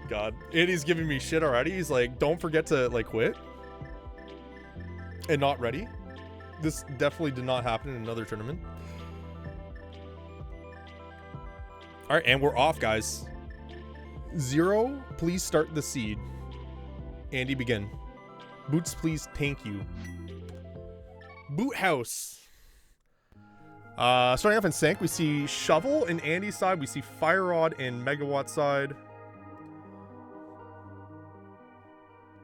God. Andy's giving me shit already. He's like, don't forget to, like, quit. And not ready. This definitely did not happen in another tournament. Alright, and we're off, guys. 0, please start the seed. Andy, begin. Boots, please, thank you. Boot house. Starting off in sync, we see Shovel in Andy's side. We see Fire Rod in Megawatt side.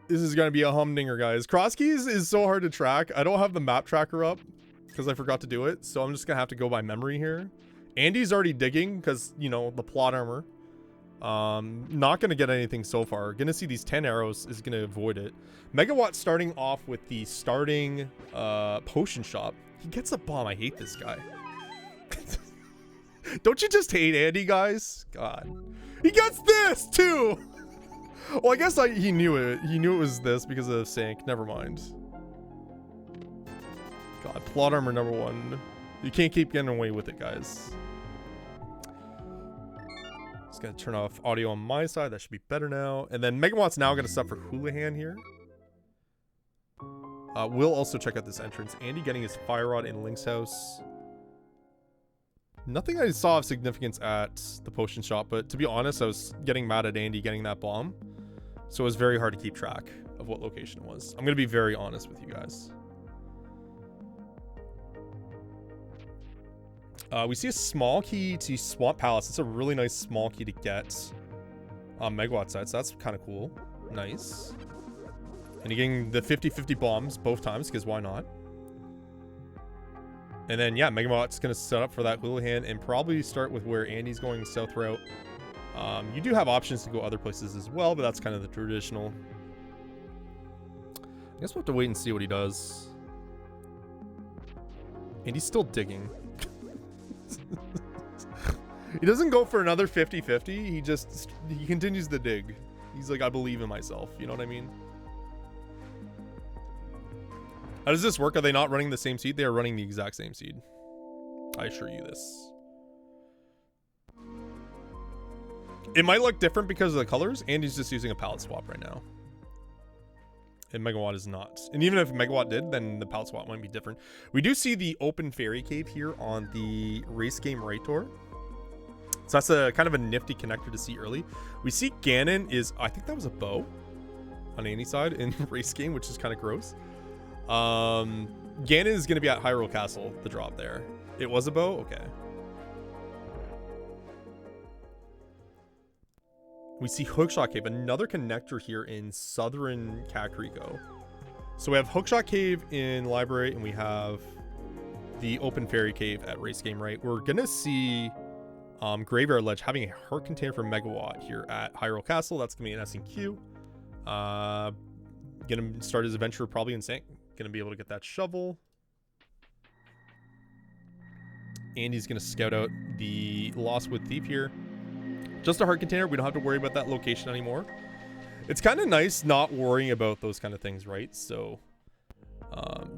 This is going to be a humdinger, guys. CrossKeys is so hard to track. I don't have the map tracker up because I forgot to do it. So I'm just going to have to go by memory here. Andy's already digging because, you know, the plot armor. Not going to get anything so far. Going to see these 10 arrows is going to avoid it. Megawatt starting off with the starting potion shop. He gets a bomb. I hate this guy. Don't you just hate Andy, guys? God. He gets this, too! Well, I guess he knew it. He knew it was this because of sync. Never mind. God, plot armor number 1. You can't keep getting away with it, guys. Just gonna turn off audio on my side. That should be better now. And then Megawatt's now gonna suffer Houlihan here. We'll also check out this entrance. Andy getting his Fire Rod in Link's house. Nothing I saw of significance at the potion shop, but to be honest, I was getting mad at Andy getting that bomb. So it was very hard to keep track of what location it was. I'm going to be very honest with you guys. We see a small key to Swamp Palace. It's a really nice small key to get on Megawatt side, so that's kind of cool. Nice. And you're getting the 50-50 bombs both times, because why not? And then, yeah, Megawatt's going to set up for that Houlihan and probably start with where Andy's going south route. You do have options to go other places as well, but that's kind of the traditional. I guess we'll have to wait and see what he does. And he's still digging. He doesn't go for another 50-50. He continues to dig. He's like, I believe in myself. You know what I mean? How does this work? Are they not running the same seed? They are running the exact same seed. I assure you this. It might look different because of the colors. Andy's just using a palette swap right now. And Megawatt is not. And even if Megawatt did, then the palette swap might be different. We do see the open fairy cave here on the race game right door. So that's a kind of a nifty connector to see early. We see Ganon is, I think that was a bow on Andy's side in race game, which is kind of gross. Ganon is going to be at Hyrule Castle, the drop there. It was a bow? Okay. We see Hookshot Cave, another connector here in southern Kakariko. So we have Hookshot Cave in Library, and we have the Open Fairy Cave at Race Game Right. We're going to see Graveyard Ledge having a heart container for Megawatt here at Hyrule Castle. That's going to be an S&Q. Going to start his adventure probably in sync. Going to be able to get that shovel. Andy's going to scout out the Lost Wood Thief here. Just a heart container. We don't have to worry about that location anymore. It's kind of nice not worrying about those kind of things, right? So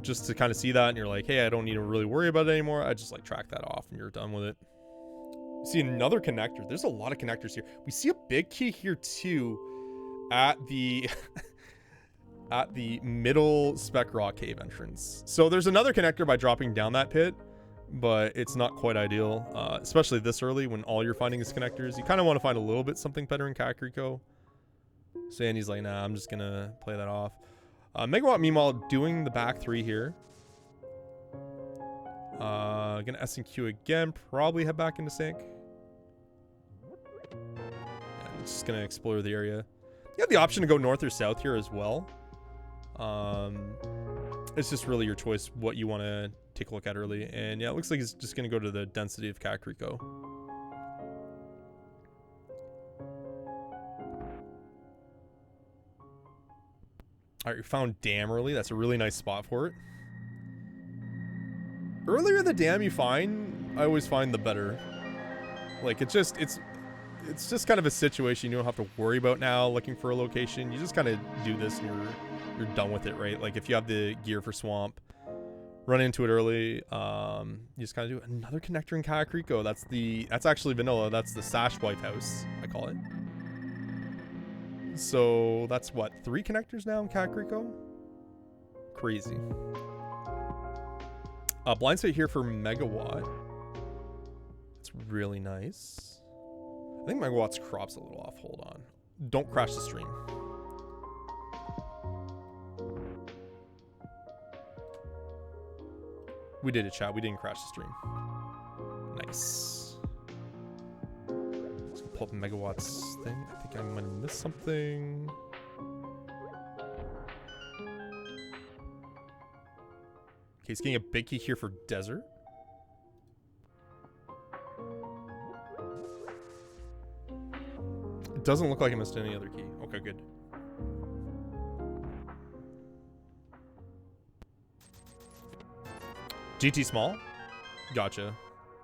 just to kind of see that and you're like, hey, I don't need to really worry about it anymore. I just like track that off and you're done with it. See another connector. There's a lot of connectors here. We see a big key here too at the at the middle Spec Rock Cave entrance. So there's another connector by dropping down that pit, but it's not quite ideal, especially this early when all you're finding is connectors. You kind of want to find a little bit something better in Kakariko. So Andy's like, nah, I'm just going to play that off. Megawatt, meanwhile, doing the back three here. Gonna S&Q again, probably head back into sync. Yeah, just gonna explore the area. You have the option to go north or south here as well. It's just really your choice what you want to take a look at early. And yeah, it looks like it's just gonna go to the density of Kakariko. Alright, we found Dam early. That's a really nice spot for it. Earlier the dam you find, I always find the better. Like, it's just kind of a situation you don't have to worry about now looking for a location. You just kind of do this and you're done with it, right? Like, if you have the gear for Swamp, run into it early. You just kind of do another connector in Kakariko. That's actually vanilla. That's the Sash Wife House, I call it. So that's what, 3 connectors now in Kakariko? Crazy. Blind sight here for Megawatt. It's really nice. I think Megawatt's crop's a little off. Hold on. Don't crash the stream. We did it, chat. We didn't crash the stream. Nice. Let's pull up Megawatt's thing. I think I might have missed something. Okay, he's getting a big key here for Desert. It doesn't look like I missed any other key. Okay, good. GT small? Gotcha.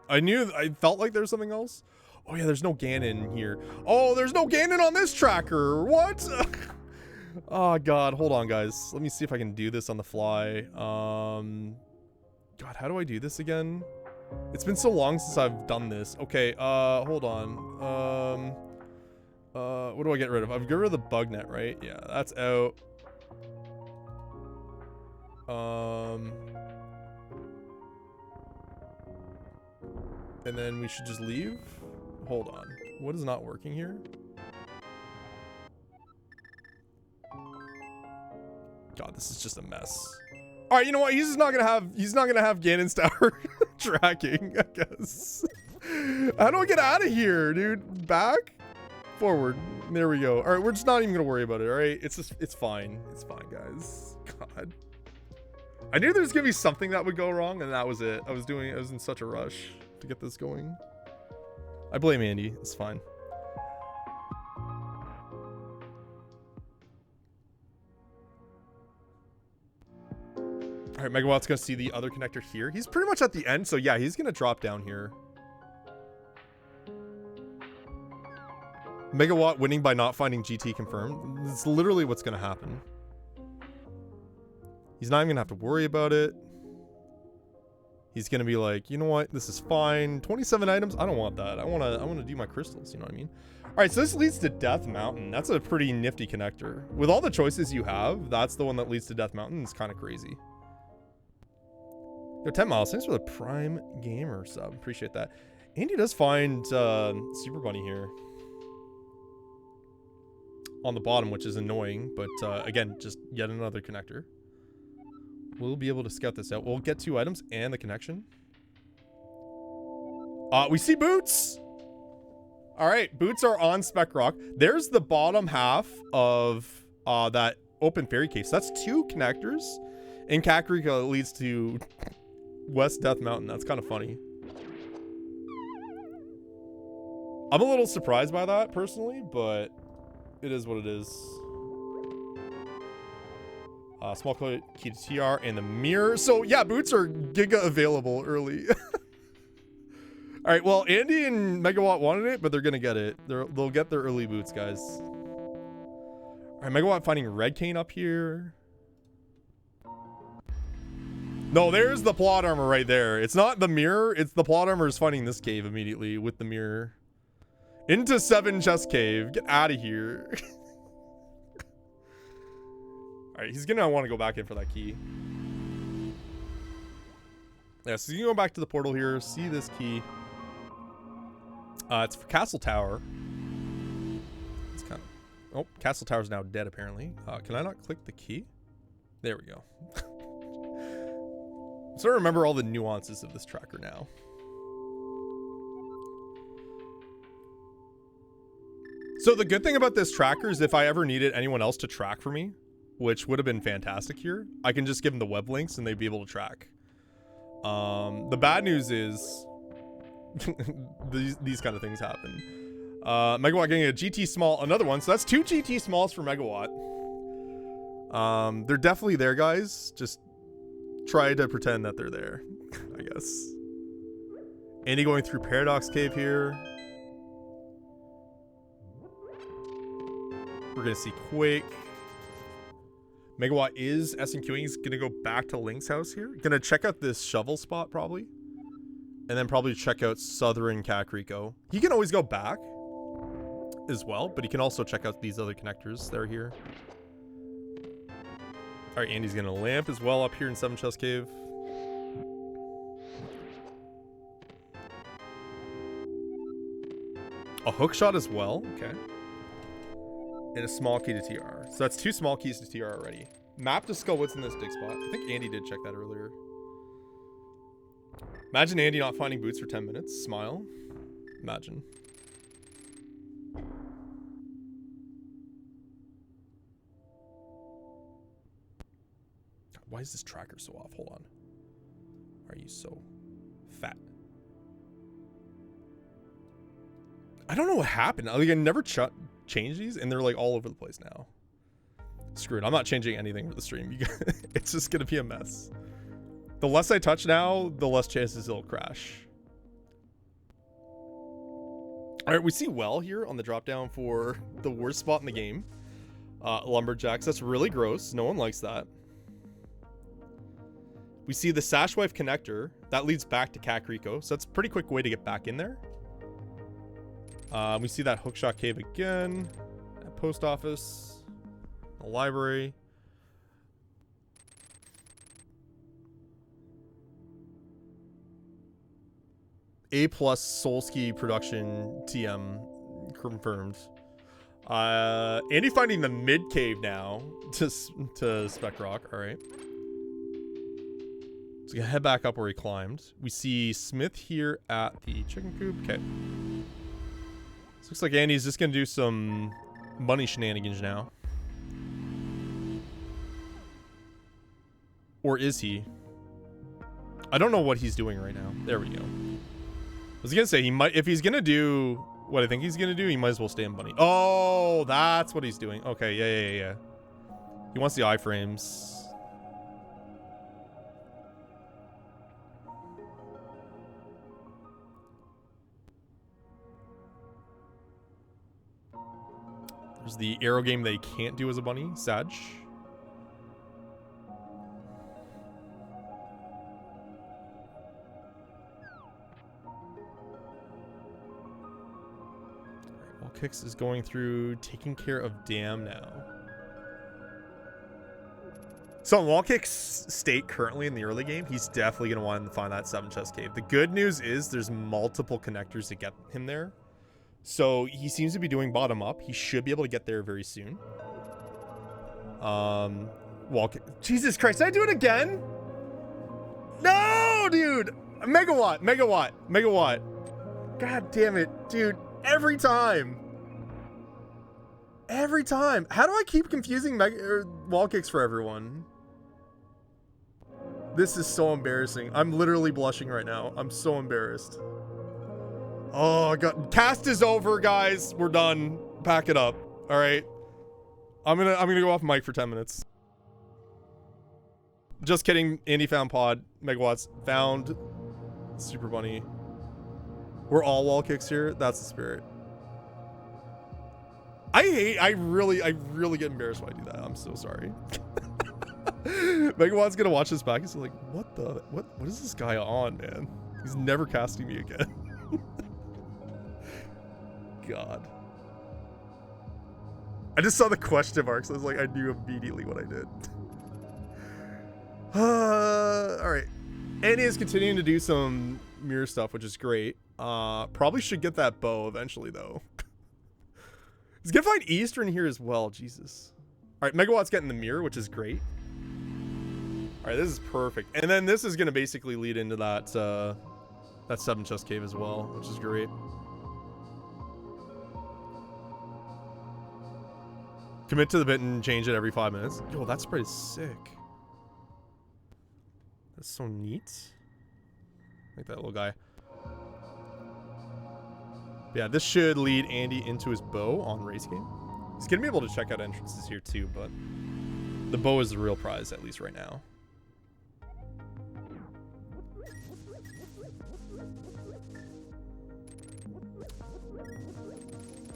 I felt like there was something else. Oh yeah, there's no Ganon here. Oh, there's no Ganon on this tracker. What? Oh god, hold on guys. Let me see if I can do this on the fly. God, how do I do this again? It's been so long since I've done this. Okay, hold on. What do I get rid of? I've got rid of the bug net, right? Yeah, that's out. And then we should just leave. Hold on. What is not working here? God, this is just a mess. All right, you know what? He's not gonna have Ganon's tower tracking, I guess. How do I get out of here, dude? Back, forward. There we go. All right, we're just not even gonna worry about it. All right, it's fine. It's fine, guys. God, I knew there was gonna be something that would go wrong, and that was it. I was in such a rush to get this going. I blame Andy. It's fine. All right, Megawatt's gonna see the other connector here. He's pretty much at the end, so yeah, he's gonna drop down here. Megawatt winning by not finding GT confirmed. It's literally what's gonna happen. He's not even gonna have to worry about it. He's gonna be like, you know what? This is fine. 27 items. I don't want that. I wanna do my crystals. You know what I mean? All right. So this leads to Death Mountain. That's a pretty nifty connector. With all the choices you have, that's the one that leads to Death Mountain. It's kind of crazy. Yo, 10 miles. Thanks for the Prime Gamer sub. Appreciate that. Andy does find Super Bunny here on the bottom, which is annoying. But again, just yet another connector. We'll be able to scout this out. We'll get 2 items and the connection. We see boots. All right, boots are on Spec Rock. There's the bottom half of that open fairy case. That's 2 connectors. In Kakariko, it leads to West Death Mountain. That's kind of funny. I'm a little surprised by that personally, but it is what it is. Small key to TR and the mirror. So yeah, boots are giga available early. All right, well, Andy and Megawatt wanted it, but they're gonna get it. They'll get their early boots, guys. All right, Megawatt finding red cane up here. No, there's the plot armor right there. It's not the mirror. It's the plot armor is finding this cave immediately with the mirror. Into 7 chest cave. Get out of here. All right, he's gonna want to go back in for that key. Yeah, so you can go back to the portal here. See this key. It's for Castle Tower. It's kind of... Oh, Castle Tower's now dead, apparently. Can I not click the key? There we go. So I remember all the nuances of this tracker now. So the good thing about this tracker is if I ever needed anyone else to track for me, which would have been fantastic here, I can just give them the web links and they'd be able to track. The bad news is these kind of things happen. Megawatt getting a GT small, another one. So that's 2 GT smalls for Megawatt. They're definitely there, guys. Just try to pretend that they're there, I guess. Andy going through Paradox Cave here. We're gonna see Quake. Megawatt is SNQing. He's gonna go back to Link's house here. Gonna check out this shovel spot probably. And then probably check out Southern Kakariko. He can always go back. as well, but he can also check out these other connectors that are here. All right, Andy's gonna lamp as well up here in 7 Chest Cave. A hook shot as well, okay. And a small key to TR. So that's 2 small keys to TR already. Map to skull what's in this dig spot. I think Andy did check that earlier. Imagine Andy not finding boots for 10 minutes. Smile. Imagine. Why is this tracker so off? Hold on. Why are you so fat? I don't know what happened. Like, I never changed these, and they're like all over the place now. Screw it. I'm not changing anything for the stream. It's just gonna be a mess. The less I touch now, the less chances it'll crash. All right, we see well here on the drop down for the worst spot in the game. Lumberjacks. That's really gross. No one likes that. We see the Sashwife connector. That leads back to Kakariko. So that's a pretty quick way to get back in there. We see that hookshot cave again. At post office. The library. A+ Solski production TM confirmed. Andy finding the mid cave now to Spec Rock. All right. So we can head back up where he climbed. We see Smith here at the chicken coop. Okay. So looks like Andy's just gonna do some bunny shenanigans now. Or is he? I don't know what he's doing right now. There we go. I was gonna say he might, if he's gonna do what I think he's gonna do, he might as well stay in bunny. Oh, that's what he's doing. Okay, yeah. He wants the iframes. There's the arrow game that he can't do as a bunny, Sag. Kicks is going through taking care of Dam now. So in Wallkick's state currently in the early game, he's definitely going to want to find that 7 chest cave. The good news is there's multiple connectors to get him there. So he seems to be doing bottom up. He should be able to get there very soon. Wallkick. Jesus Christ, did I do it again? No, dude. Megawott. God damn it, dude. Every time. How do I keep confusing wall kicks for everyone? This is so embarrassing. I'm literally blushing right now. I'm so embarrassed. Oh god. Cast is over, guys. We're done. Pack it up. All right. I'm gonna go off mic for 10 minutes. Just kidding. Andy found pod. Megawatts found Super Bunny. We're all wall kicks here. That's the spirit. I really get embarrassed when I do that. I'm so sorry. Megawatt's gonna watch this back. He's like, what is this guy on, man? He's never casting me again. God. I just saw the question marks. So I was like, I knew immediately what I did. All right. Andy is continuing to do some mirror stuff, which is great. Probably should get that bow eventually, though. He's gonna find Eastern here as well. Jesus. All right, Megawatt's getting the mirror, which is great. All right, this is perfect. And then this is gonna basically lead into that that 7 chest cave as well, which is great. Commit to the bit and change it every 5 minutes. Yo, that spray is sick. That's so neat. Like that little guy. Yeah, this should lead Andy into his bow on race game. He's gonna be able to check out entrances here too, but the bow is the real prize, at least right now.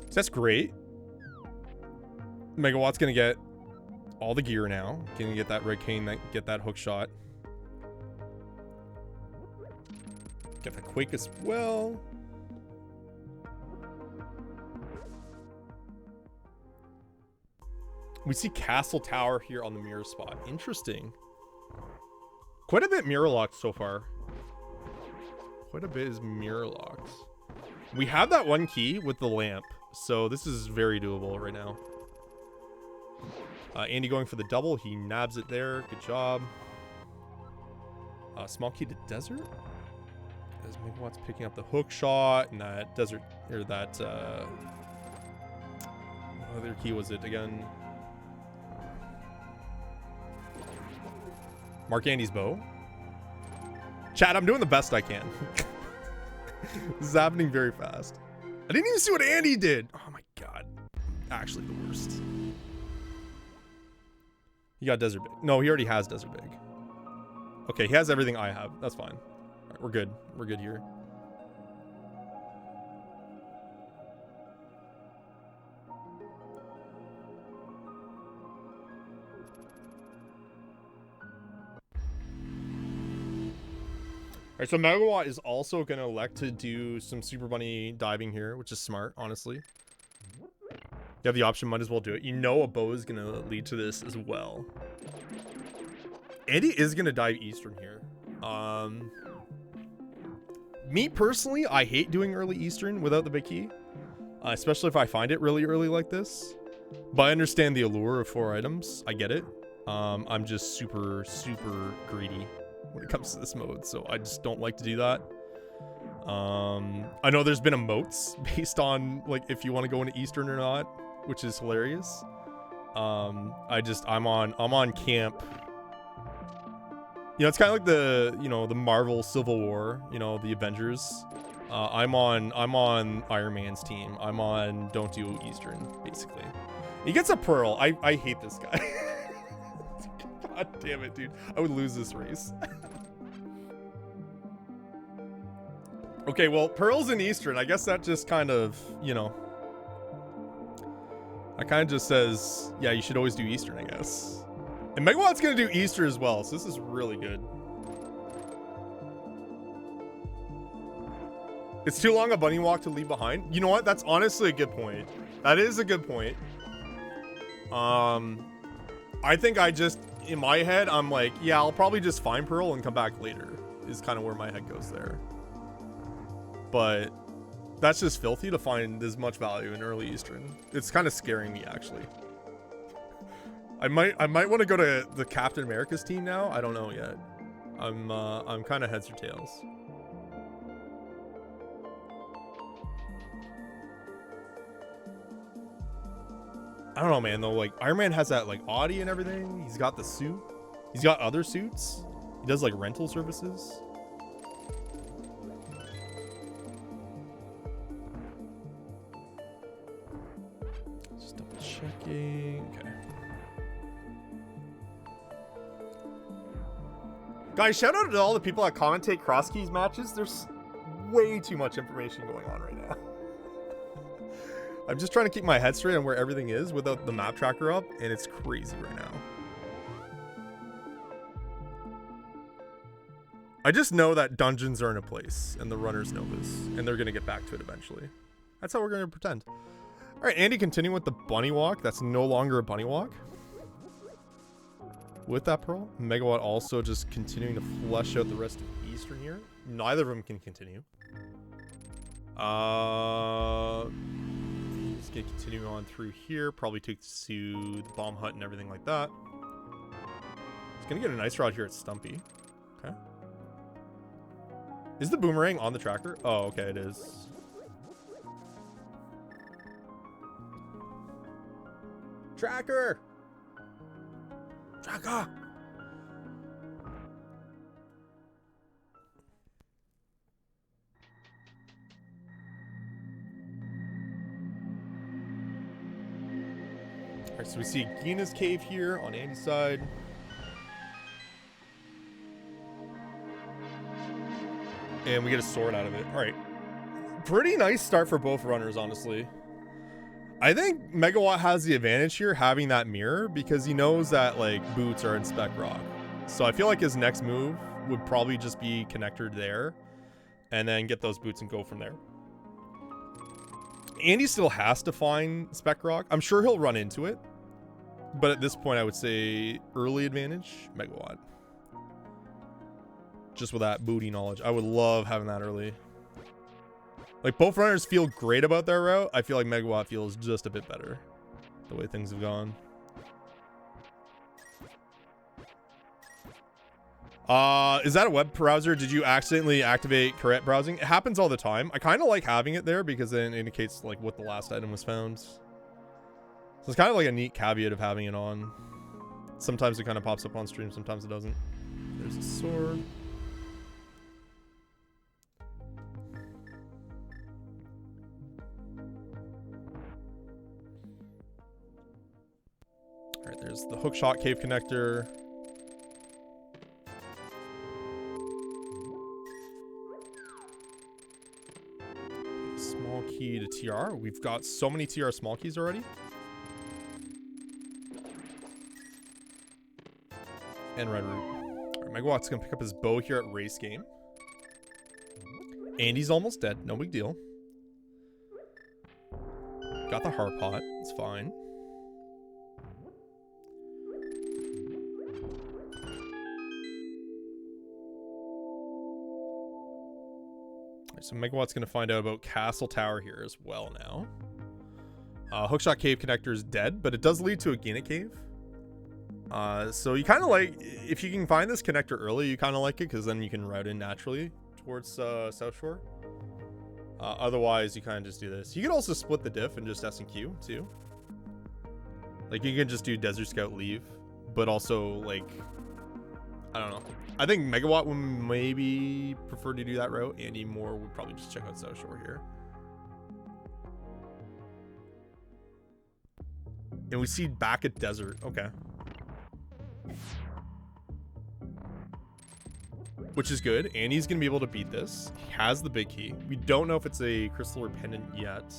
So that's great. Megawatt's gonna get all the gear now. Gonna get that red cane, get that hook shot. Get the quake as well. We see Castle Tower here on the mirror spot. Interesting. Quite a bit mirror locked so far. Quite a bit is mirror locked. We have that one key with the lamp, so this is very doable right now. Andy going for the double. He nabs it there. Good job. Small key to desert. As Megawatt's picking up the hook shot and that desert, or that, what other key was it again? Mark Andy's bow. Chat, I'm doing the best I can. This is happening very fast. I didn't even see what Andy did. Oh my god. Actually the worst. He got desert big. No, he already has desert big. Okay, he has everything I have. That's fine. All right, we're good. We're good here. All right, so Megawatt is also going to elect to do some Super Bunny diving here, which is smart, honestly. You have the option, might as well do it. You know a bow is going to lead to this as well. Andy is going to dive Eastern here. Me personally, I hate doing early Eastern without the big key. Especially if I find it really early like this. But I understand the allure of 4 items. I get it. I'm just super, super greedy when it comes to this mode, so I just don't like to do that. I know there's been emotes based on like if you want to go into Eastern or not, which is hilarious. I'm on camp. You know, it's kind of like the, you know, the Marvel Civil War, you know, the Avengers. I'm on Iron Man's team. I'm on don't do Eastern, basically. He gets a pearl. I hate this guy. God damn it, dude. I would lose this race. Okay, well, pearls in Eastern. I guess that just kind of, you know. That kind of just says, yeah, you should always do Eastern, I guess. And Megawatt's going to do Eastern as well, so this is really good. It's too long a bunny walk to leave behind. You know what? That's honestly a good point. That is a good point. I think I just, in my head, I'm like, yeah, I'll probably just find Pearl and come back later. Is kind of where my head goes there. But that's just filthy to find this much value in early Eastern. It's kind of scaring me, actually. I might want to go to the Captain America's team now. I don't know yet. I'm kind of heads or tails. I don't know, man, though. Like, Iron Man has that, like, Audi and everything. He's got the suit. He's got other suits. He does, like, rental services. Just double checking. Okay. Guys, shout out to all the people that commentate CrossKeys matches. There's way too much information going on right now. I'm just trying to keep my head straight on where everything is without the map tracker up, and it's crazy right now. I just know that dungeons are in a place, and the runners know this, and they're going to get back to it eventually. That's how we're going to pretend. All right, Andy, continuing with the bunny walk. That's no longer a bunny walk. With that pearl, Megawatt also just continuing to flesh out the rest of Eastern here. Neither of them can continue. He's gonna continue on through here. Probably take to the bomb hut and everything like that. He's gonna get a nice rod here at Stumpy. Okay. Is the boomerang on the tracker? Oh, okay, it is. Tracker! Tracker! Alright, so we see Gina's cave here on Andy's side. And we get a sword out of it. Alright. Pretty nice start for both runners, honestly. I think Megawatt has the advantage here having that mirror because he knows that like boots are in spec rock. So I feel like his next move would probably just be connector there and then get those boots and go from there. Andy still has to find spec rock. I'm sure he'll run into it, But at this point, I would say early advantage, Megawatt. Just with that booty knowledge. I would love having that early. Like, both runners feel great about their route. I feel like Megawatt feels just a bit better. The way things have gone. Is that a web browser? Did you accidentally activate correct browsing? It happens all the time. I kind of like having it there because then it indicates like what the last item was found. So it's kind of like a neat caveat of having it on. Sometimes it kind of pops up on stream, sometimes it doesn't. There's a sword. All right, there's the hookshot cave connector. Small key to TR. We've got so many TR small keys already. And red root. All right, Megawatt's gonna pick up his bow here at race game. Andy's almost dead. No big deal. Got the heart pot. It's fine. So Megawatt's going to find out about Castle Tower here as well now. Hookshot Cave connector is dead, but it does lead to a Gannett Cave. So you kind of like, if you can find this connector early, you kind of like it because then you can route in naturally towards South Shore. Otherwise, you kind of just do this. You can also split the diff and just S and Q too. Like you can just do Desert Scout leave, but also like, I don't know. I think Megawatt would maybe prefer to do that route. Andy Moore would probably just check out South Shore here. And we see back at Desert. Okay. Which is good. Andy's going to be able to beat this. He has the big key. We don't know if it's a crystal or pendant yet.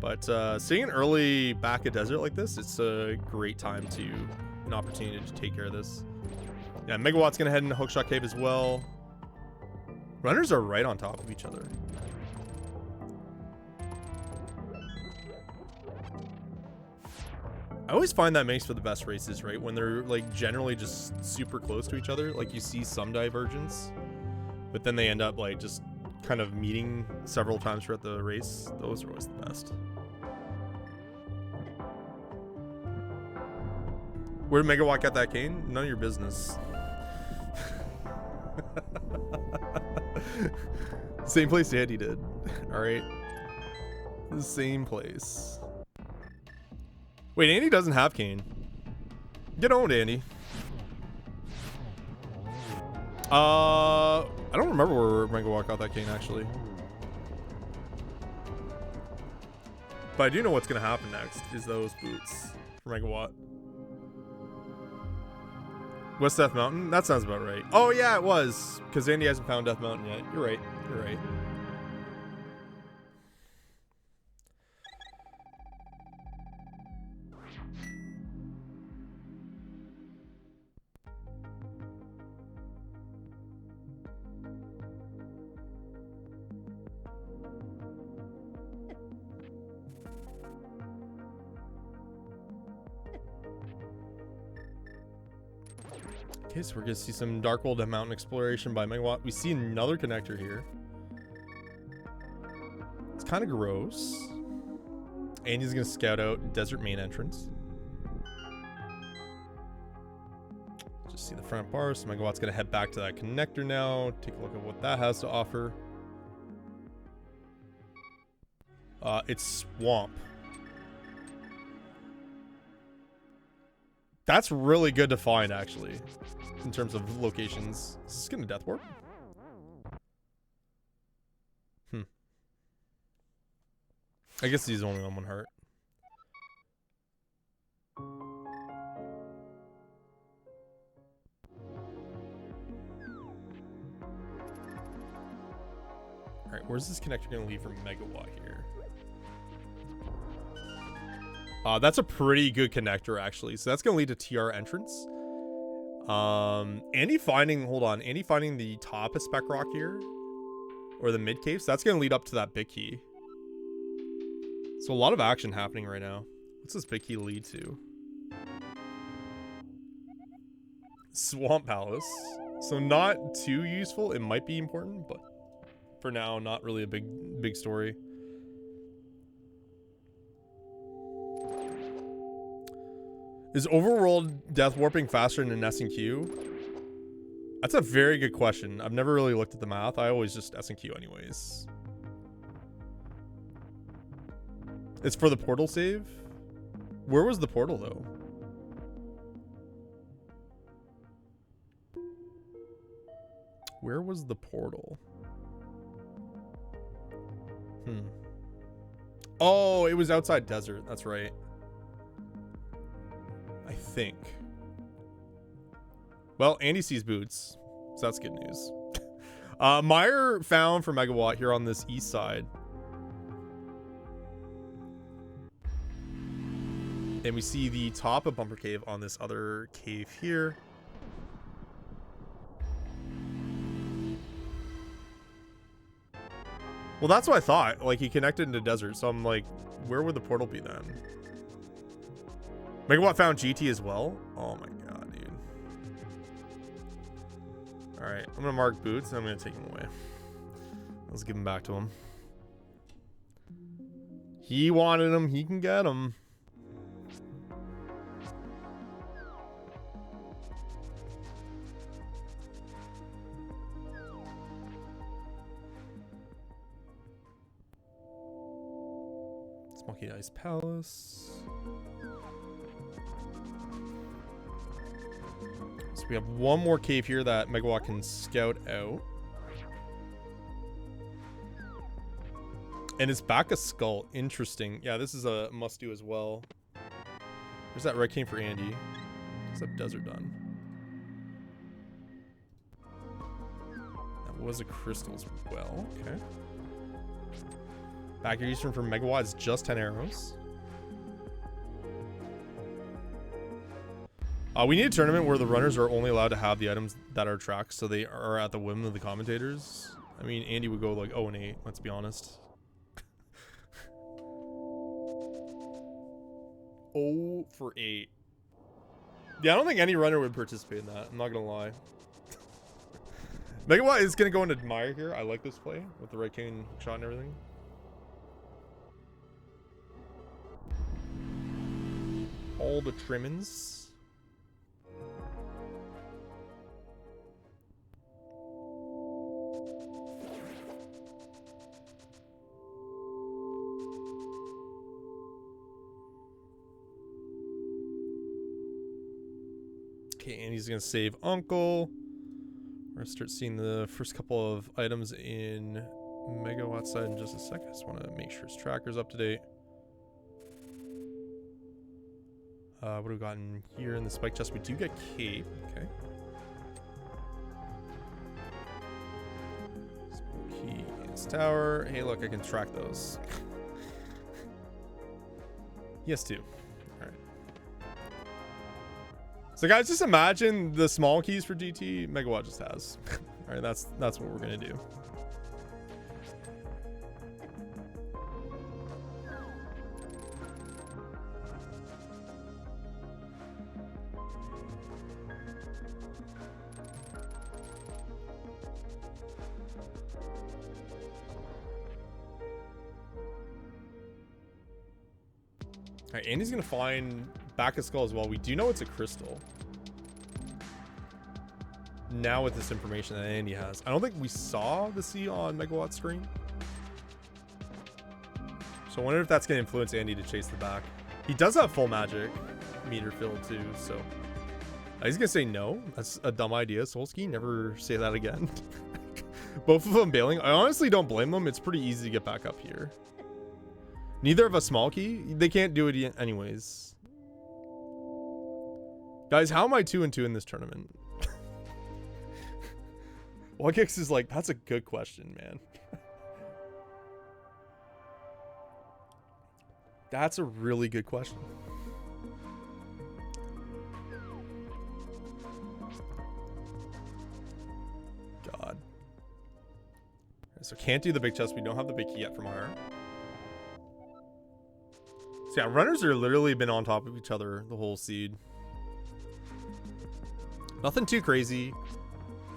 But seeing an early back at Desert like this, it's a great time to, an opportunity to take care of this. Yeah, Megawatt's going to head into Hookshot Cave as well. Runners are right on top of each other. I always find that makes for the best races, right? When they're like generally just super close to each other. Like you see some divergence, but then they end up like just kind of meeting several times throughout the race. Those are always the best. Where did Megawatt get that cane? None of your business. Same place Andy did. Alright. The same place. Wait, Andy doesn't have cane. Get owned, Andy. I don't remember where Megawatt got that cane, actually. But I do know what's going to happen next is those boots for Megawatt. West Death Mountain? That sounds about right. Oh, yeah, it was. Because Andy hasn't found Death Mountain yet. You're right. You're right. Okay, so we're gonna see some Darkwold Mountain exploration by Megawatt. We see another connector here. It's kind of gross. Andy's gonna scout out Desert main entrance. Just see the front bar. So Megawatt's gonna head back to that connector now. Take a look at what that has to offer. It's Swamp. That's really good to find, actually, in terms of locations. Is this gonna Death Warp? I guess he's only on one heart. Alright, where's this connector gonna lead from Megawatt here? That's a pretty good connector, actually. So that's gonna lead to TR entrance. Andy finding the top of Spec Rock here, or the mid cave. So that's gonna lead up to that big key. So a lot of action happening right now. What's this big key lead to? Swamp Palace. So not too useful. It might be important, but for now, not really a big story. Is overworld death warping faster than an S&Q? That's a very good question. I've never really looked at the math. I always just S&Q anyways. It's for the portal save? Where was the portal though? Where was the portal? Oh, it was outside desert. That's right. I think. Well, Andy sees boots, so that's good news. Meyer found for Megawatt here on this east side. And we see the top of Bumper Cave on this other cave here. Well, that's what I thought. Like, he connected into desert, so I'm like, where would the portal be then? Megawatt found GT as well? Oh my god, dude. Alright, I'm gonna mark boots and I'm gonna take him away. Let's give him back to him. He wanted him, he can get him. Smoky Ice Palace. So we have one more cave here that Megawatt can scout out. And it's back a skull. Interesting. Yeah, this is a must do as well. There's that red cane for Andy. What's that desert done? That was a crystal as well. Okay. Back here eastern for Megawatt is just 10 arrows. We need a tournament where the runners are only allowed to have the items that are tracked, so they are at the whim of the commentators. I mean, Andy would go like 0-8, let's be honest. 0 for 8. Yeah, I don't think any runner would participate in that. I'm not gonna lie. Megawatt is gonna go into Admire here. I like this play with the right cane shot and everything. All the trimmings. Okay, and he's gonna save Uncle. We're gonna start seeing the first couple of items in Megawatt side in just a second. I just want to make sure his tracker's up to date. What have we gotten here in the spike chest? We do get cape. Okay. Spooky Ants Tower. Hey, look, I can track those. Yes, too. All right. So, guys, just imagine the small keys for GT Megawatt just has. All right, that's what we're gonna do. Alright, Andy's gonna find back a skull as well. We do know it's a crystal. Now with this information that Andy has. I don't think we saw the C on Megawatt's screen. So I wonder if that's gonna influence Andy to chase the back. He does have full magic meter filled too, so he's gonna say no. That's a dumb idea. Solski, never say that again. Both of them bailing. I honestly don't blame them. It's pretty easy to get back up here. Neither of us small key. They can't do it anyways. Guys, how am I 2-2 in this tournament? Wagix is like, that's a good question, man. That's a really good question. God. So can't do the big chest. We don't have the big key yet from our. So yeah, runners are literally been on top of each other the whole seed. Nothing too crazy.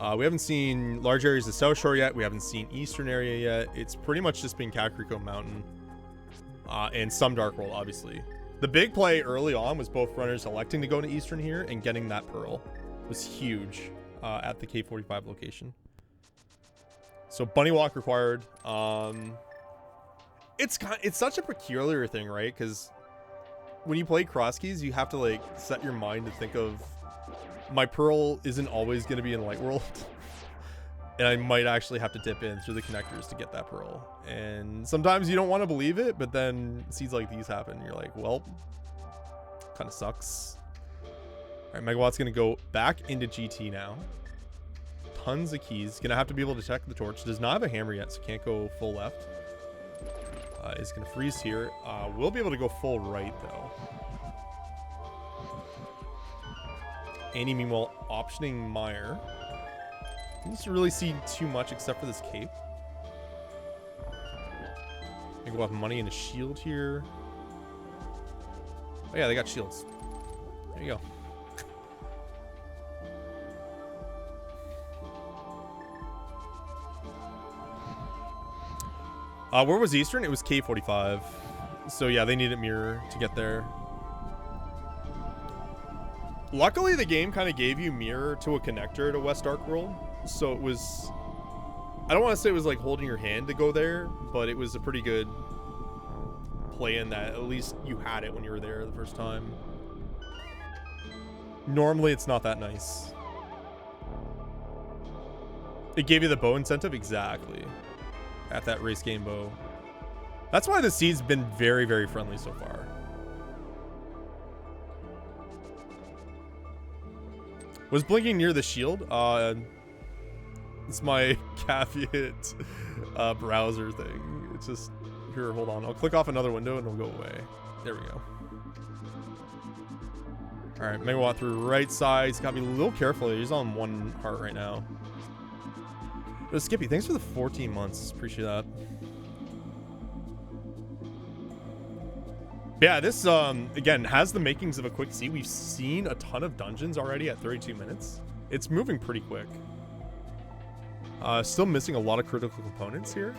We haven't seen large areas of South Shore yet. We haven't seen Eastern area yet. It's pretty much just been Kakariko Mountain. And some Dark World, obviously. The big play early on was both runners electing to go to Eastern here and getting that Pearl. It was huge at the K45 location. So Bunny Walk required. It's such a peculiar thing, right? Because when you play CrossKeys, you have to like set your mind to think of, my Pearl isn't always going to be in Light World. And I might actually have to dip in through the connectors to get that Pearl. And sometimes you don't want to believe it, but then seeds like these happen. You're like, well, kind of sucks. All right, Megawatt's going to go back into GT now. Tons of keys. Going to have to be able to detect the torch. Does not have a hammer yet, so can't go full left. Is going to freeze here. We'll be able to go full right, though. Andy, meanwhile, optioning Meyer. Didn't really see too much except for this cape. Maybe we'll have money and a shield here. Oh yeah, they got shields. There you go. Where was Eastern? It was K45. So yeah, they needed mirror to get there. Luckily, the game kind of gave you mirror to a connector to West Dark World. So it was, I don't want to say it was like holding your hand to go there, but it was a pretty good play in that at least you had it when you were there the first time. Normally, it's not that nice. It gave you the bow incentive? Exactly. At that race game bow. That's why the seed's been very, very friendly so far. Was blinking near the shield? It's my caveat browser thing. It's just, here, hold on. I'll click off another window and it'll go away. There we go. All right, Megawatt through right side. He's got to be a little careful. He's on 1 heart right now. Yo, Skippy, thanks for the 14 months. Appreciate that. Yeah, this, again, has the makings of a quick C. We've seen a ton of dungeons already at 32 minutes. It's moving pretty quick. Still missing a lot of critical components here.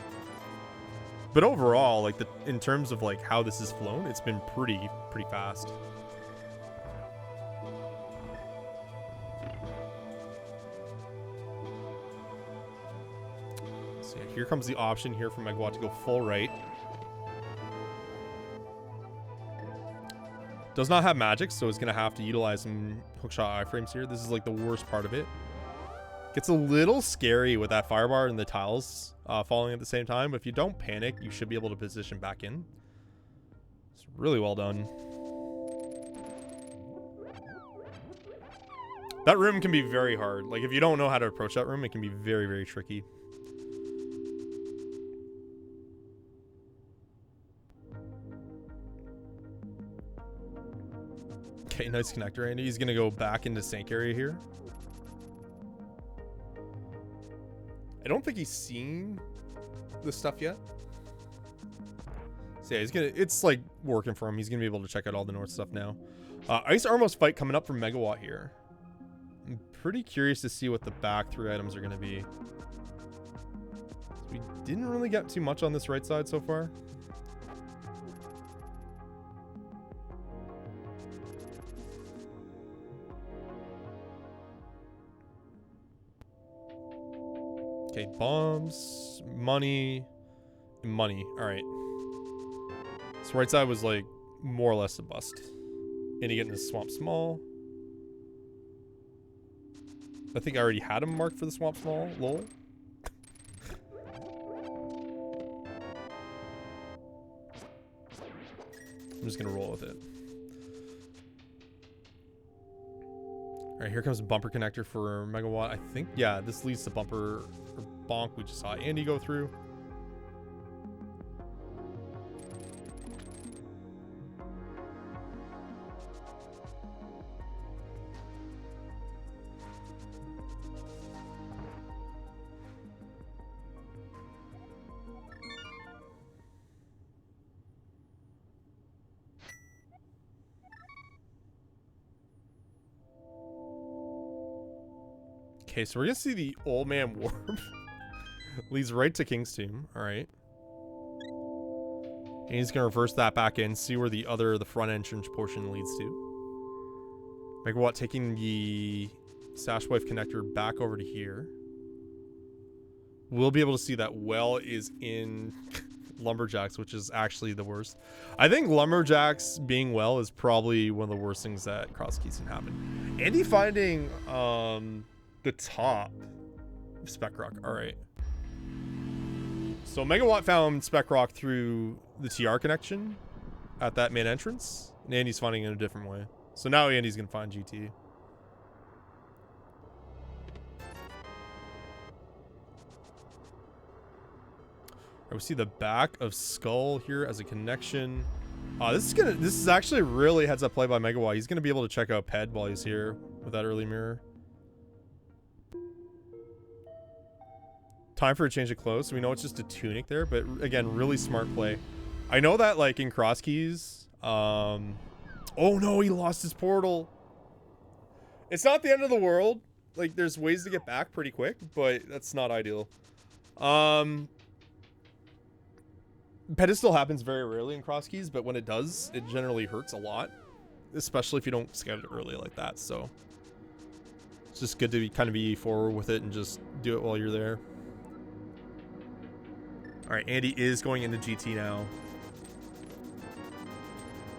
But overall, like, in terms of, like, how this has flown, it's been pretty fast. So yeah, here comes the option here for Megawatt to go full right. Does not have magic, so it's going to have to utilize some hookshot iframes here. This is like the worst part of it. Gets a little scary with that firebar and the tiles falling at the same time. But if you don't panic, you should be able to position back in. It's really well done. That room can be very hard. Like, if you don't know how to approach that room, it can be very, very tricky. Okay, nice connector, Andy. He's going to go back into Sank area here. I don't think he's seen this stuff yet. So yeah, he's going to... It's, like, working for him. He's going to be able to check out all the north stuff now. Ice Armos fight coming up from Megawatt here. I'm pretty curious to see what the back 3 items are going to be. We didn't really get too much on this right side so far. Okay, bombs, money, and money. All right. This right side was like more or less a bust. And he getting the swamp small. I think I already had him marked for the swamp small. Lol. I'm just gonna roll with it. All right, here comes a bumper connector for Megawatt. I think, yeah, this leads to bumper or bonk. We just saw Andy go through. Okay, so we're gonna see the old man warp. Leads right to King's Tomb. All right. And he's gonna reverse that back in, see where the front entrance portion leads to. Megawatt taking the Sash Wife connector back over to here. We'll be able to see that well is in Lumberjacks, which is actually the worst. I think Lumberjacks being well is probably one of the worst things that CrossKeys can happen. Andy finding the top of Spec Rock. All right. So Megawatt found Spec Rock through the TR connection at that main entrance, and Andy's finding it in a different way. So now Andy's gonna find GT. Right, we see the back of Skull here as a connection. This is actually really heads up play by Megawatt. He's gonna be able to check out Ped while he's here with that early mirror. Time for a change of clothes. So we know it's just a tunic there, but again, really smart play. I know that like in CrossKeys, oh no, he lost his portal. It's not the end of the world. Like there's ways to get back pretty quick, but that's not ideal. Pedestal happens very rarely in CrossKeys, but when it does, it generally hurts a lot, especially if you don't scout it early like that. So it's just good to kind of be forward with it and just do it while you're there. All right, Andy is going into GT now.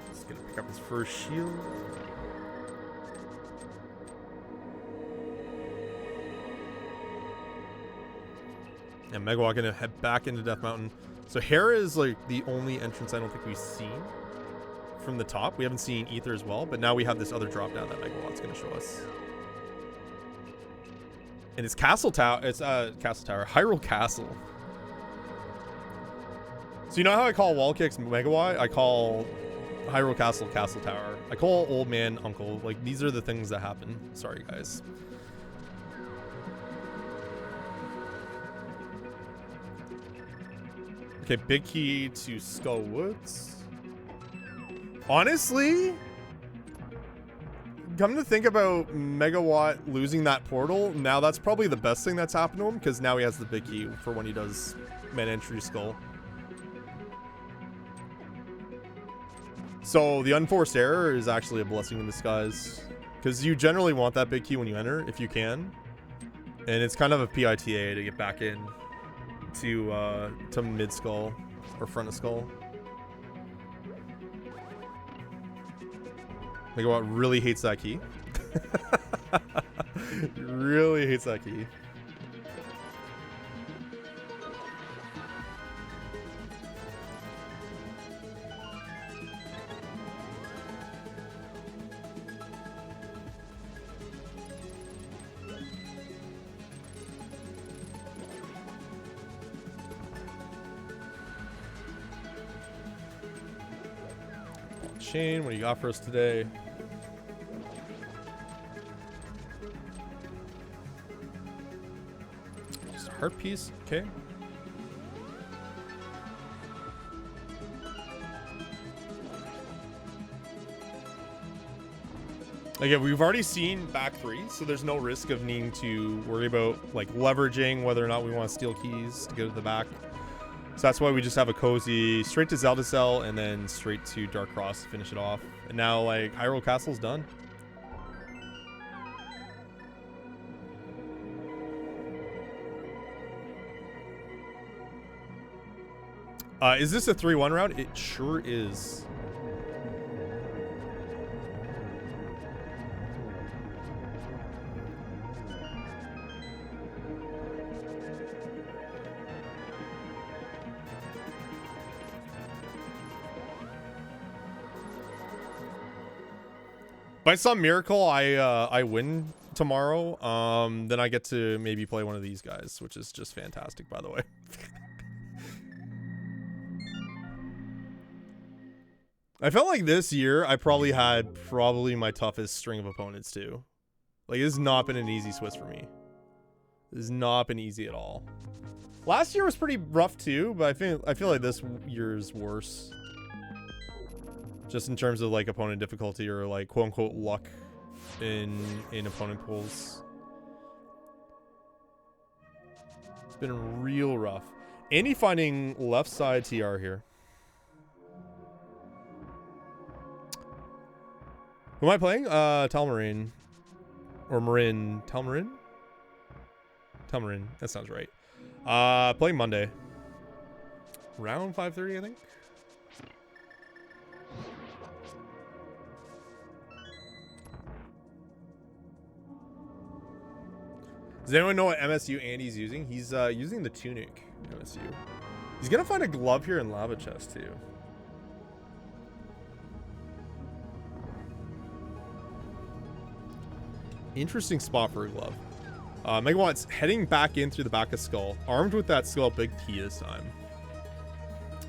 He's gonna pick up his first shield. And Megawatt gonna head back into Death Mountain. So Hera is like the only entrance I don't think we've seen from the top. We haven't seen Ether as well, but now we have this other drop down that Megawatt's gonna show us. And it's Castle Tower. It's Castle Tower, Hyrule Castle. So you know how I call wall kicks Megawatt? I call Hyrule Castle Castle Tower. I call old man uncle. Like these are the things that happen. Sorry guys. Okay, big key to Skull Woods. Honestly, come to think about Megawatt losing that portal, now that's probably the best thing that's happened to him, because now he has the big key for when he does main entry Skull. So the unforced error is actually a blessing in disguise, because you generally want that big key when you enter, if you can. And it's kind of a PITA to get back in to mid skull or front of skull. Megawatt really hates that key. Really hates that key. Shane, what do you got for us today? Just a heart piece, okay. Again, we've already seen back three, so there's no risk of needing to worry about like leveraging whether or not we want to steal keys to go to the back. So that's why we just have a cozy straight to Zelda Cell and then straight to Dark Cross to finish it off. And now like Hyrule Castle's done. Is this a 3-1 round? It sure is. By some miracle, I win tomorrow. Then I get to maybe play one of these guys, which is just fantastic, by the way. I felt like this year I probably had my toughest string of opponents too. Like, it has not been an easy Swiss for me. It has not been easy at all. Last year was pretty rough too, but I feel like this year's worse. Just in terms of like opponent difficulty or like quote unquote luck in opponent pools. been real rough. Andy finding left side TR here. Who am I playing? Talmarin. Or Marin. Talmarin? Talmarin. That sounds right. Playing Monday. Round 5:30, I think. Does anyone know what MSU Andy's using? He's using the Tunic MSU. He's gonna find a glove here in Lava Chest too. Interesting spot for a glove. Megawatt's heading back in through the back of Skull, armed with that Skull Big Key this time.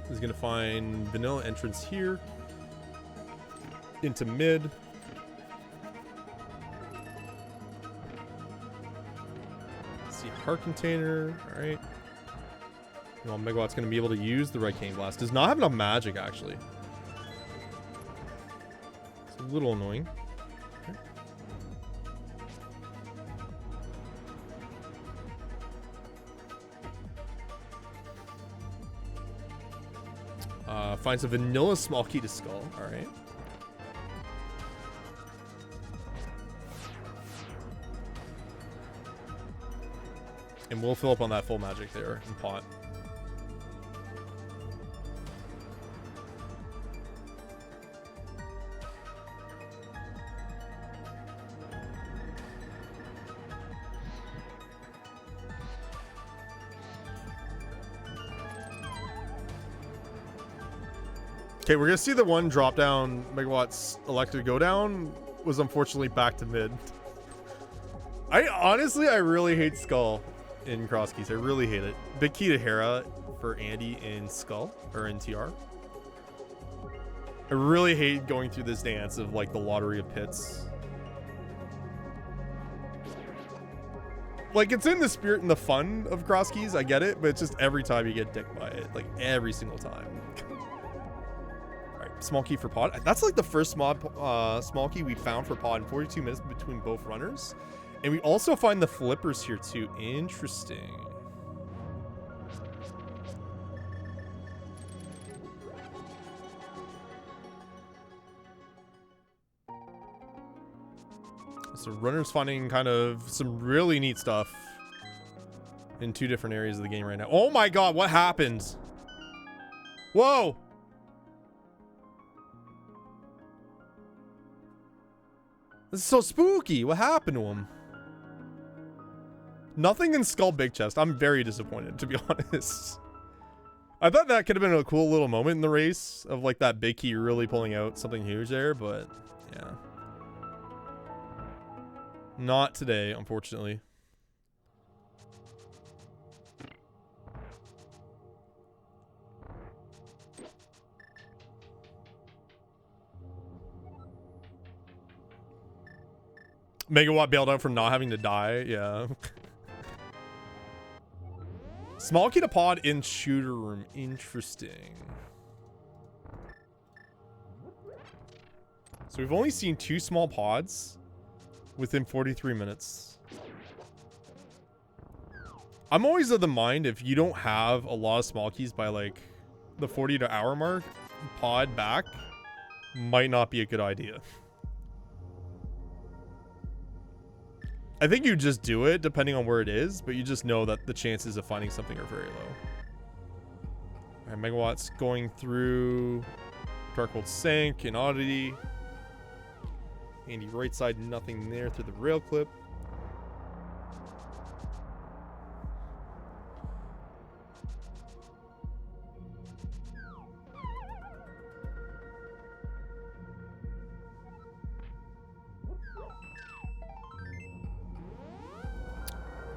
He's gonna find vanilla entrance here into mid. Heart container, all right. Well, Megawatt's gonna be able to use the Red Cane Blast. Does not have enough magic actually. It's a little annoying. Okay. Finds a vanilla small key to Skull. All right. And we'll fill up on that full magic there in pot. Okay, we're gonna see the one drop down Megawatt's elected go down was unfortunately back to mid. I really hate Skull in CrossKeys. I really hate it. Big key to Hera for Andy in Skull or in TR. I really hate going through this dance of like the lottery of pits. Like, it's in the spirit and the fun of CrossKeys, I get it, but it's just every time you get dicked by it, like every single time. All right, small key for pod. That's like the first small key we found for pod in 42 minutes between both runners. And we also find the flippers here too. Interesting. So runners finding kind of some really neat stuff in two different areas of the game right now. Oh my god, what happened? Whoa! This is so spooky. What happened to him? Nothing in Skull Big Chest. I'm very disappointed, to be honest. I thought that could have been a cool little moment in the race of like that big key really pulling out something huge there, but yeah. Not today, unfortunately. Megawatt bailed out from not having to die, yeah. Small key to pod in shooter room. Interesting. So we've only seen 2 small pods within 43 minutes. I'm always of the mind, if you don't have a lot of small keys by like the 40 to hour mark, pod back might not be a good idea. I think you just do it depending on where it is, but you just know that the chances of finding something are very low. All right, Megawatt's going through Darkhold Sank and Oddity. Andy right side, nothing there through the rail clip.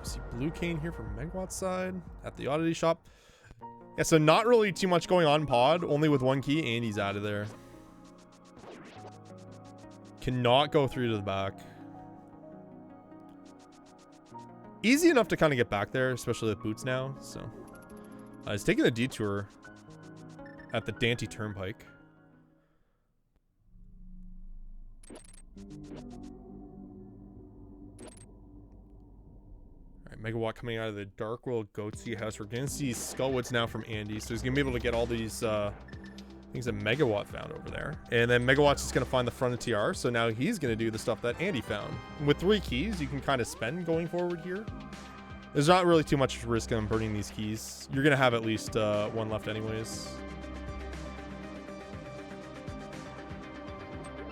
See blue cane here from Megawatt's side at the Oddity shop. Yeah, so not really too much going on pod, only with 1 key. Andy's out of there. Cannot go through to the back. Easy enough to kind of get back there, especially with boots now. So he's taking a detour at the Dante Turnpike. All right, Megawatt coming out of the Dark World Goatsy house. We're going to see Skullwoods now from Andy. So he's going to be able to get all these things that Megawatt found over there. And then Megawatt's just going to find the front of TR. So now he's going to do the stuff that Andy found. With 3 keys, you can kind of spend going forward here. There's not really too much risk on burning these keys. You're going to have at least 1 left anyways.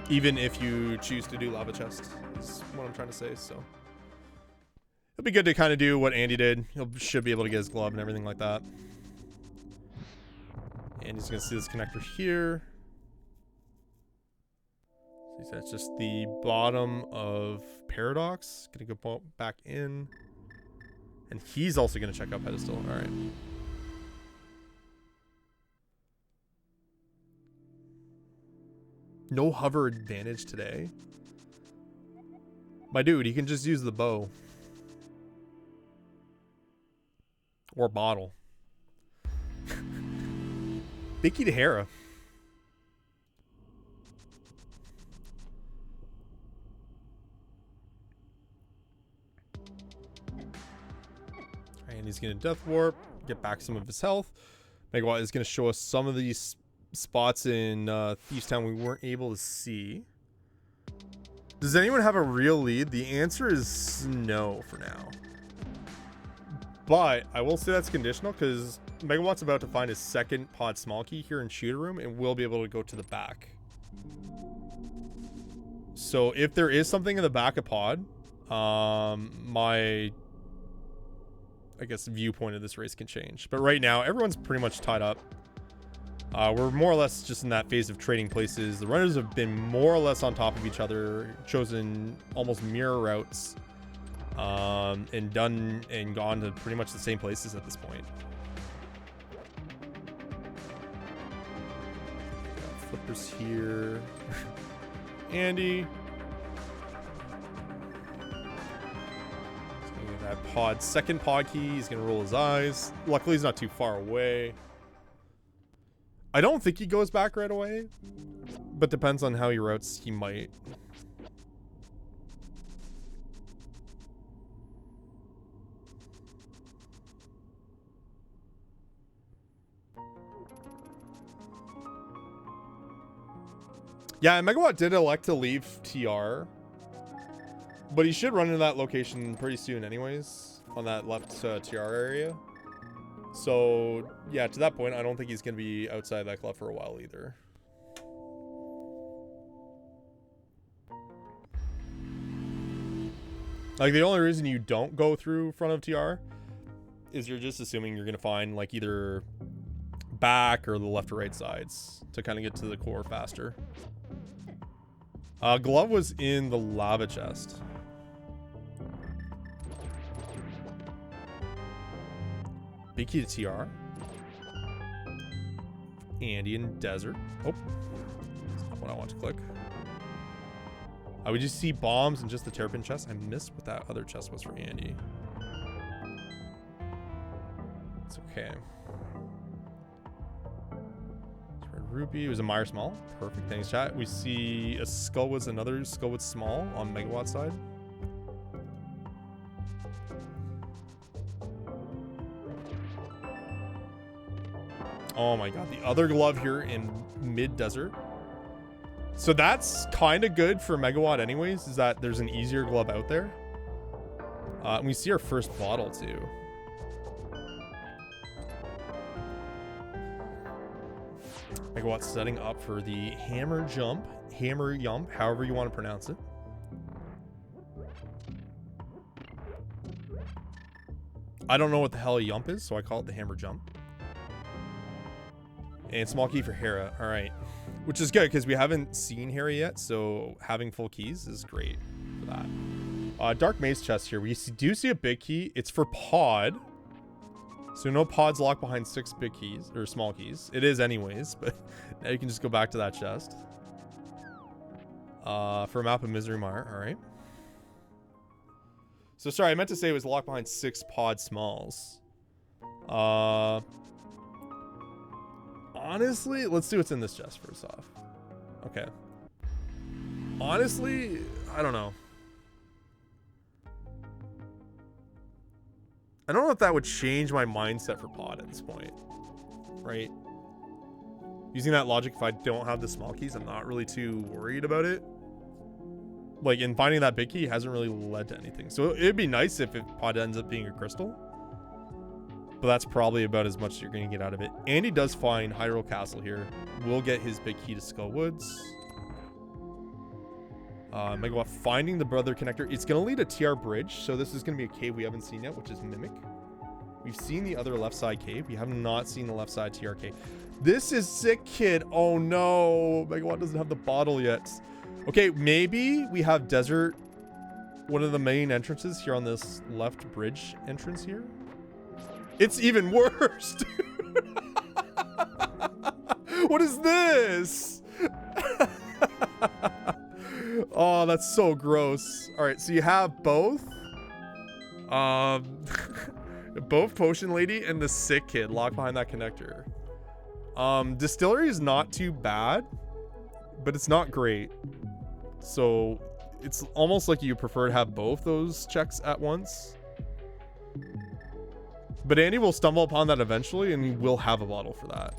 Even if you choose to do lava chest, is what I'm trying to say. So it'll be good to kind of do what Andy did. He should be able to get his glove and everything like that. And he's going to see this connector here. So that's just the bottom of Paradox. Going to go back in. And he's also going to check out Pedestal. All right. No hover advantage today. My dude, he can just use the bow. Or bottle. Big key to Hera. And he's going to Death Warp. Get back some of his health. Megawatt is going to show us some of these spots in Thieves Town we weren't able to see. Does anyone have a real lead? The answer is no for now. But I will say that's conditional because Megawatt's about to find his 2nd pod small key here in Shooter Room and will be able to go to the back. So if there is something in the back of pod, my, I guess, viewpoint of this race can change. But right now, everyone's pretty much tied up. We're more or less just in that phase of trading places. The runners have been more or less on top of each other, chosen almost mirror routes, and done and gone to pretty much the same places at this point. Flippers here. Andy. He's gonna get that pod, 2nd pod key. He's gonna roll his eyes. Luckily, he's not too far away. I don't think he goes back right away, but depends on how he routes, he might. Yeah, Megawatt did elect to leave TR, but he should run into that location pretty soon anyways, on that left TR area. So, yeah, to that point, I don't think he's going to be outside that club for a while either. Like, the only reason you don't go through front of TR is you're just assuming you're going to find, like, either back or the left or right sides to kind of get to the core faster. Glove was in the lava chest. Big key to TR. Andean Desert. Oh, that's not what I want to click. I would just see bombs and just the terrapin chest. I missed what that other chest was for Andy. It's okay. Red Rupee. It was a Meyer Small. Perfect. Thanks, chat. We see a Skullwoods, another Skullwoods Small on Megawatt side. Oh my god, the other glove here in mid-desert. So that's kind of good for Megawatt anyways, is that there's an easier glove out there. And we see our first bottle too. Megawatt's setting up for the hammer yump, however you want to pronounce it. I don't know what the hell a yump is, so I call it the hammer jump. And small key for Hera. All right. Which is good because we haven't seen Hera yet. So having full keys is great for that. Dark Maze chest here. We do see a big key. It's for pod. So no pods locked behind 6 big keys or small keys. It is anyways, but now you can just go back to that chest. For a map of Misery Mire. All right. So sorry, I meant to say it was locked behind 6 pod smalls. Honestly, let's see what's in this chest first off. Okay. Honestly, I don't know. I don't know if that would change my mindset for pod at this point, right? Using that logic, if I don't have the small keys, I'm not really too worried about it. Like, in finding that big key hasn't really led to anything. So it'd be nice if pod ends up being a crystal. But that's probably about as much as you're going to get out of it. Andy does find Hyrule Castle here. We'll get his big key to Skull Woods. Megawatt finding the brother connector. It's going to lead a TR bridge. So this is going to be a cave we haven't seen yet, which is Mimic. We've seen the other left side cave. We have not seen the left side TR cave. This is sick, kid. Oh no. Megawatt doesn't have the bottle yet. Okay, maybe we have desert. One of the main entrances here on this left bridge entrance here. It's even worse, dude. What is this? Oh, that's so gross. All right, so you have both. Both Potion Lady and the sick kid locked behind that connector. Distillery is not too bad, but it's not great. So it's almost like you prefer to have both those checks at once. But Andy will stumble upon that eventually, and he will have a bottle for that.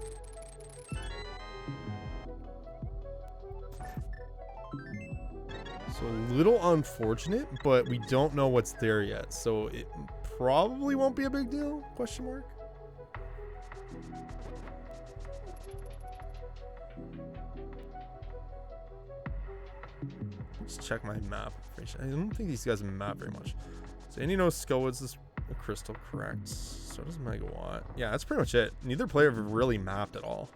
So a little unfortunate, but we don't know what's there yet. So it probably won't be a big deal, question mark. Let's check my map. I don't think these guys map very much. So Andy knows Skullwoods is a crystal, correct? So does Megawatt. Yeah, that's pretty much it. Neither player have really mapped at all.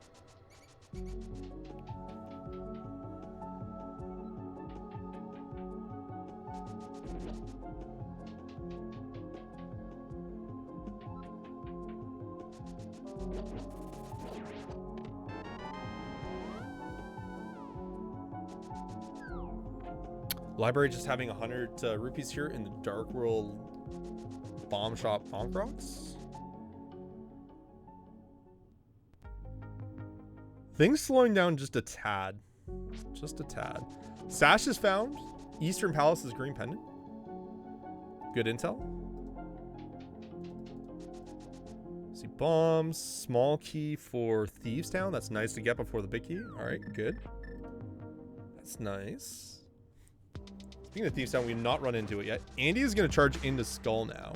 Library just having 100 rupees here in the Dark World Bomb Shop Bonk Rocks. Things slowing down just a tad. Just a tad. Sash is found. Eastern Palace's green pendant. Good intel. See bombs. Small key for Thieves Town. That's nice to get before the big key. All right, good. That's nice. Speaking of Thieves Town, we've not run into it yet. Andy is going to charge into Skull now.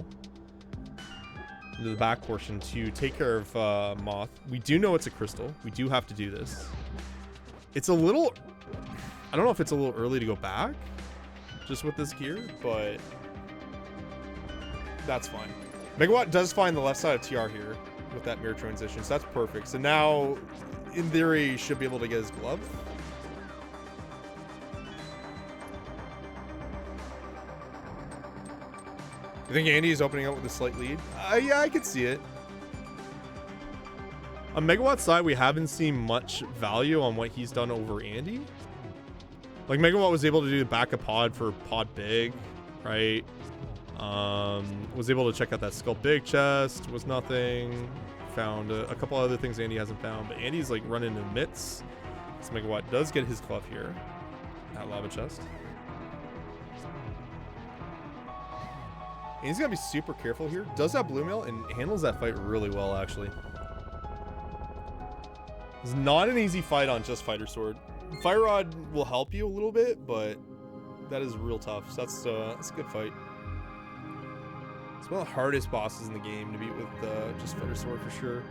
Into the back portion to take care of Moth. We do know it's a crystal. We do have to do this. It's a little... I don't know if it's a little early to go back. Just with this gear, but... that's fine. Megawatt does find the left side of TR here with that mirror transition, so that's perfect. So now, in theory, he should be able to get his glove. I think Andy is opening up with a slight lead. Yeah, I could see it. On Megawatt's side, we haven't seen much value on what he's done over Andy. Like, Megawatt was able to do the backup pod for pod big, right? Was able to check out that skull big chest, was nothing. Found a couple other things Andy hasn't found, but Andy's like running in the midst. So Megawatt does get his glove here at lava chest. And he's gotta be super careful here. Does have blue mail and handles that fight really well, actually. It's not an easy fight on just Fighter Sword. Fire Rod will help you a little bit, but that is real tough. So that's a good fight. It's one of the hardest bosses in the game to beat with just Fighter Sword for sure.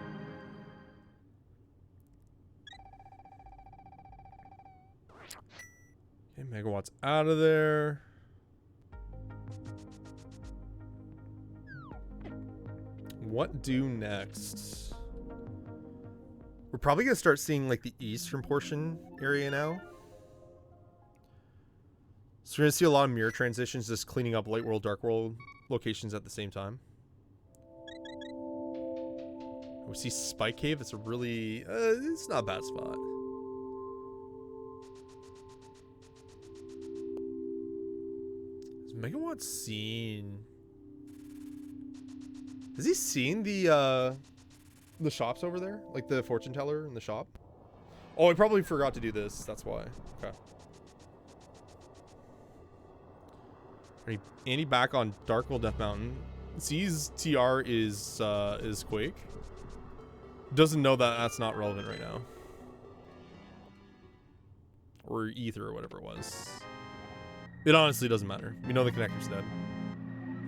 Okay, Megawatt's out of there. What do next? We're probably gonna start seeing like the eastern portion area now. So we're gonna see a lot of mirror transitions, just cleaning up light world, dark world locations at the same time. We see Spike Cave. It's a really, it's not a bad spot. Has Megawatt seen? Has he seen the shops over there? Like the fortune teller in the shop? Oh, I probably forgot to do this. That's why. Okay. Andy back on Dark World Death Mountain. C's TR is Quake. Doesn't know that that's not relevant right now. Or Ether or whatever it was. It honestly doesn't matter. We know the connector's dead.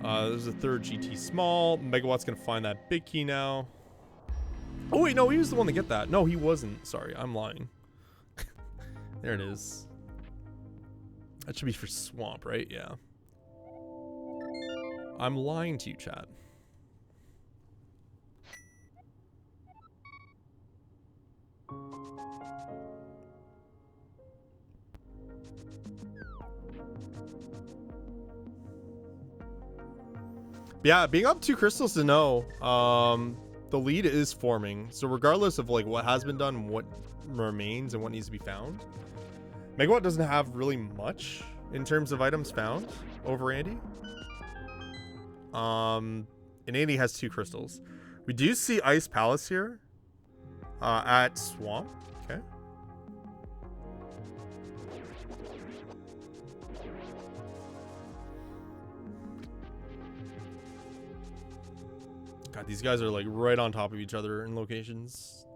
There's a third GT small. Megawatt's gonna find that big key now. Oh wait, no, he was the one to get that. No, he wasn't. Sorry, I'm lying. There it is. That should be for Swamp, right? Yeah. I'm lying to you, chat. Yeah, being up 2 crystals to know, the lead is forming. So regardless of like what has been done, what remains, and what needs to be found, Megawatt doesn't have really much in terms of items found over Andy. And Andy has 2 crystals. We do see Ice Palace here, at Swamp. Okay. God, these guys are like right on top of each other in locations.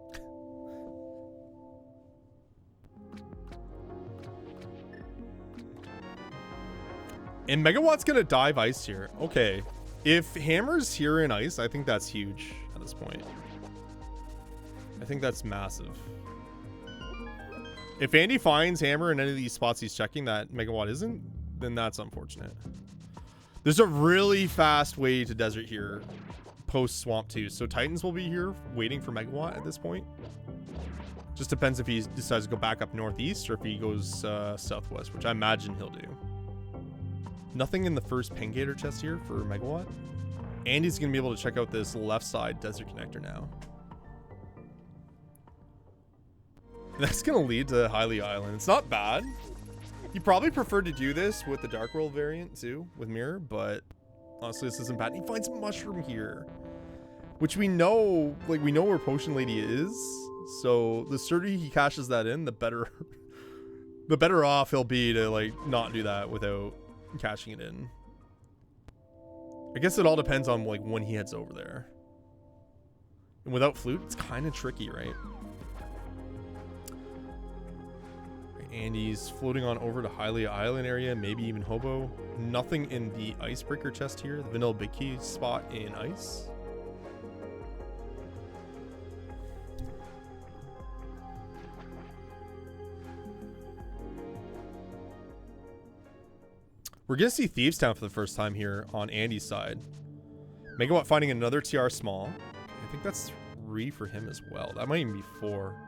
And Megawatt's gonna dive ice here. Okay. If Hammer's here in ice, I think that's huge at this point. I think that's massive. If Andy finds Hammer in any of these spots he's checking that Megawatt isn't, then that's unfortunate. There's a really fast way to desert here post Swamp 2. So Titans will be here waiting for Megawatt at this point. Just depends if he decides to go back up northeast or if he goes southwest, which I imagine he'll do. Nothing in the first ping gator chest here for Megawatt. Andy's going to be able to check out this left side desert connector now. And that's going to lead to Hylia Island. It's not bad. You probably prefer to do this with the Dark World variant too, with Mirror, but honestly, this isn't bad. And he finds Mushroom here, which we know, like we know where Potion Lady is. So the sooner he cashes that in, the better, the better off he'll be to like not do that without cashing it in. I guess it all depends on like when he heads over there. And without Flute, it's kind of tricky, right? Andy's floating on over to Hylia Island area, maybe even Hobo. Nothing in the Icebreaker chest here. The Vanilla Big Key spot in ice. We're going to see Thieves Town for the first time here on Andy's side. Megawatt finding another TR small. I think that's 3 for him as well. That might even be 4.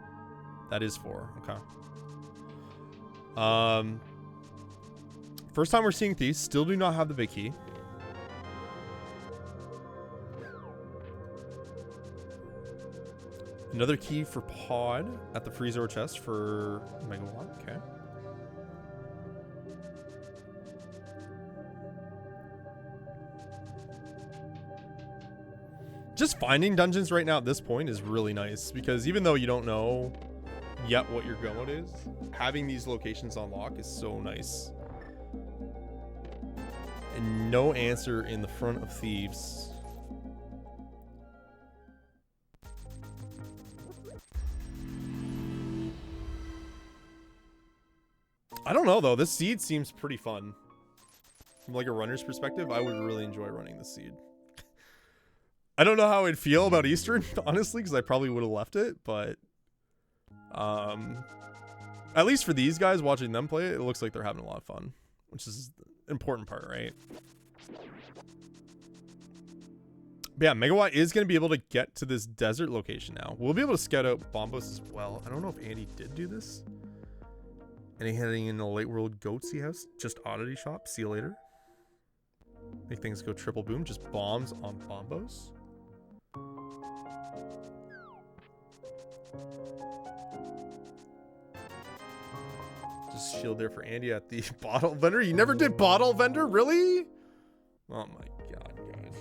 That is 4. Okay. First time we're seeing Thieves. Still do not have the big key. Another key for Pod at the Freezer chest for Megawatt. Okay. Just finding dungeons right now at this point is really nice, because even though you don't know yet what your going is, having these locations on lock is so nice. And no answer in the front of Thieves. I don't know though, this seed seems pretty fun. From like a runner's perspective, I would really enjoy running this seed. I don't know how I'd feel about Eastern, honestly, because I probably would have left it, but at least for these guys, watching them play it looks like they're having a lot of fun, which is the important part, right? But yeah, Megawatt is going to be able to get to this desert location now. We'll be able to scout out Bombos as well. I don't know if Andy did do this. Any heading in the late world Goatsy house? Just oddity shop. See you later. Make things go triple boom. Just bombs on Bombos. Just shield there for Andy at the bottle vendor. You never did bottle vendor? Really? Oh my god, guys.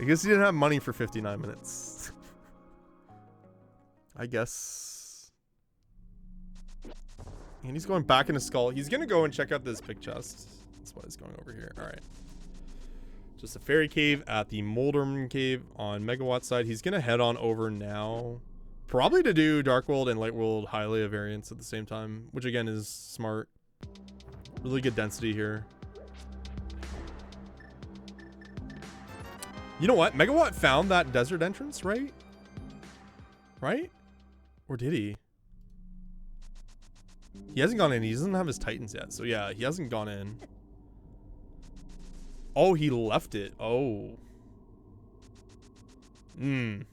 I guess he didn't have money for 59 minutes. I guess. And he's going back into Skull. He's going to go and check out this big chest. That's why he's going over here. All right. Just a fairy cave at the Moldrum cave on Megawatt side. He's going to head on over now. Probably to do Dark World and Light World Hylia variants at the same time. Which again is smart. Really good density here. You know what? Megawatt found that desert entrance, right? Right? Or did he? He hasn't gone in. He doesn't have his Titans yet. So yeah, he hasn't gone in. Oh, he left it. Oh. Could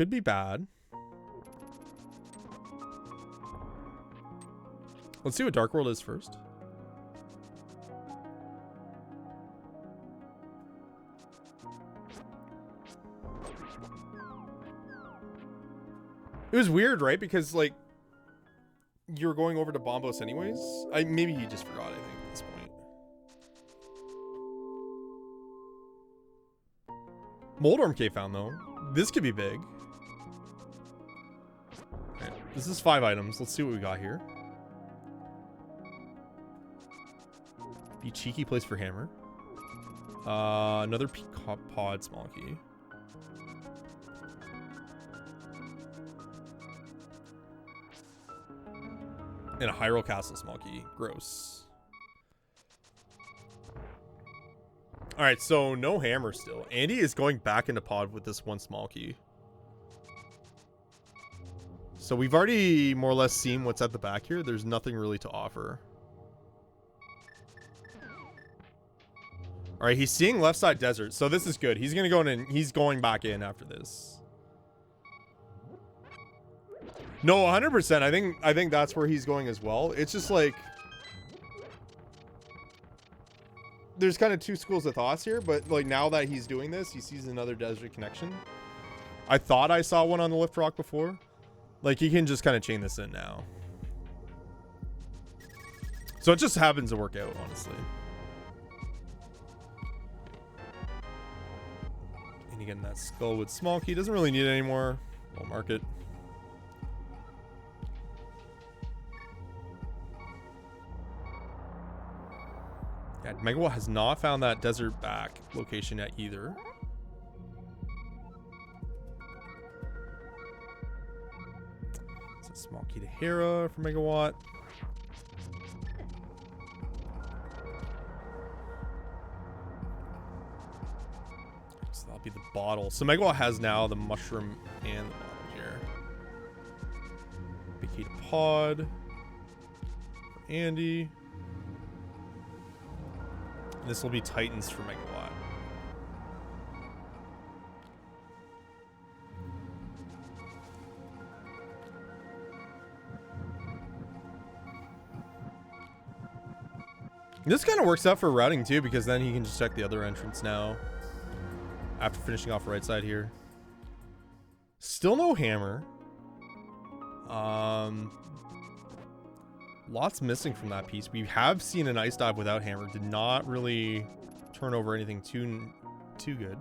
be bad. Let's see what Dark World is first. It was weird, right? Because, like, you were going over to Bombos anyways. Maybe he just forgot, I think, at this point. Moldorm Cave found, though. This could be big. Okay, this is 5 items. Let's see what we got here. Be cheeky place for hammer. Another pod small key. And a Hyrule Castle small key. Gross. Alright, so no hammer still. Andy is going back into pod with this one small key. So we've already more or less seen what's at the back here. There's nothing really to offer. Alright, he's seeing left side desert. So this is good. He's going to go in and he's going back in after this. No, 100%. I think that's where he's going as well. It's just like there's kind of two schools of thoughts here, but like now that he's doing this, he sees another desert connection. I thought I saw one on the lift rock before. Like he can just kind of chain this in now. So it just happens to work out, honestly. And again, that Skullwood small key doesn't really need it anymore. We'll mark it. Yeah, Megawott has not found that desert back location yet either. It's a small key to Hera for Megawatt. So that'll be the bottle. So Megawatt has now the mushroom and the bottle here. Big key to pod for Andy. This will be Titans for Megawatt. This kind of works out for routing too, because then he can just check the other entrance now. After finishing off right side here. Still no hammer. Lots missing from that piece. We have seen an ice dive without hammer. Did not really turn over anything too good.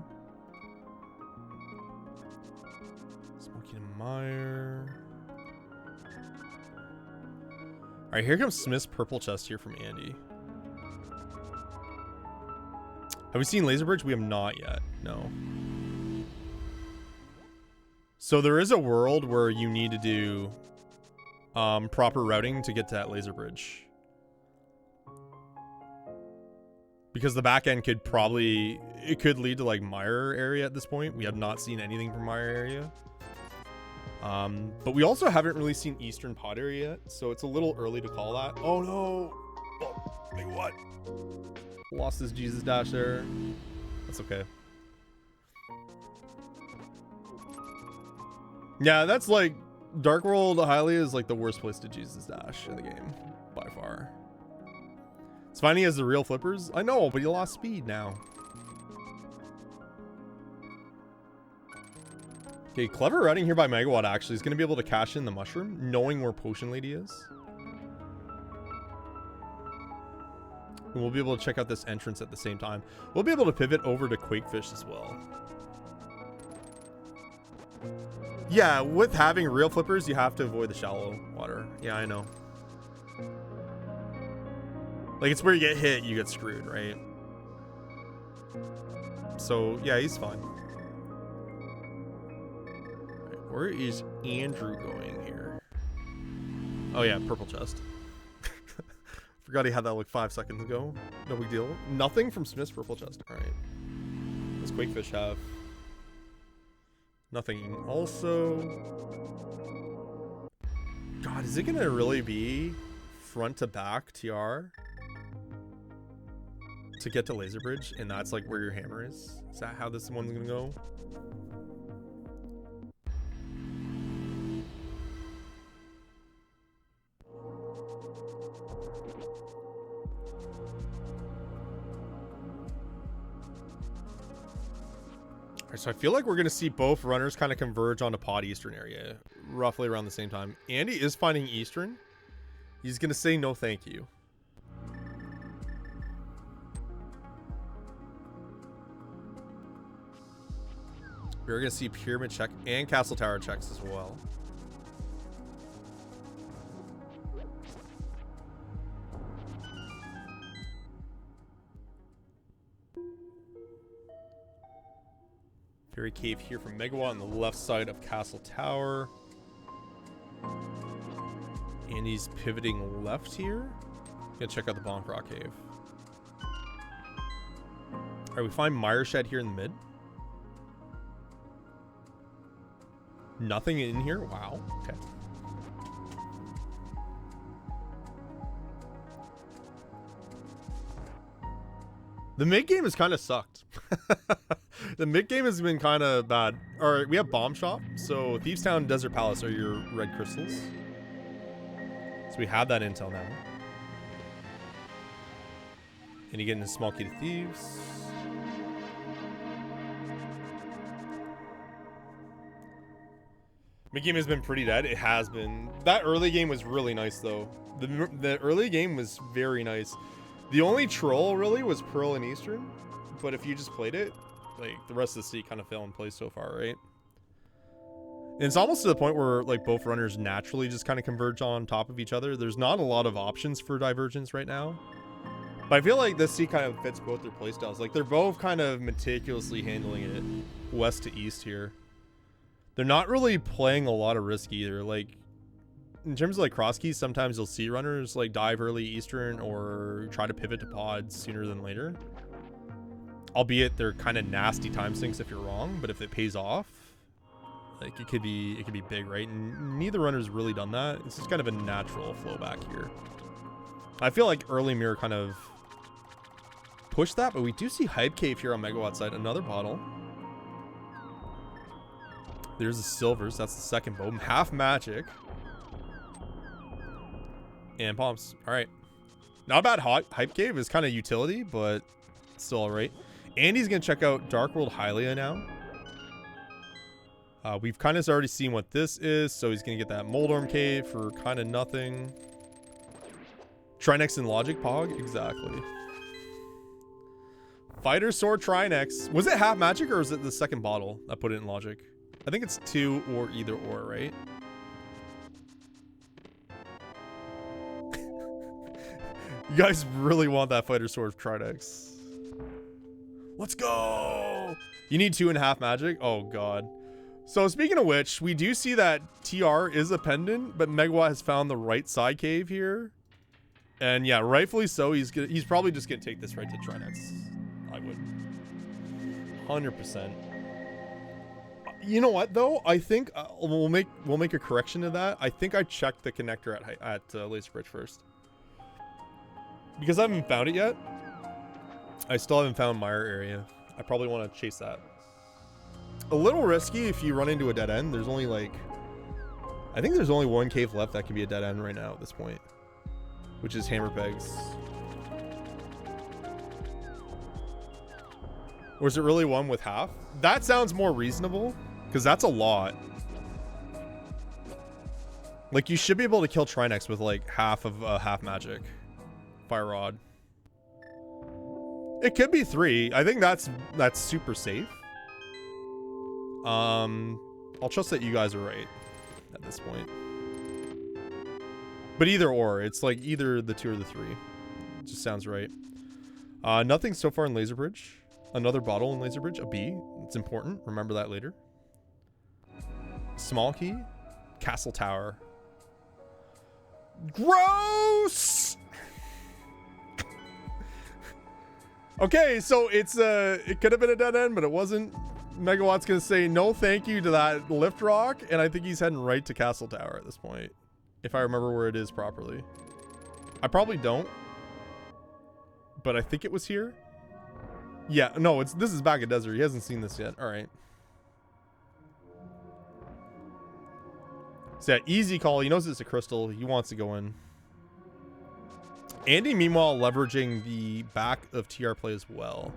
Smoky to Meyer. All right, here comes Smith's purple chest here from Andy. Have we seen Laser Bridge? We have not yet. No. So there is a world where you need to do proper routing to get to that laser bridge, because the back end could probably, it could lead to like Mire area at this point. We have not seen anything from Mire area, but we also haven't really seen Eastern Pod area yet, so it's a little early to call that. Oh no, oh, like what? Lost his Jesus dash there. That's okay. Yeah, that's like Dark World Hylia is like the worst place to Jesus dash in the game by far. It's fine he has the real flippers. I know, but he lost speed now. Okay, clever routing here by Megawatt actually. He's going to be able to cash in the mushroom, knowing where Potion Lady is. And we'll be able to check out this entrance at the same time. We'll be able to pivot over to Quakefish as well. Yeah, with having real flippers, you have to avoid the shallow water. Yeah, I know. Like, it's where you get hit, you get screwed, right? So, yeah, he's fine. Right, where is Andrew going here? Oh, yeah, purple chest. Forgot he had that like 5 seconds ago. No big deal. Nothing from Smith's purple chest. All right. What's Quakefish have? Nothing. Also, God, is it gonna really be front to back TR to get to Laser Bridge, and that's like where your hammer is? Is that how this one's gonna go? So I feel like we're going to see both runners kind of converge on a pod eastern area roughly around the same time. Andy is finding eastern. He's going to say no thank you. We're going to see pyramid check and castle tower checks as well. Fairy cave here from Megawatt on the left side of Castle Tower. And he's pivoting left here. Gonna check out the Bonk Rock Cave. Alright, we find Mire Shed here in the mid. Nothing in here? Wow. Okay. The mid game has kind of sucked. The mid game has been kind of bad. All right, we have Bomb Shop. So Thieves Town, Desert Palace are your red crystals. So we have that intel now. And you get into small key to Thieves. Mid game has been pretty dead. It has been. That early game was really nice though. The early game was very nice. The only troll really was Pearl and Eastern, but if you just played it, like the rest of the seat kind of fell in place so far, right? And it's almost to the point where like both runners naturally just kind of converge on top of each other. There's not a lot of options for divergence right now, but I feel like this seat kind of fits both their playstyles. Like they're both kind of meticulously handling it west to east here. They're not really playing a lot of risk either. Like in terms of like CrossKeys, sometimes you'll see runners like dive early eastern or try to pivot to pods sooner than later. Albeit they're kind of nasty time sinks if you're wrong, but if it pays off, like it could be big, right? And neither runner's really done that. It's just kind of a natural flow back here. I feel like early mirror kind of pushed that, but we do see Hype Cave here on Megawatt side. Another bottle. There's the silvers. That's the second bow. Half magic. And palms. All right. Not bad. Hype Cave is kind of utility, but still all right. Andy's going to check out Dark World Hylia now. We've kind of already seen what this is, so he's going to get that Moldorm Cave for kind of nothing. Trinex and Logic Pog? Exactly. Fighter Sword Trinex. Was it half magic or was it the second bottle that put it in Logic? I think it's 2 or either or, right? You guys really want that Fighter Sword Trinex. Let's go! You need 2.5 magic? Oh, God. So, speaking of which, we do see that TR is a pendant, but Megawatt has found the right side cave here. And yeah, rightfully so. He's probably just going to take this right to Trinex. I would. 100%. You know what, though? I think we'll make a correction to that. I think I checked the connector at Laser Bridge first. Because I haven't found it yet. I still haven't found Mire area. I probably want to chase that. A little risky if you run into a dead end. There's only like... I think there's only one cave left that can be a dead end right now at this point. Which is Hammer Pegs. Or is it really one with half? That sounds more reasonable. Because that's a lot. Like, you should be able to kill Trinex with like half of half magic. Fire Rod. It could be 3. I think that's super safe. I'll trust that you guys are right at this point. But either or, it's like either the 2 or the 3. It just sounds right. Nothing so far in Laser Bridge. Another bottle in Laser Bridge. A B. It's important. Remember that later. Small key. Castle Tower. Gross! Okay, so it's it could have been a dead end, but it wasn't. Megawatt's gonna say no thank you to that lift rock, and I think he's heading right to Castle Tower at this point. If I remember where it is properly. I probably don't. But I think it was here. Yeah, no, this is back at Desert. He hasn't seen this yet. Alright. So yeah, easy call. He knows it's a crystal. He wants to go in. Andy, meanwhile, leveraging the back of TR play as well.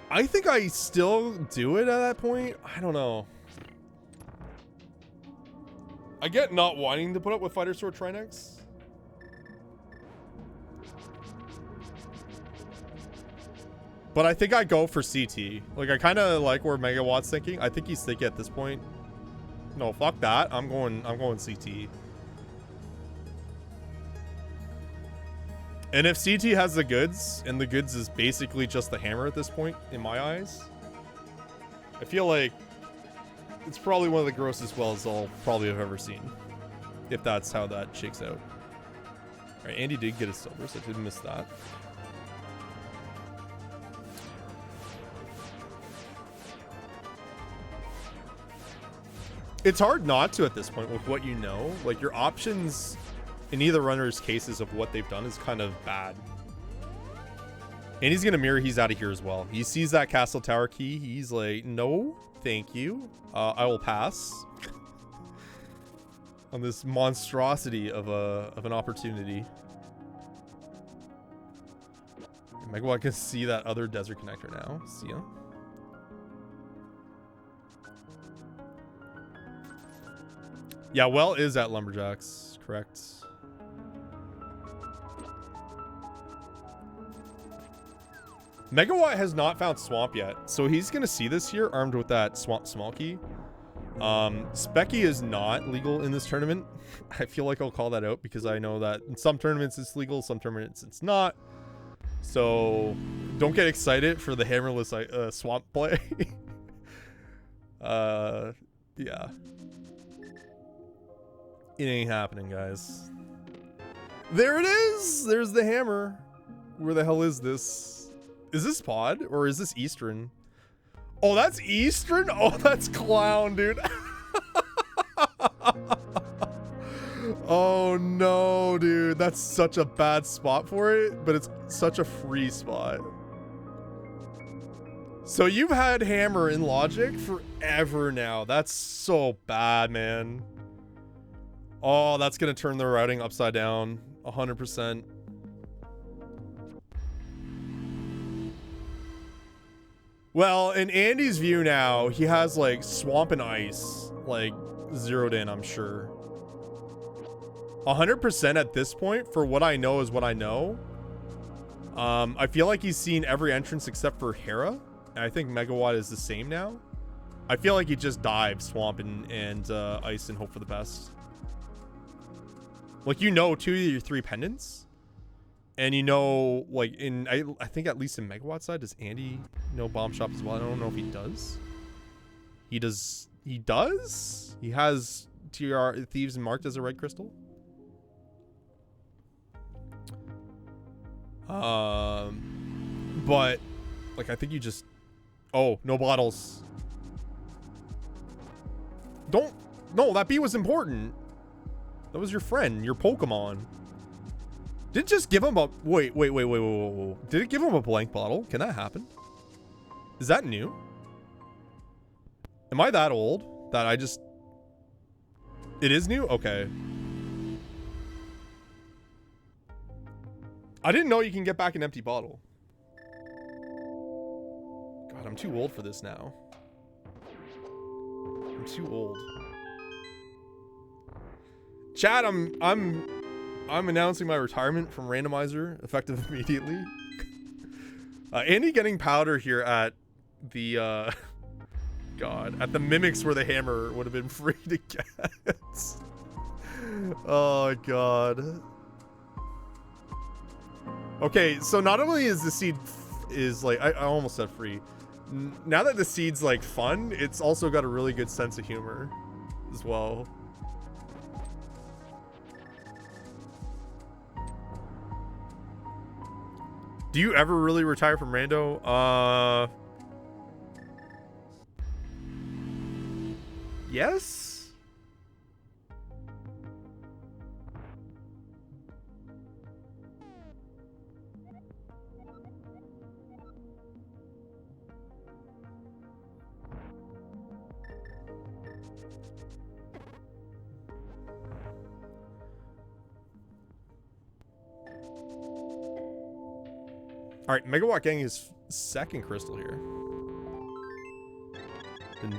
I think I still do it at that point. I don't know. I get not wanting to put up with Fighter Sword Trinex. But I think I go for CT. Like, I kind of like where Megawatt's thinking. I think he's thinking at this point, no, fuck that. I'm going CT. And if CT has the goods, and the goods is basically just the hammer at this point, in my eyes, I feel like it's probably one of the grossest wells I'll probably have ever seen. If that's how that shakes out. Alright, Andy did get a silver, so I didn't miss that. It's hard not to at this point with what you know. Like, your options in either runner's cases of what they've done is kind of bad. And he's gonna mirror, he's out of here as well. He sees that Castle Tower key. He's like, no, thank you. I will pass on this monstrosity of an opportunity. Megawatt can see that other desert connector now. See ya. Yeah, well is at Lumberjacks, correct. Megawatt has not found Swamp yet, so he's gonna see this here armed with that Swamp small key. Specky is not legal in this tournament. I feel like I'll call that out because I know that in some tournaments it's legal, some tournaments it's not. So don't get excited for the hammerless Swamp play. Yeah. It ain't happening, guys. There it is! There's the hammer. Where the hell is this? Is this pod? Or is this Eastern? Oh, that's Eastern? Oh, that's clown, dude. Oh, no, dude. That's such a bad spot for it, but it's such a free spot. So you've had hammer in Logic forever now. That's so bad, man. Oh, that's going to turn the routing upside down 100%. Well, in Andy's view now, he has like Swamp and Ice like zeroed in, I'm sure. 100% at this point, for what I know is what I know. I feel like he's seen every entrance except for Hera. And I think Megawatt is the same now. I feel like he just dived Swamp and Ice and hope for the best. Like, you know 2 of your 3 pendants. And you know, like, I think at least in Megawatt side, does Andy know Bomb Shop as well? I don't know if he does. He does? He does? He has TR Thieves marked as a red crystal? But, like, I think you just... Oh, no bottles. Don't... No, that B was important. That was your friend, your Pokemon. Did it just give him a... Wait. Did it give him a blank bottle? Can that happen? Is that new? Am I that old that I just... It is new? Okay. I didn't know you can get back an empty bottle. God, I'm too old for this now. I'm too old. Chat, I'm announcing my retirement from randomizer effective immediately. Andy getting powder here at the God, at the mimics where the hammer would have been free to get. Oh god. Okay, so not only is the seed is like I almost said free. Now that the seed's like fun, it's also got a really good sense of humor as well. Do you ever really retire from rando? Yes? All right, Megawatt getting his second crystal here. Been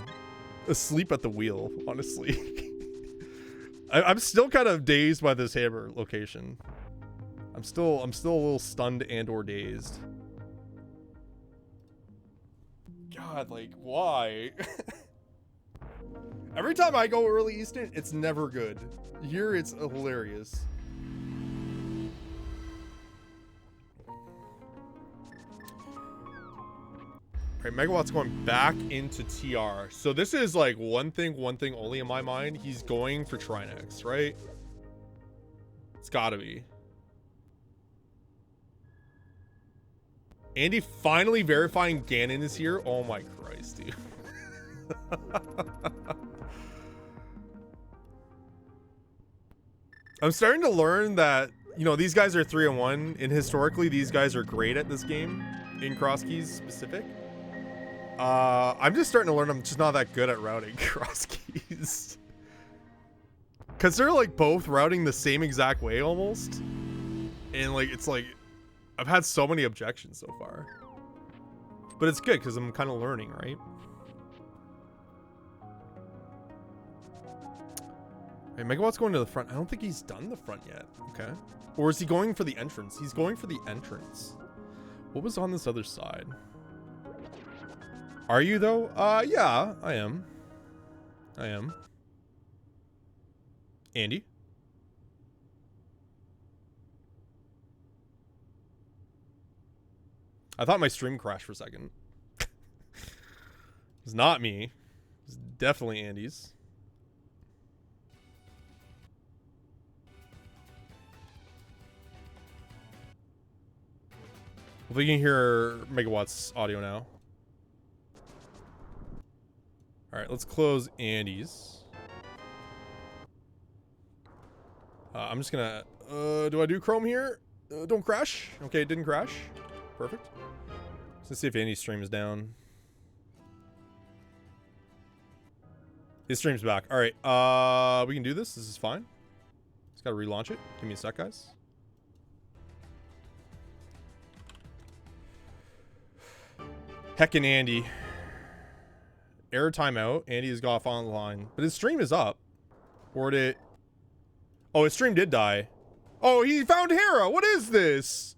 asleep at the wheel, honestly. I'm still kind of dazed by this hammer location. I'm still a little stunned and or dazed. God, like, why? Every time I go early Eastern, it's never good. Here, it's hilarious. All right, Megawatt's going back into TR. So this is like one thing only in my mind. He's going for Trinex, right? It's gotta be. Andy finally verifying Ganon is here. Oh my Christ, dude. I'm starting to learn that, you know, these guys are 3-1, and historically these guys are great at this game, in CrossKeys specific. I'm just starting to learn I'm just not that good at routing CrossKeys. Because they're like both routing the same exact way almost. And like, it's like, I've had so many objections so far. But it's good because I'm kind of learning, right? Hey, Megawatt's going to the front. I don't think he's done the front yet. Okay. Or is he going for the entrance? He's going for the entrance. What was on this other side? Are you though? Yeah, I am. I am. Andy? I thought my stream crashed for a second. It's not me. It's definitely Andy's. Hopefully you can hear Megawatt's audio now. Alright, let's close Andy's. I'm just gonna... do I do Chrome here? Don't crash. Okay, it didn't crash. Perfect. Let's see if Andy's stream is down. His stream's back. Alright, we can do this. This is fine. Just gotta relaunch it. Give me a sec, guys. Heckin' Andy. Error timeout. Andy has got off on the line. But his stream is up. Or did it... Oh, his stream did die. Oh, he found Hera. What is this?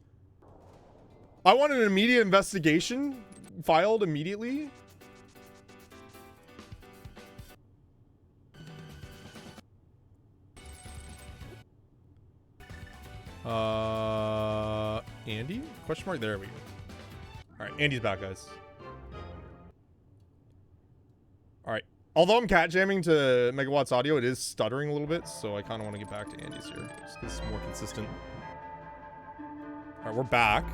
I want an immediate investigation filed immediately. Andy? Question mark? There we go. Alright, Andy's back, guys. Alright. Although I'm cat jamming to Megawatt's audio, it is stuttering a little bit, so I kind of want to get back to Andy's here. Just 'cause it's more consistent. Alright, we're back.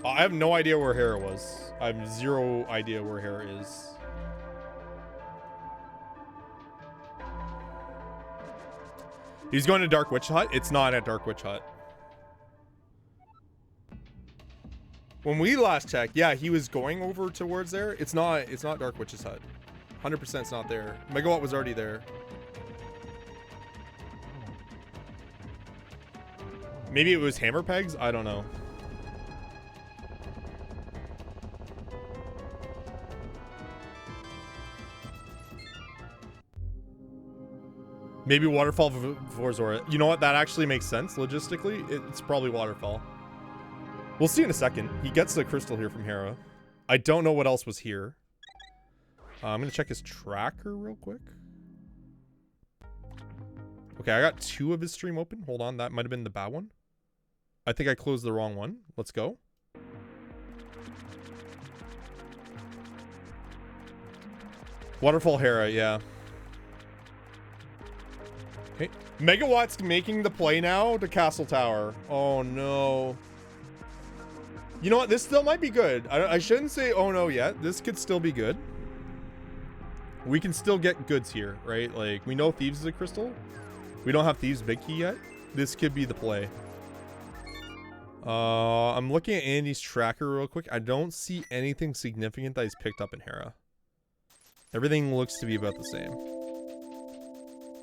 I have no idea where Hera was. I have zero idea where Hera is. He's going to Dark Witch Hut? It's not at Dark Witch Hut. When we last checked, yeah, he was going over towards there. It's not Dark Witch's Hut. 100% it's not there. Megawatt was already there. Maybe it was Hammer Pegs? I don't know. Maybe Waterfall before Zora. You know what? That actually makes sense logistically. It's probably Waterfall. We'll see in a second. He gets the crystal here from Hera. I don't know what else was here. I'm going to check his tracker real quick. Okay, I got 2 of his stream open. Hold on. That might have been the bad one. I think I closed the wrong one. Let's go. Waterfall Hera, yeah. Okay. Megawatt's making the play now to Castle Tower. Oh, no. You know what? This still might be good. I shouldn't say oh, no yet. This could still be good. We can still get goods here, right? Like, we know Thieves is a crystal. We don't have Thieves Big Key yet. This could be the play. I'm looking at Andy's tracker real quick. I don't see anything significant that he's picked up in Hera. Everything looks to be about the same.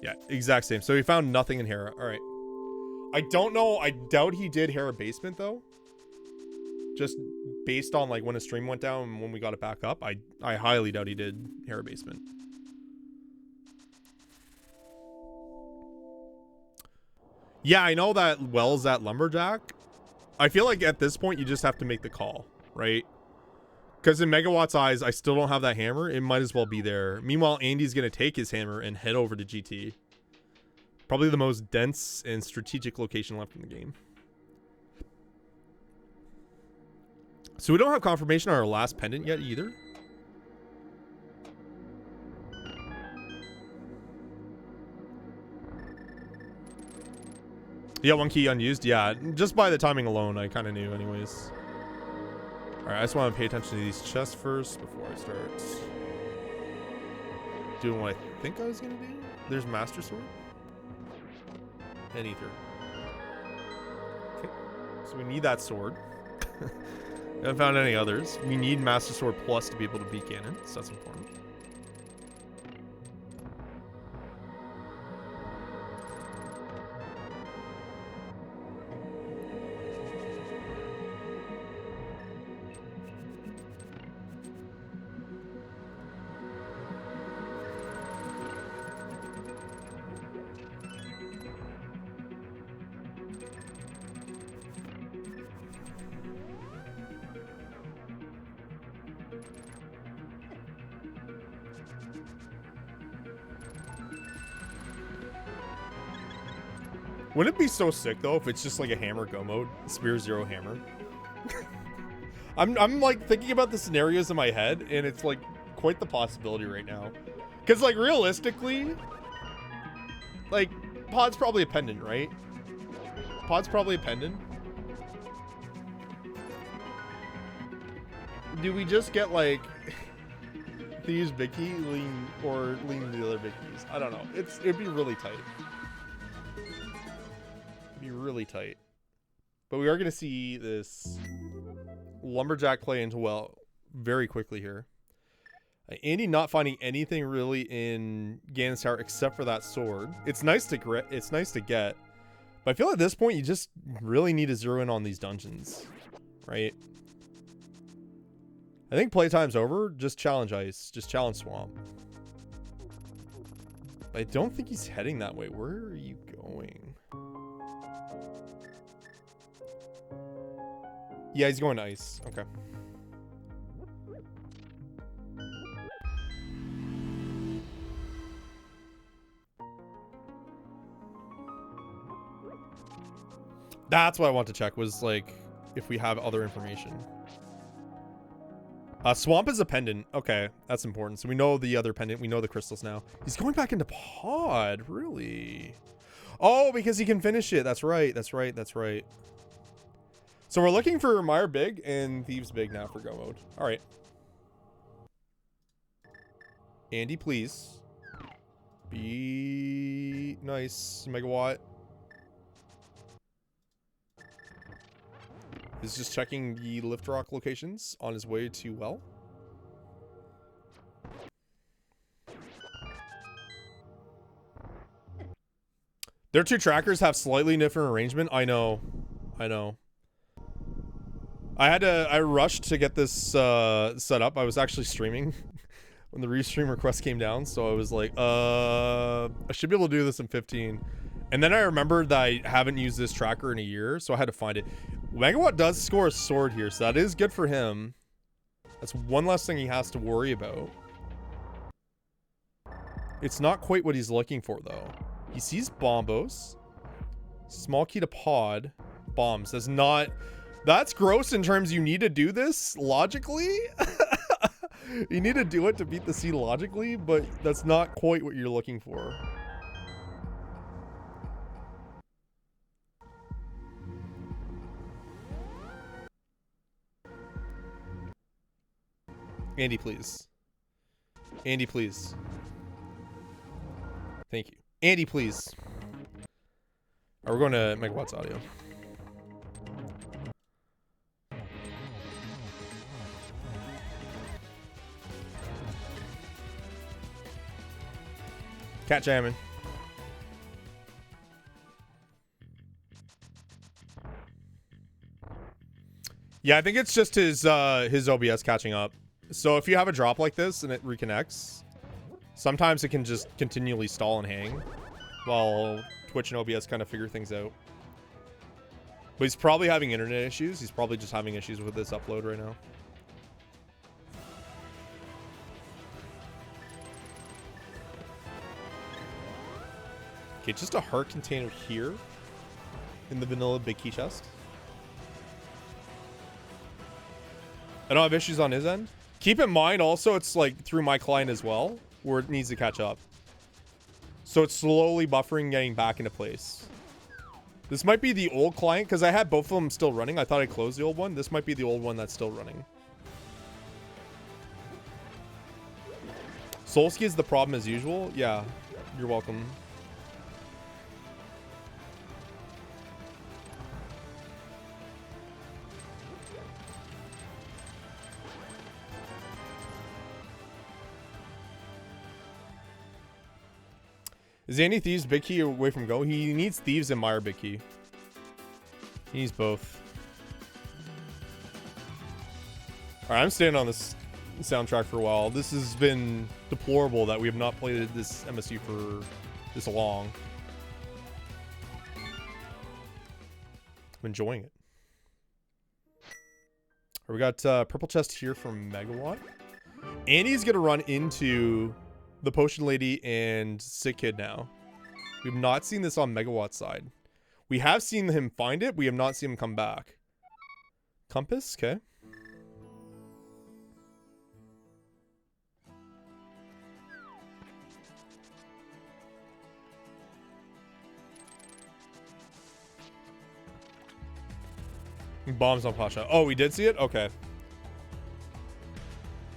Yeah, exact same. So he found nothing in Hera. All right. I don't know. I doubt he did Hera Basement, though. Just based on, like, when his stream went down and when we got it back up. I highly doubt he did Hera Basement. Yeah, I know that Wells at Lumberjack. I feel like at this point, you just have to make the call, right? Because in Megawatt's eyes, I still don't have that hammer. It might as well be there. Meanwhile, Andy's going to take his hammer and head over to GT. Probably the most dense and strategic location left in the game. So we don't have confirmation on our last pendant yet either. Yeah, 1 key unused. Yeah, just by the timing alone, I kind of knew anyways. Alright, I just want to pay attention to these chests first before I start doing what I think I was going to do. There's Master Sword. And Ether. Okay, so we need that sword. I haven't found any others. We need Master Sword Plus to be able to beat Ganon, so that's important. Wouldn't it be so sick though if it's just like a hammer go mode, Spear Zero hammer? I'm like thinking about the scenarios in my head, and it's like quite the possibility right now. Cause like realistically, like Pod's probably a pendant, right? Pod's probably a pendant. Do we just get like Thieves Big Key, lean the other Big Keys? I don't know. It'd be really tight. Really tight, but we are going to see this Lumberjack play into well very quickly here. Andy not finding anything really in Ganon's Tower except for that sword. It's nice to get, but I feel at this point you just really need to zero in on these dungeons, right? I think playtime's over. Just challenge Ice, just challenge Swamp. I don't think he's heading that way. Where are you going? Yeah, he's going to Ice. Okay. That's what I want to check, was like if we have other information. Swamp is a pendant. Okay, that's important. So we know the other pendant. We know the crystals now. He's going back into Pod, really? Oh, because he can finish it. That's right. That's right. That's right. So we're looking for Mire Big and Thieves Big now for go mode. All right. Andy, please. Be nice, Megawatt. He's just checking the Lift Rock locations on his way to well. Their 2 trackers have slightly different arrangement. I know. I know. I rushed to get this set up. I was actually streaming when the restream request came down. So I was like, I should be able to do this in 15. And then I remembered that I haven't used this tracker in a year, so I had to find it. Megawatt does score a sword here, so that is good for him. That's one less thing he has to worry about. It's not quite what he's looking for, though. He sees bombos. Small key to pod. Bombs. That's not... That's gross in terms you need to do this logically. You need to do it to beat the C logically, but that's not quite what you're looking for. Andy, please. Andy, please. Thank you. Andy, please. Alright, we're going to Megawatt's audio. Cat jamming. Yeah, I think it's just his OBS catching up. So if you have a drop like this and it reconnects, sometimes it can just continually stall and hang while Twitch and OBS kind of figure things out. But he's probably having internet issues. He's probably just having issues with this upload right now. Okay, just a heart container here in the vanilla big key chest. I don't have issues on his end. Keep in mind also it's like through my client as well where it needs to catch up. So it's slowly buffering, getting back into place. This might be the old client because I had both of them still running. I thought I closed the old one. This might be the old one that's still running. Solsky is the problem as usual. Yeah, you're welcome. Is Andy Thieves big key away from go? He needs Thieves and Meyer big key. He needs both. Alright, I'm staying on this soundtrack for a while. This has been deplorable that we have not played this MSU for this long. I'm enjoying it. We got purple chest here from Megawatt. Andy's gonna run into the Potion Lady and Sick Kid now. We've not seen this on Megawatt's side. We have seen him find it. We have not seen him come back. Compass? Okay. Bombs on Pasha. Oh, we did see it? Okay.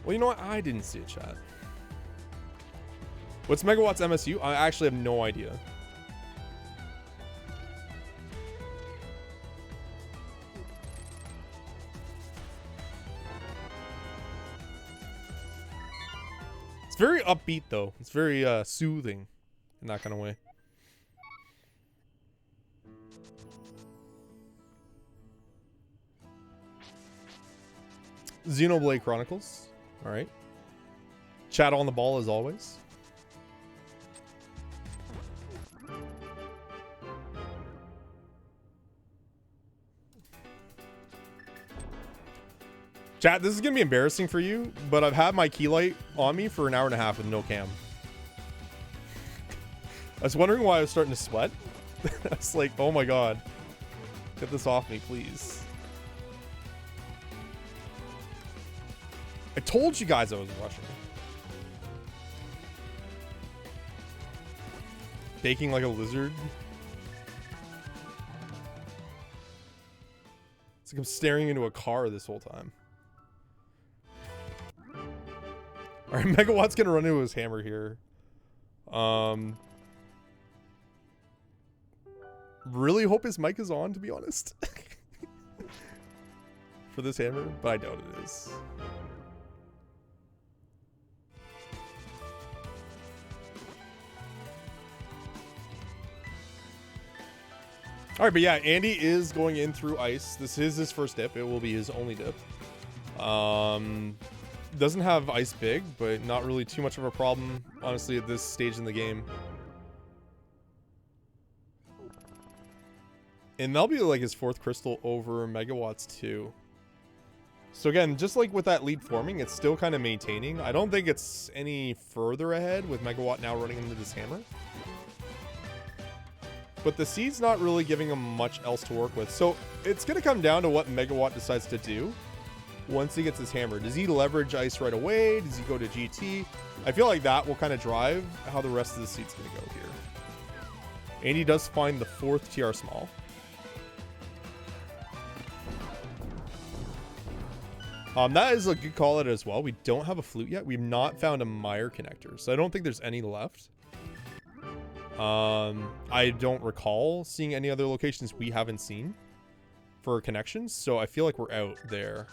Well, you know what? I didn't see it, chat. What's Megawatt's MSU? I actually have no idea. It's very upbeat, though. It's very soothing in that kind of way. Xenoblade Chronicles. All right. Chat on the ball as always. Chat, this is going to be embarrassing for you, but I've had my key light on me for an hour and a half with no cam. I was wondering why I was starting to sweat. I was like, oh my god. Get this off me, please. I told you guys I was rushing. Baking like a lizard. It's like I'm staring into a car this whole time. Alright, Megawatt's gonna run into his hammer here. Really hope his mic is on, to be honest. For this hammer, but I doubt it is. Alright, but yeah, Andy is going in through ice. This is his first dip. It will be his only dip. Doesn't have ice big, but not really too much of a problem, honestly, at this stage in the game. And that'll be like his 4th crystal over Megawatts too. So again, just like with that lead forming, it's still kind of maintaining. I don't think it's any further ahead with Megawatt now running into this hammer. But the seed's not really giving him much else to work with. So it's going to come down to what Megawatt decides to do once he gets his hammer. Does he leverage ice right away? Does he go to GT? I feel like that will kind of drive how the rest of the seed's going to go here. And he does find the 4th TR small. That is a good call out as well. We don't have a flute yet. We've not found a mire connector, so I don't think there's any left. I don't recall seeing any other locations we haven't seen for connections, so I feel like we're out there.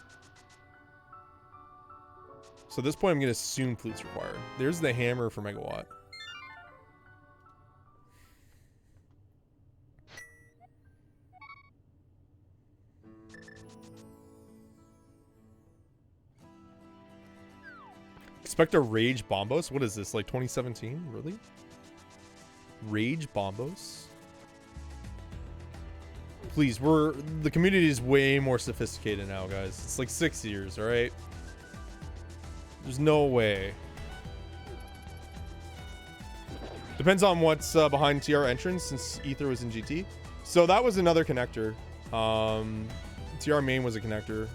So at this point, I'm going to assume flute's required. There's the hammer for Megawatt. Expect a Rage Bombos? What is this, like 2017? Really? Rage Bombos? Please, the community is way more sophisticated now, guys. It's like 6 years, alright? There's no way. Depends on what's behind TR entrance, since Ether was in GT. So that was another connector. TR main was a connector.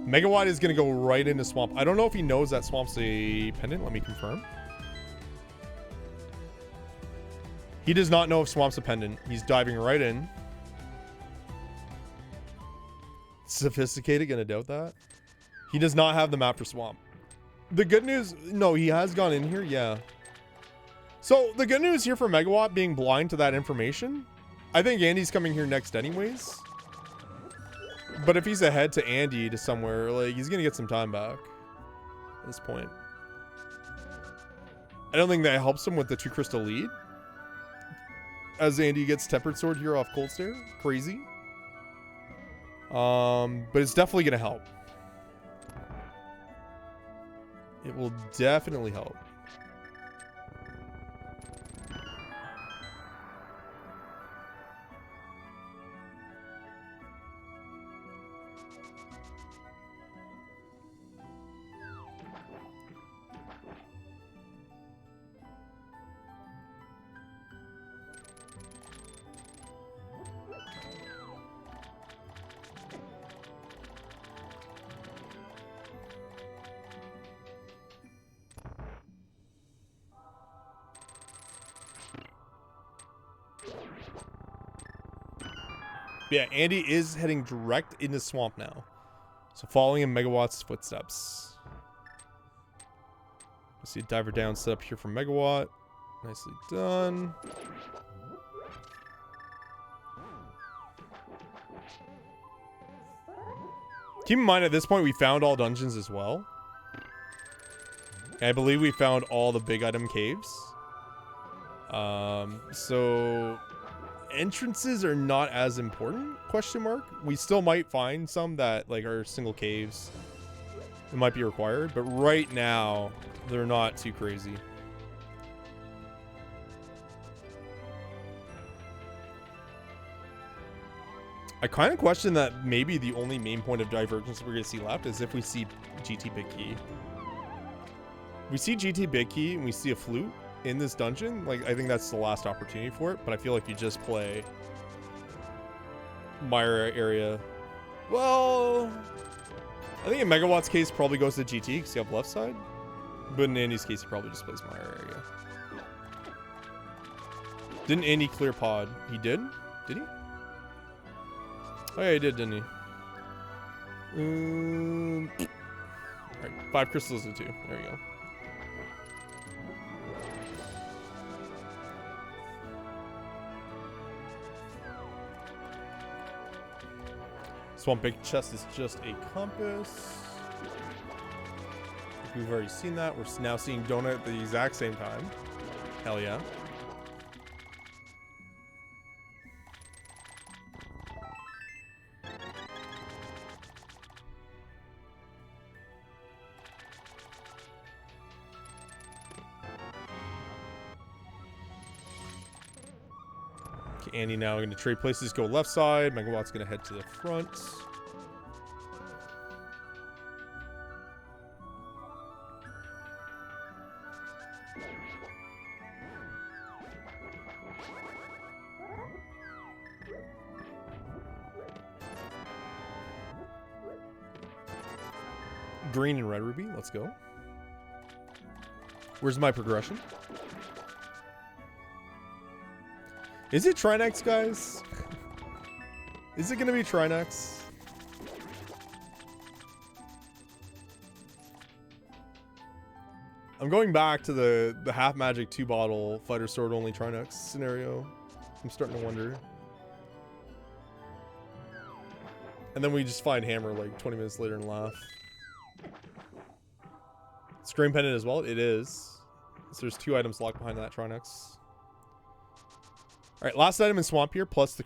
Megawatt is going to go right into Swamp. I don't know if he knows that Swamp's a pendant. Let me confirm. He does not know if Swamp's a pendant. He's diving right in. Sophisticated, gonna doubt that. He does not have the map for Swamp. The good news, no, he has gone in here, yeah. So the good news here for Megawatt being blind to that information, I think Andy's coming here next anyways. But if he's ahead to Andy to somewhere, like, he's gonna get some time back at this point. I don't think that helps him with the 2 crystal lead, as Andy gets Tempered Sword here off Cold Stare. Crazy. But it's definitely gonna help. It will definitely help. Yeah, Andy is heading direct into Swamp now. So following in Megawatt's footsteps. I see a diver down set up here for Megawatt. Nicely done. Keep in mind, at this point, we found all dungeons as well. And I believe we found all the big item caves. So entrances are not as important, question mark. We still might find some that like are single caves. It might be required, but right now they're not too crazy. I kind of question that maybe the only main point of divergence we're going to see left is if we see GT Big Key. We see GT Big Key and we see a flute in this dungeon. Like, I think that's the last opportunity for it, but I feel like you just play Mire area. Well, I think in Megawatt's case probably goes to GT because you have left side, but in Andy's case he probably just plays Mire area. Didn't Andy clear pod? He did? Did he? Oh yeah, he did, didn't he? Alright, 5 crystals to 2. There we go. Swamp Big Chest is just a compass. We've already seen that. We're now seeing Donut at the exact same time. Hell yeah. Andy now going to trade places, go left side. Megawatt's going to head to the front. Green and red ruby. Let's go. Where's my progression? Is it Trinex, guys? Is it going to be Trinex? I'm going back to the half magic 2 bottle fighter sword only Trinex scenario. I'm starting to wonder. And then we just find hammer like 20 minutes later and laugh. Scream pendant as well. It is. So there's 2 items locked behind that Trinex. All right, last item in Swamp here, plus the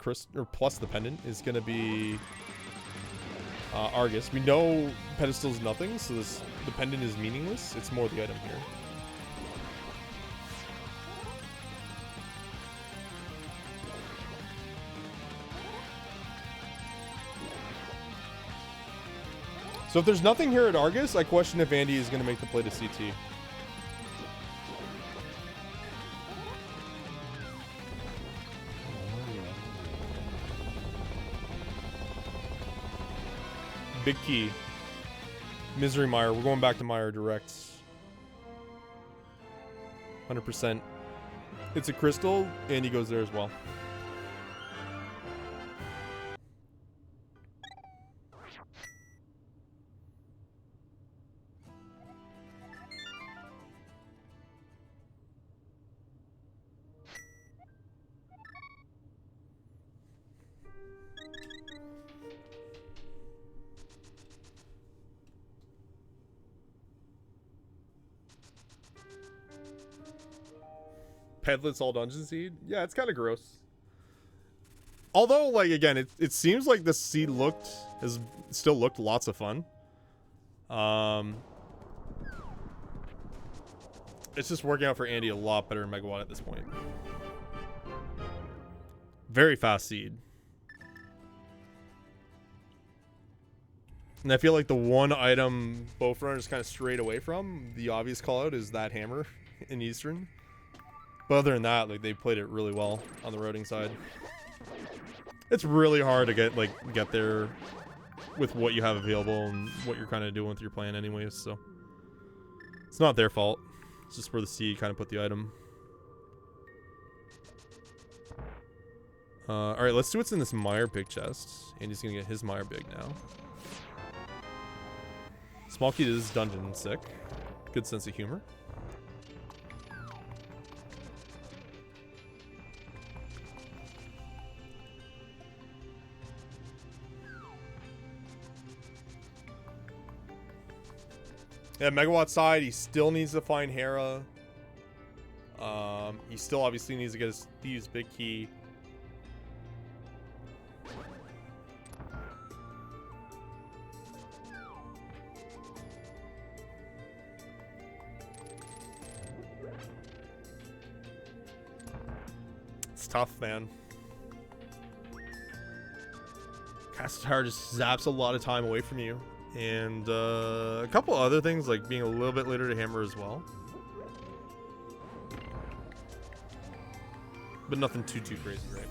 pendant, is going to be Argus. We know pedestal's nothing, so the pendant is meaningless. It's more the item here. So if there's nothing here at Argus, I question if Andy is going to make the play to CT. Big key. Misery Mire. We're going back to Mire direct. 100%. It's a crystal. Andy goes there as well. Pedlets all dungeon seed? Yeah, it's kind of gross. Although, like, again, it seems like the seed still looked lots of fun. It's just working out for Andy a lot better in Megawatt at this point. Very fast seed. And I feel like the one item both runners kind of strayed away from, the obvious call out, is that hammer in Eastern. But other than that, like, they played it really well on the roading side. It's really hard to get there with what you have available and what you're kind of doing with your plan anyways, so it's not their fault. It's just where the C kind of put the item. Alright, let's see what's in this Mire big chest. Andy's gonna get his Mire big now. Small key to this dungeon, sick. Good sense of humor. Yeah, Megawatt side, he still needs to find Hera. He still obviously needs to get his Thieves' big key. It's tough, man. Castar just zaps a lot of time away from you. And a couple other things, like being a little bit later to hammer as well. But nothing too crazy, right?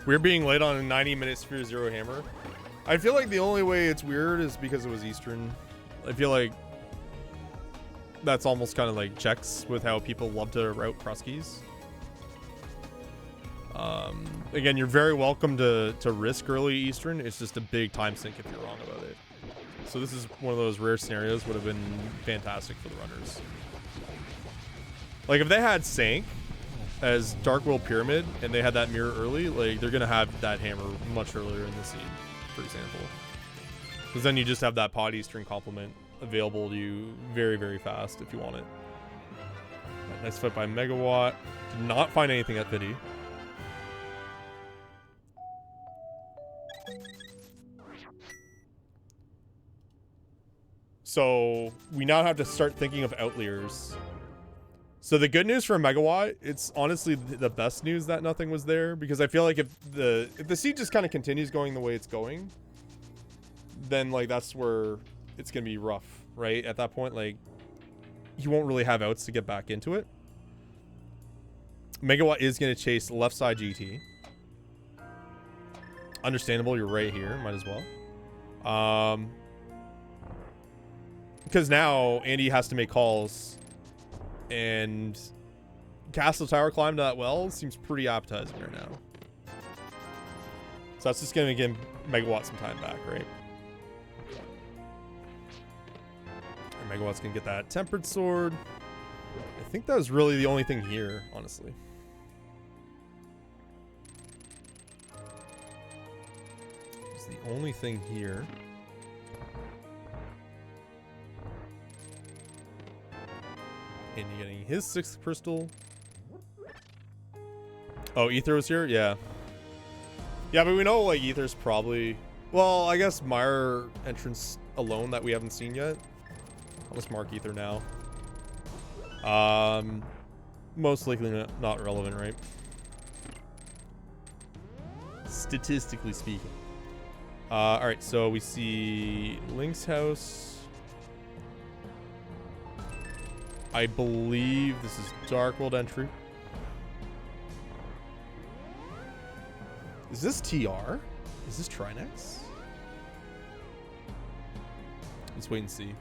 We're being late on a 90-minute Sphere Zero hammer. I feel like the only way it's weird is because it was Eastern. I feel like that's almost kind of like checks with how people love to route CrossKeys. Again, you're very welcome to risk early Eastern. It's just a big time sink if you're wrong about it. So this is one of those rare scenarios. Would have been fantastic for the runners. Like if they had Sank as Dark World Pyramid, and they had that mirror early, like they're gonna have that hammer much earlier in the scene, for example. Because then you just have that Pod Eastern complement available to you very, very fast if you want it. Nice fight by Megawatt. Did not find anything at Pity. So we now have to start thinking of outliers. So the good news for Megawatt, it's honestly the best news that nothing was there, because I feel like if the seed just kind of continues going the way it's going, then like that's where it's gonna be rough, right? At that point, like you won't really have outs to get back into it. Megawatt is gonna chase left side GT. Understandable, you're right here, might as well. Because now Andy has to make calls, and Castle Tower climb to that well seems pretty appetizing right now. So that's just gonna give Megawatt some time back, right? And Megawatt's gonna get that Tempered Sword. I think that was really the only thing here, honestly. It's the only thing here. And you're getting his 6th crystal. Oh, Ether was here? Yeah. Yeah, but we know, like, Ether's probably... Well, I guess Mire entrance alone that we haven't seen yet. I'll just mark Ether now. Most likely not relevant, right? Statistically speaking. Alright, so we see Link's house. I believe this is Dark World entry. Is this TR? Is this Trinex? Let's wait and see.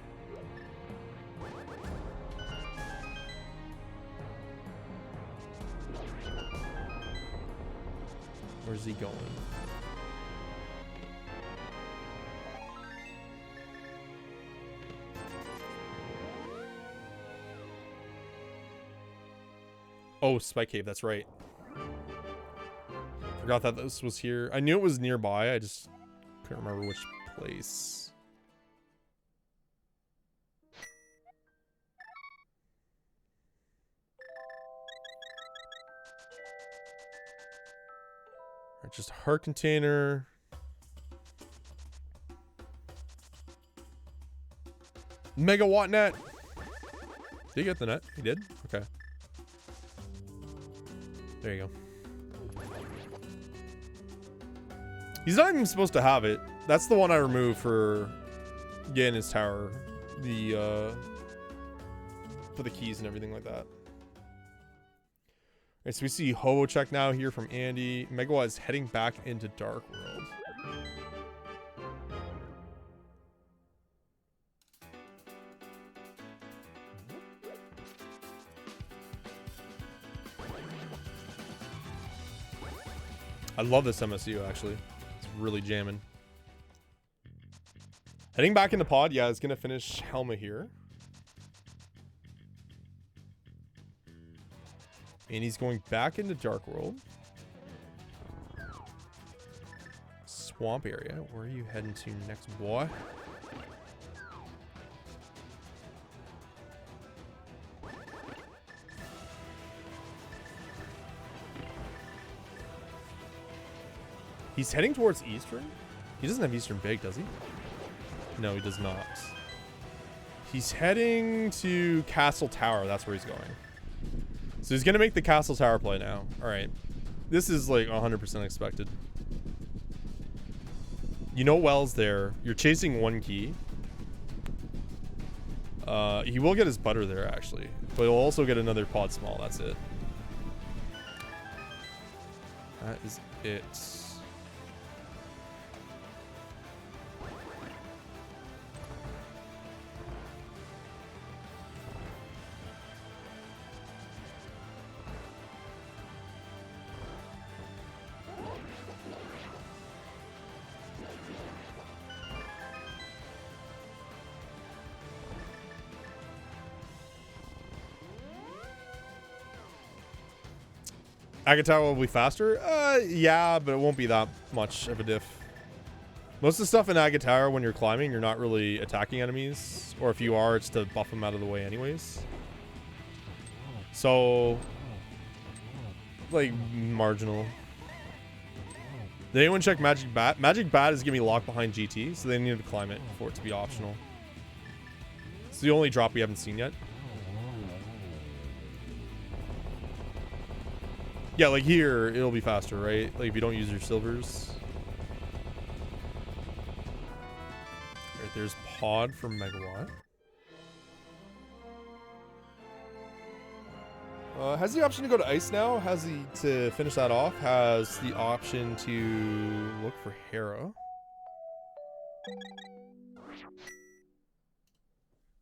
Where's he going? Oh, Spike Cave, that's right. Forgot that this was here. I knew it was nearby, I just couldn't remember which place. Alright, just a heart container. Megawatt net! Did he get the net? He did? Okay. There you go. He's not even supposed to have it. That's the one I removed for getting his tower. The, for the keys and everything like that. Alright, so we see Hobo check now here from Andy. Megawatt is heading back into Dark World. I love this MSU, actually. It's really jamming. Heading back into pod. Yeah, it's going to finish Helma here. And he's going back into Dark World. Swamp area. Where are you heading to next, boy? He's heading towards Eastern? He doesn't have Eastern Big, does he? No, he does not. He's heading to Castle Tower. That's where he's going. So he's going to make the Castle Tower play now. Alright. This is like 100% expected. You know Well's there. You're chasing one key. He will get his butter there, actually. But he'll also get another pod small. That's it. That is it. Agatha will be faster? Yeah, but it won't be that much of a diff. Most of the stuff in Agatha, when you're climbing, you're not really attacking enemies. Or if you are, it's to buff them out of the way anyways. So, like, marginal. Did anyone check Magic Bat? Magic Bat is going to be locked behind GT, so they need to climb it for it to be optional. It's the only drop we haven't seen yet. Yeah, like here, it'll be faster, right? Like if you don't use your silvers. Alright, there's Pod for Megawatt. Has the option to go to ice now? Has he, to finish that off, has the option to look for Hera.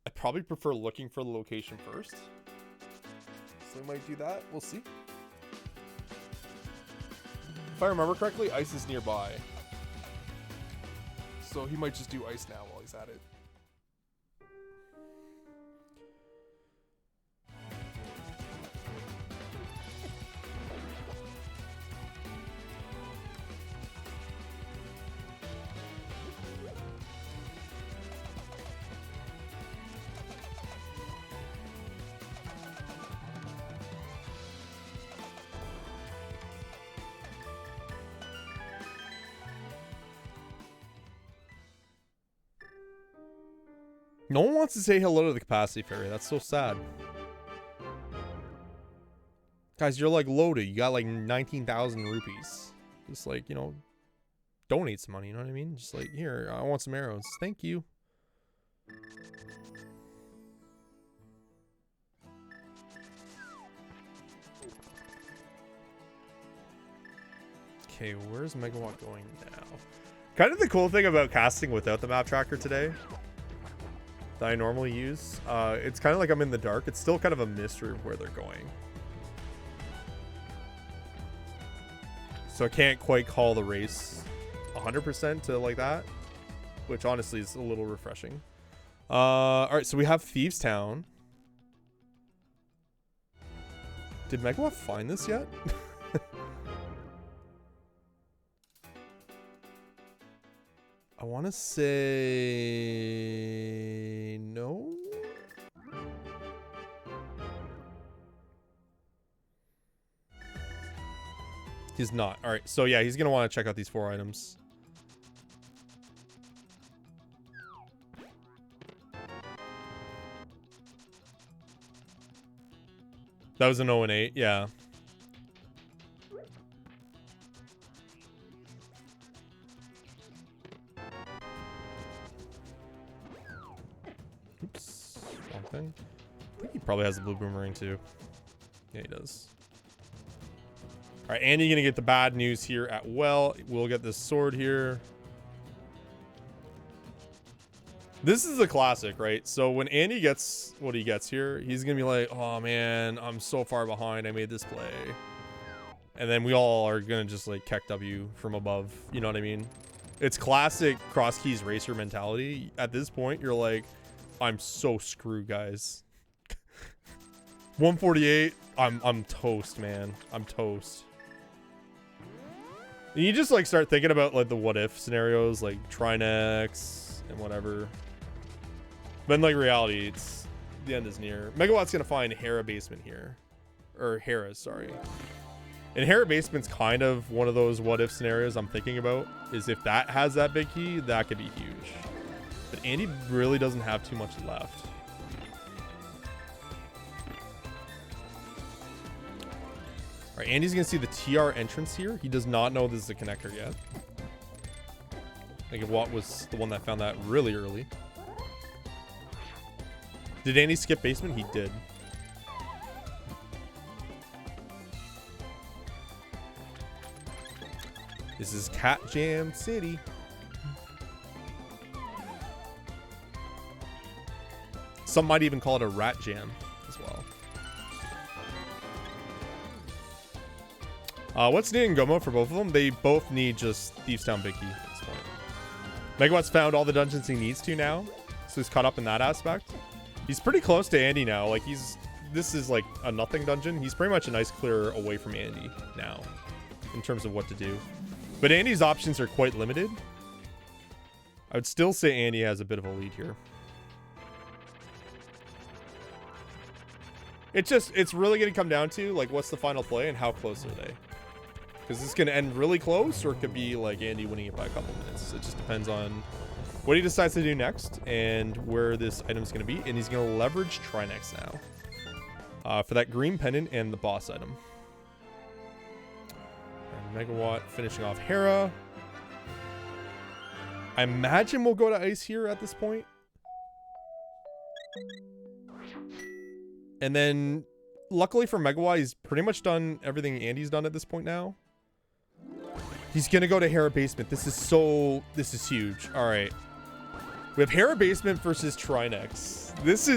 I probably prefer looking for the location first. So we might do that. We'll see. If I remember correctly, ice is nearby. So he might just do ice now while he's at it. No one wants to say hello to the capacity fairy. That's so sad. Guys, you're like loaded. You got like 19,000 rupees. Just like, you know, donate some money. You know what I mean? Just like, here, I want some arrows. Thank you. Okay, where's Megawatt going now? Kind of the cool thing about casting without the map tracker today that I normally use, it's kind of like I'm in the dark. It's still kind of a mystery of where they're going. So I can't quite call the race 100% to like that, which honestly is a little refreshing. All right, so we have Thieves Town. Did Megawott find this yet? I want to say no. He's not. All right. So yeah, he's going to want to check out these 4 items. That was an 0 and 8. Yeah. Oops, wrong thing. I think he probably has the blue boomerang too. Yeah, he does. All right, Andy gonna get the bad news here at well. We'll get this sword here. This is a classic, right? So when Andy gets what he gets here, he's gonna be like, oh man, I'm so far behind. I made this play. And then we all are gonna just like keck W from above. You know what I mean? It's classic CrossKeys racer mentality. At this point, you're like, I'm so screwed, guys. 148. I'm toast, man. I'm toast. And you just like start thinking about like the what if scenarios, like Trinex and whatever. But in like reality, it's the end is near. Megawatt's gonna find Hera basement here, or Hera, sorry. And Hera basement's kind of one of those what if scenarios I'm thinking about. Is if that has that big key, that could be huge. But Andy really doesn't have too much left. All right, Andy's gonna see the TR entrance here. He does not know this is a connector yet. Megawott was the one that found that really early. Did Andy skip basement? He did. This is Cat Jam City. Some might even call it a rat jam as well. What's needing Gomo for both of them? They both need just Thieves Town Big Key at this point. Megawatt's found all the dungeons he needs to now, so he's caught up in that aspect. He's pretty close to Andy now. Like he's this is like a nothing dungeon. He's pretty much a nice clear away from Andy now in terms of what to do. But Andy's options are quite limited. I would still say Andy has a bit of a lead here. It's really going to come down to, like, what's the final play and how close are they? Because this is going to end really close, or it could be, like, Andy winning it by a couple minutes. It just depends on what he decides to do next and where this item's going to be. And he's going to leverage Trinex now for that green pendant and the boss item. And Megawatt finishing off Hera. I imagine we'll go to ice here at this point. And then, luckily for Megawott, he's pretty much done everything Andy's done at this point now. He's going to go to Hera Basement. This is huge. All right. We have Hera Basement versus Trinex. This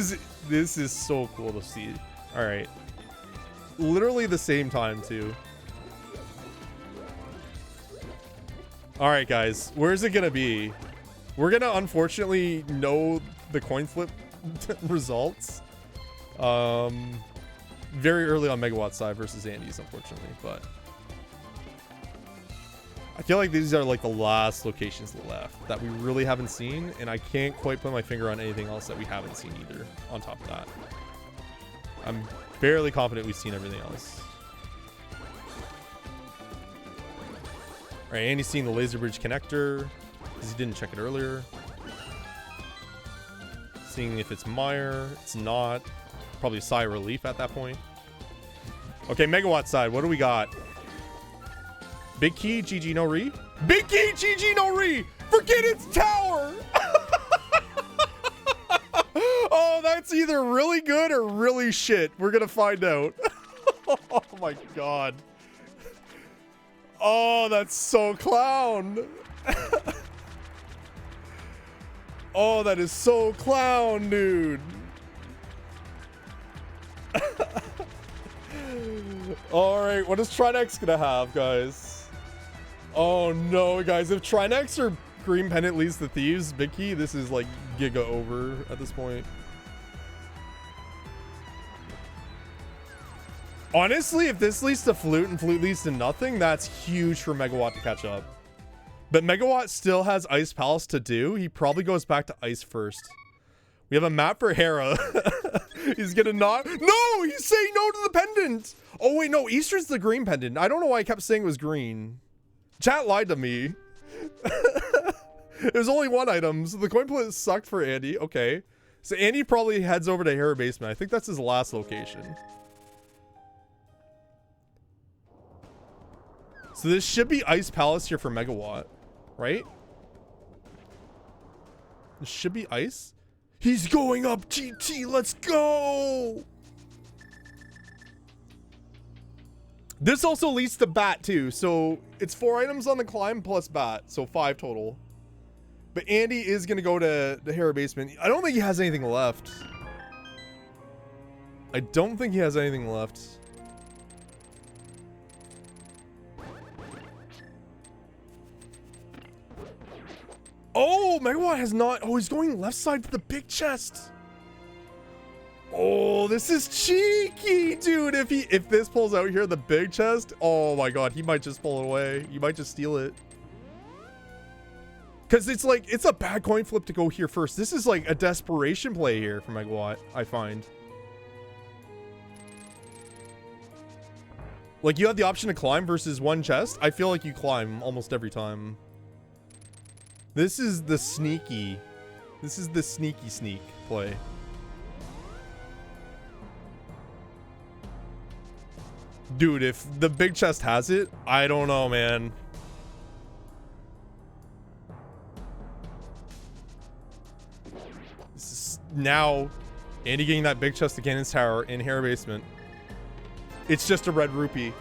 is so cool to see. All right. Literally the same time, too. All right, guys. Where's it going to be? We're going to, unfortunately, know the coin flip results. Very early on Megawatt's side versus Andy's, unfortunately, but I feel like these are like the last locations left that we really haven't seen, and I can't quite put my finger on anything else that we haven't seen either on top of that. I'm fairly confident we've seen everything else. All right, Andy's seeing the laser bridge connector because he didn't check it earlier. Seeing if it's Meyer. It's not. Probably a sigh of relief at that point. Okay, Megawatt side. What do we got? Big key, GG no re. Big key, GG no re. Forget its tower. Oh, that's either really good or really shit. We're gonna find out. Oh my god. Oh, that's so clown. Oh, that is so clown, dude. All right, what is Trinex gonna have, guys? Oh no, guys, if Trinex or Green Pendant leads the Thieves, Big Key, this is like giga over at this point. Honestly, if this leads to Flute and Flute leads to nothing, that's huge for Megawatt to catch up. But Megawatt still has Ice Palace to do. He probably goes back to Ice first. We have a map for Hera. He's gonna not. No, he's saying no to the pendant. Oh wait, no, Easter's the green pendant. I don't know why I kept saying it was green. Chat lied to me. There's only one item, so the coin flip sucked for Andy. Okay, so Andy probably heads over to Hera Basement. I think that's his last location. So this should be Ice Palace here for Megawatt, right? This should be Ice. He's going up GT. Let's go. This also leads to Bat too. So it's 4 items on the climb plus Bat. So 5 total. But Andy is going to go to the Hera Basement. I don't think he has anything left. I don't think he has anything left. Oh, Megawatt has not. Oh, he's going left side to the big chest. Oh, this is cheeky, dude. If this pulls out here, the big chest. Oh my god, he might just pull it away. He might just steal it. Because it's like, it's a bad coin flip to go here first. This is like a desperation play here for Megawatt, I find. Like, you have the option to climb versus one chest. I feel like you climb almost every time. This is the sneaky sneak play. Dude, if the big chest has it, I don't know, man. This is now Andy getting that big chest again in his tower in Hera Basement. It's just a red rupee.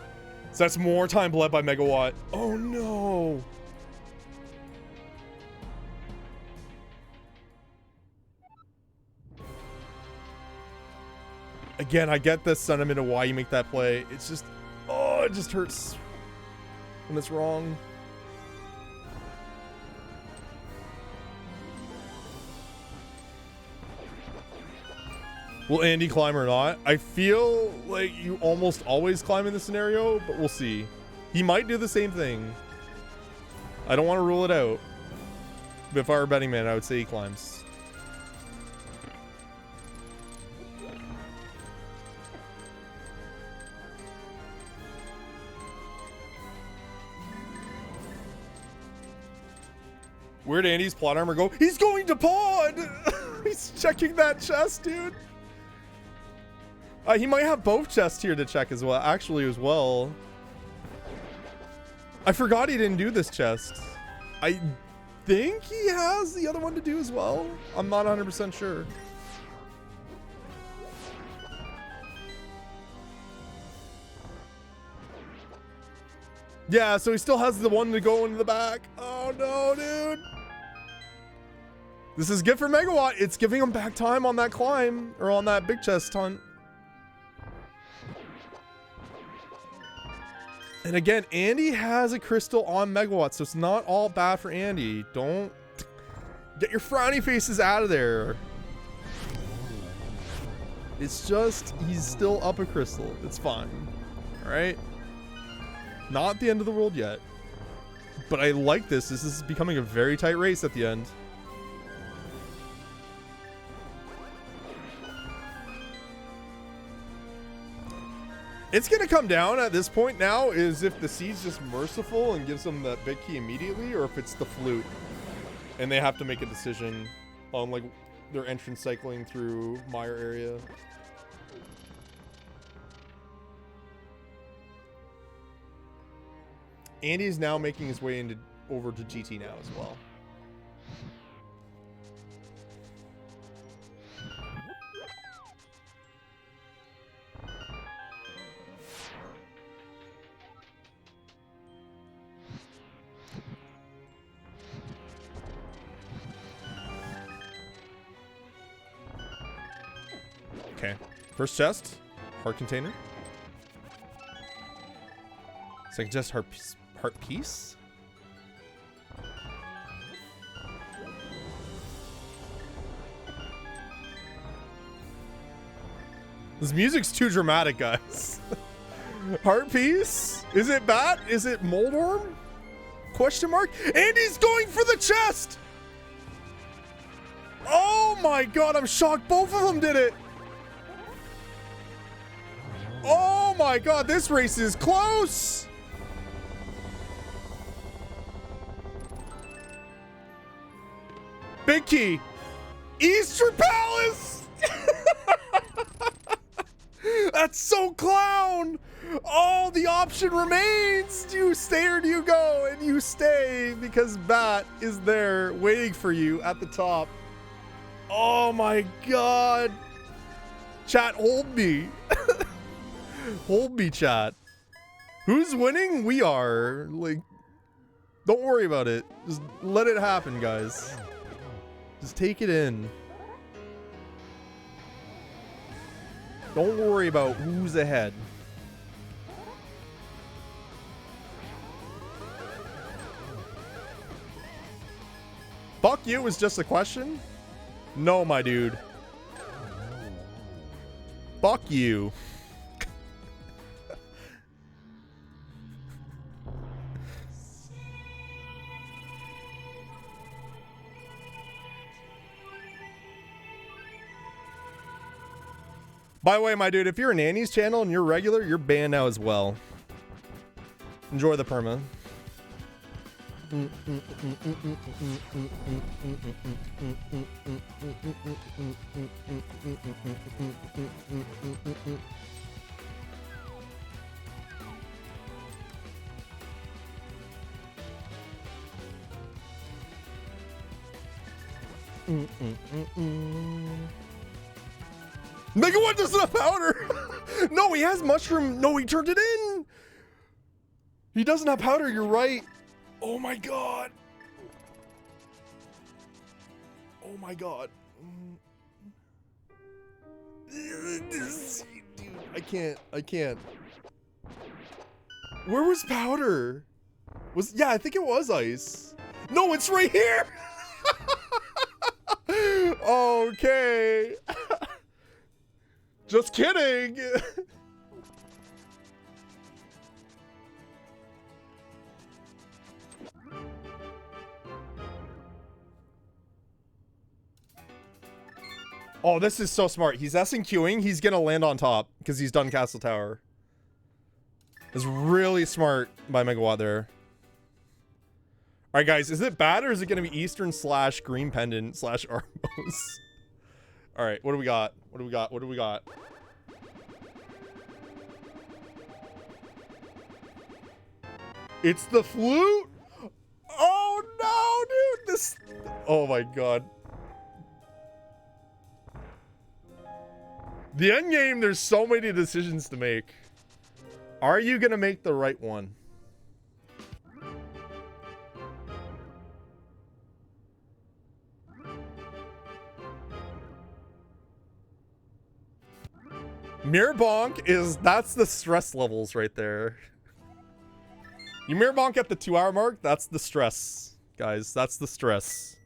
So that's more time bled by Megawatt. Oh no. Again, I get the sentiment of why you make that play. It's just, oh, it just hurts when it's wrong. Will Andy climb or not? I feel like you almost always climb in this scenario, but we'll see. He might do the same thing. I don't want to rule it out. But if I were a betting man, I would say he climbs. Where'd Andy's plot armor go? He's going to pod! He's checking that chest, dude. He might have both chests here to check as well. Actually, as well. I forgot he didn't do this chest. I think he has the other one to do as well. I'm not 100% sure. Yeah, so he still has the one to go into the back. Oh no, dude. This is good for Megawatt. It's giving him back time on that climb, or on that big chest hunt. And again, Andy has a crystal on Megawatt, so it's not all bad for Andy. Don't get your frowny faces out of there. It's just, he's still up a crystal. It's fine. All right? Not the end of the world yet. But I like this. This is becoming a very tight race at the end. It's going to come down at this point now is if the seed's just merciful and gives them that big key immediately, or if it's the flute and they have to make a decision on like their entrance cycling through Mire area. Andy is now making his way over to GT now as well. Okay, first chest, heart container. Second chest, heart piece. This music's too dramatic, guys. Heart piece? Is it bat? Is it Moldorm? Question mark? Andy's going for the chest! Oh my god, I'm shocked both of them did it! Oh my god, this race is close! Big key. Easter Palace! That's so clown! Oh, the option remains! Do you stay or do you go? And you stay because Bat is there waiting for you at the top. Oh my god. Chat, hold me. Hold me, chat. Who's winning? We are. Like, don't worry about it. Just let it happen, guys. Just take it in. Don't worry about who's ahead. Fuck you is just a question? No, my dude. Fuck you. By the way, my dude, if you're in Annie's channel and you're regular, you're banned now as well. Enjoy the perma. Megawott doesn't have powder! No, he has mushroom. No, he turned it in! He doesn't have powder, you're right. Oh my god. Oh my god. Dude, I can't. Where was powder? Yeah, I think it was ice. No, it's right here! Okay. Just kidding. Oh, this is so smart. He's S&Qing. He's going to land on top because he's done Castle Tower. It's really smart by Megawatt there. All right, guys. Is it bad or is it going to be Eastern / Green Pendant / Armos? All right. What do we got? What do we got? What do we got? It's the flute. Oh, no, dude. This. Oh, my God. The end game, there's so many decisions to make. Are you going to make the right one? Mirror bonk is, that's the stress levels right there. You mirror bonk at the 2-hour mark, that's the stress, guys. That's the stress.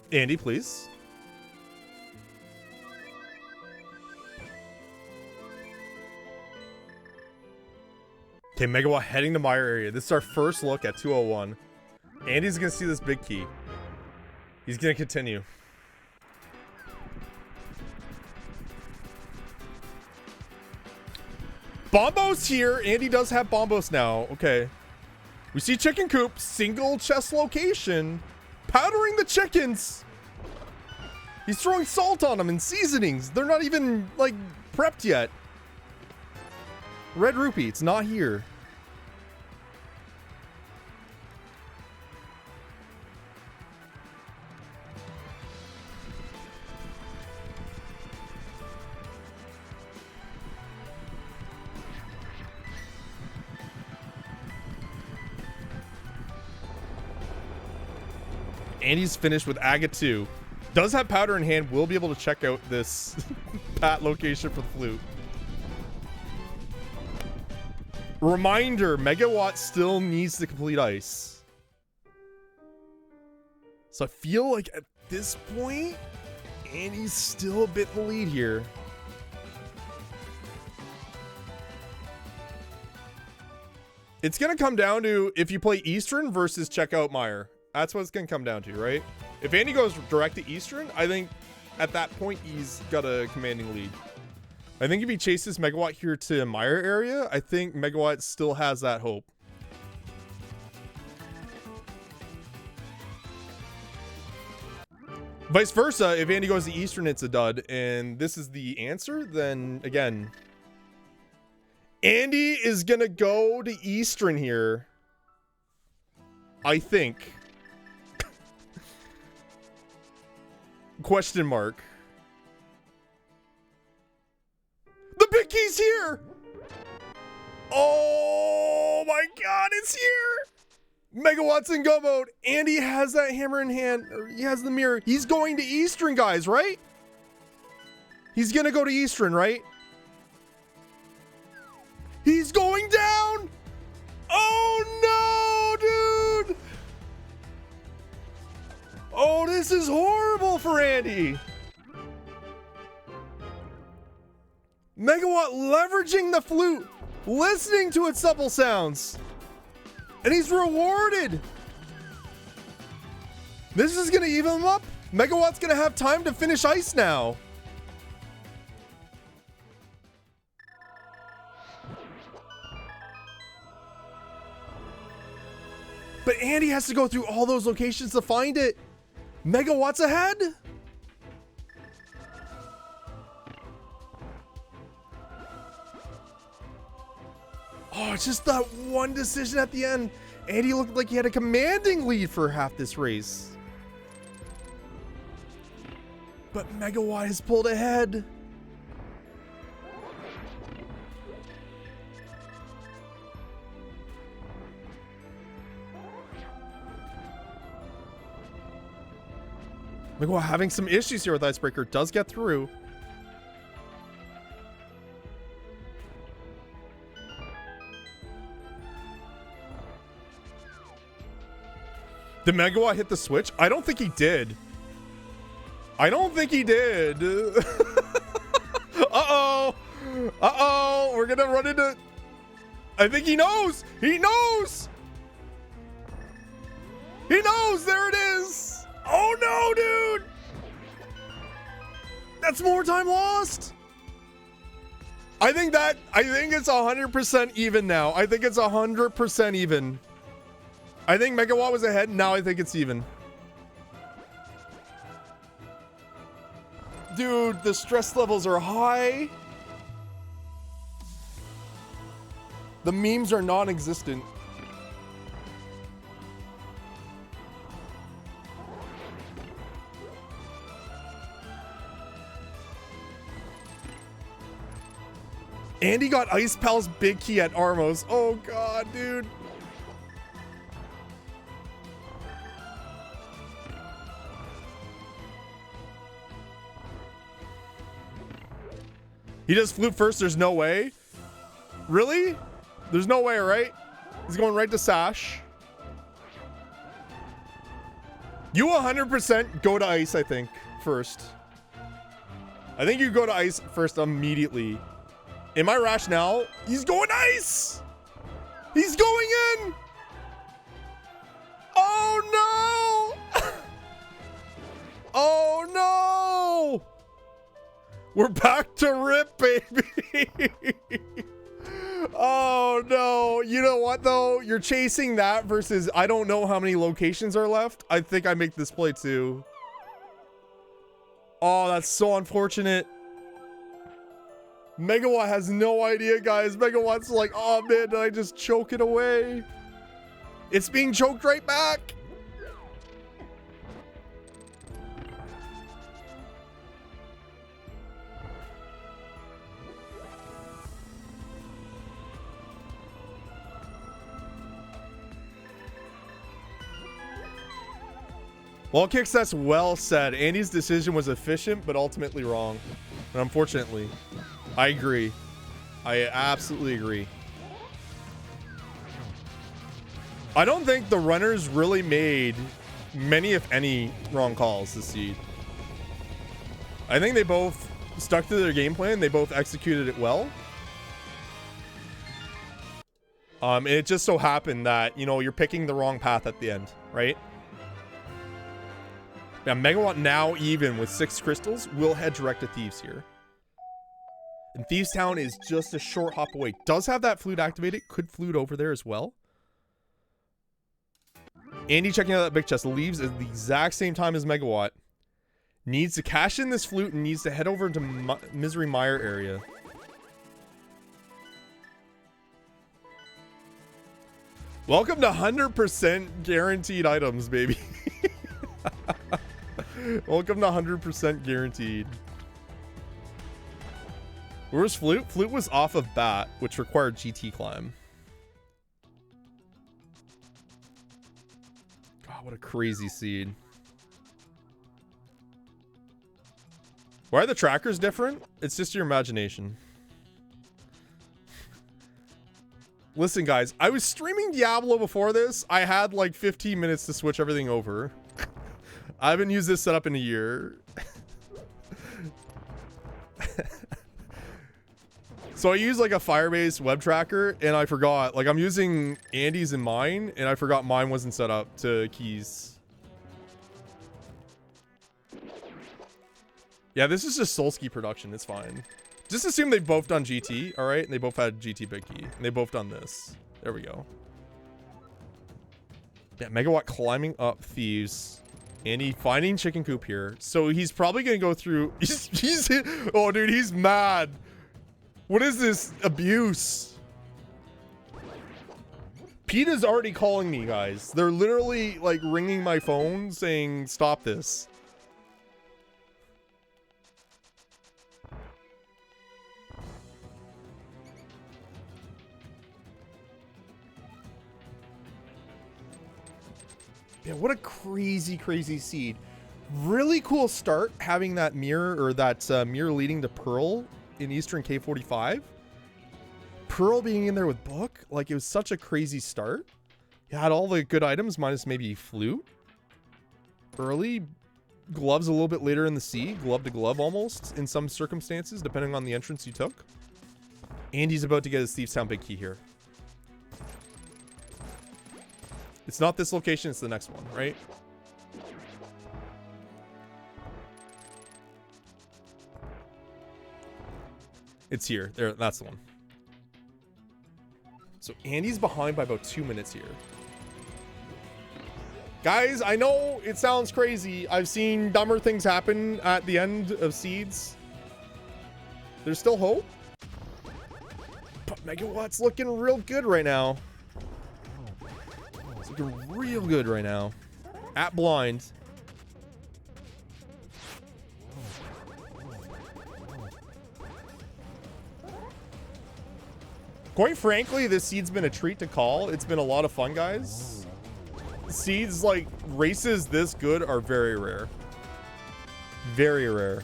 Andy, please. Okay, Megawatt heading to Meyer area. This is our first look at 201. Andy's gonna see this big key. He's gonna continue. Bombos here. Andy does have Bombos now. Okay. We see chicken coop, single chest location. Powdering the chickens. He's throwing salt on them and seasonings. They're not even, like, prepped yet. Red rupee, it's not here. Andy's finished with Aga 2. Does have powder in hand. Will be able to check out this pat location for the flute. Reminder, Megawatt still needs to complete ice. So I feel like at this point, Andy's still a bit in the lead here. It's going to come down to if you play Eastern versus check out Meyer. That's what it's going to come down to, right? If Andy goes direct to Eastern, I think at that point he's got a commanding lead. I think if he chases Megawatt here to Meyer area, I think Megawatt still has that hope. Vice versa, if Andy goes to Eastern, it's a dud. And this is the answer, then again, Andy is going to go to Eastern here. I think. Question mark. The big key's here. Oh my God, it's here. Megawatt's in go mode. Andy has that hammer in hand, or he has the mirror. He's going to Eastern, guys, right? He's gonna go to Eastern, right? He's going down. Oh no, dude. Oh, this is horrible for Andy. Megawatt leveraging the flute, listening to its supple sounds. And he's rewarded. This is going to even him up. Megawatt's going to have time to finish ice now. But Andy has to go through all those locations to find it. Megawatt's ahead. Oh, it's just that one decision at the end. Andy looked like he had a commanding lead for half this race. But Megawatt has pulled ahead. Megawatt having some issues here with Icebreaker. Does get through. Did Megawatt hit the switch? I don't think he did. I don't think he did. Uh-oh. Uh-oh. We're gonna run into... I think he knows. He knows. He knows. There it is. Oh, no, dude. That's more time lost. I think it's 100% even now. I think it's 100% even. I think Megawatt was ahead. Now I think it's even. Dude, the stress levels are high. The memes are non-existent. Andy got Ice Pal's big key at Armos. Oh god, dude. He does flute first, there's no way. Really? There's no way, right? He's going right to Sash. You 100% go to Ice, I think, first. I think you go to Ice first immediately. In my rationale, he's going Ice! He's going in! Oh no! Oh no! We're back to rip, baby. Oh no. You know what though? You're chasing that versus I don't know how many locations are left. I think I make this play too. Oh, that's so unfortunate. Megawatt has no idea, guys. Megawatt's like, oh man, did I just choke it away? It's being choked right back. Well, Kicks, that's well said. Andy's decision was efficient, but ultimately wrong. And unfortunately, I agree. I absolutely agree. I don't think the runners really made many, if any, wrong calls this seed. I think they both stuck to their game plan. They both executed it well. It just so happened that, you know, you're picking the wrong path at the end, right? Yeah, Megawatt now even with 6 crystals will head direct to Thieves here. And Thieves Town is just a short hop away. Does have that flute activated. Could flute over there as well. Andy checking out that big chest. Leaves at the exact same time as Megawatt. Needs to cash in this flute and needs to head over into Misery Mire area. Welcome to 100% guaranteed items, baby. Welcome to 100% guaranteed. Where was Flute? Flute was off of Bat, which required GT climb. God, what a crazy seed. Why are the trackers different? It's just your imagination. Listen, guys, I was streaming Diablo before this. I had like 15 minutes to switch everything over. I haven't used this setup in a year. So I use like a Firebase web tracker and I forgot. Like I'm using Andy's in mine and I forgot mine wasn't set up to keys. Yeah, this is just Solski production. It's fine. Just assume they've both done GT, all right? And they both had GT big key. And they both done this. There we go. Yeah, Megawatt climbing up Thieves. Andy finding Chicken Coop here. So he's probably going to go through... Oh, dude, he's mad. What is this abuse? PETA's already calling me, guys. They're literally like ringing my phone saying, stop this. Yeah, what a crazy, crazy seed. Really cool start having that mirror, or that mirror leading to Pearl in Eastern K45. Pearl being in there with Book, like it was such a crazy start. You had all the good items minus maybe Flute. Early, gloves a little bit later in the sea, glove to glove almost in some circumstances, depending on the entrance you took. Andy's about to get his Thieves Town big key here. It's not this location, it's the next one, right? It's here. There, that's the one. So Andy's behind by about 2 minutes here. Guys, I know it sounds crazy. I've seen dumber things happen at the end of seeds. There's still hope. But Megawatt's looking real good right now. It's looking real good right now. At blind. Quite frankly, this seed's been a treat to call. It's been a lot of fun, guys. Seeds, like, races this good are very rare. Very rare.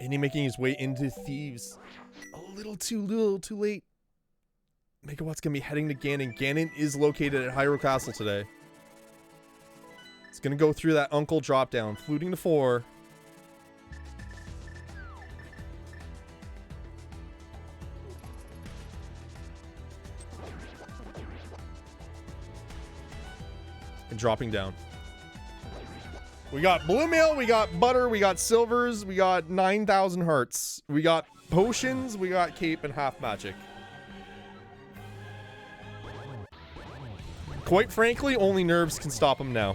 Andy making his way into Thieves. A little too late. Megawatt's gonna be heading to Ganon. Ganon is located at Hyrule Castle today. It's gonna go through that Uncle drop down, fluting to 4. And dropping down. We got blue mail, we got butter, we got silvers, we got 9,000 hearts. We got potions, we got cape and half magic. Quite frankly, only nerves can stop him now.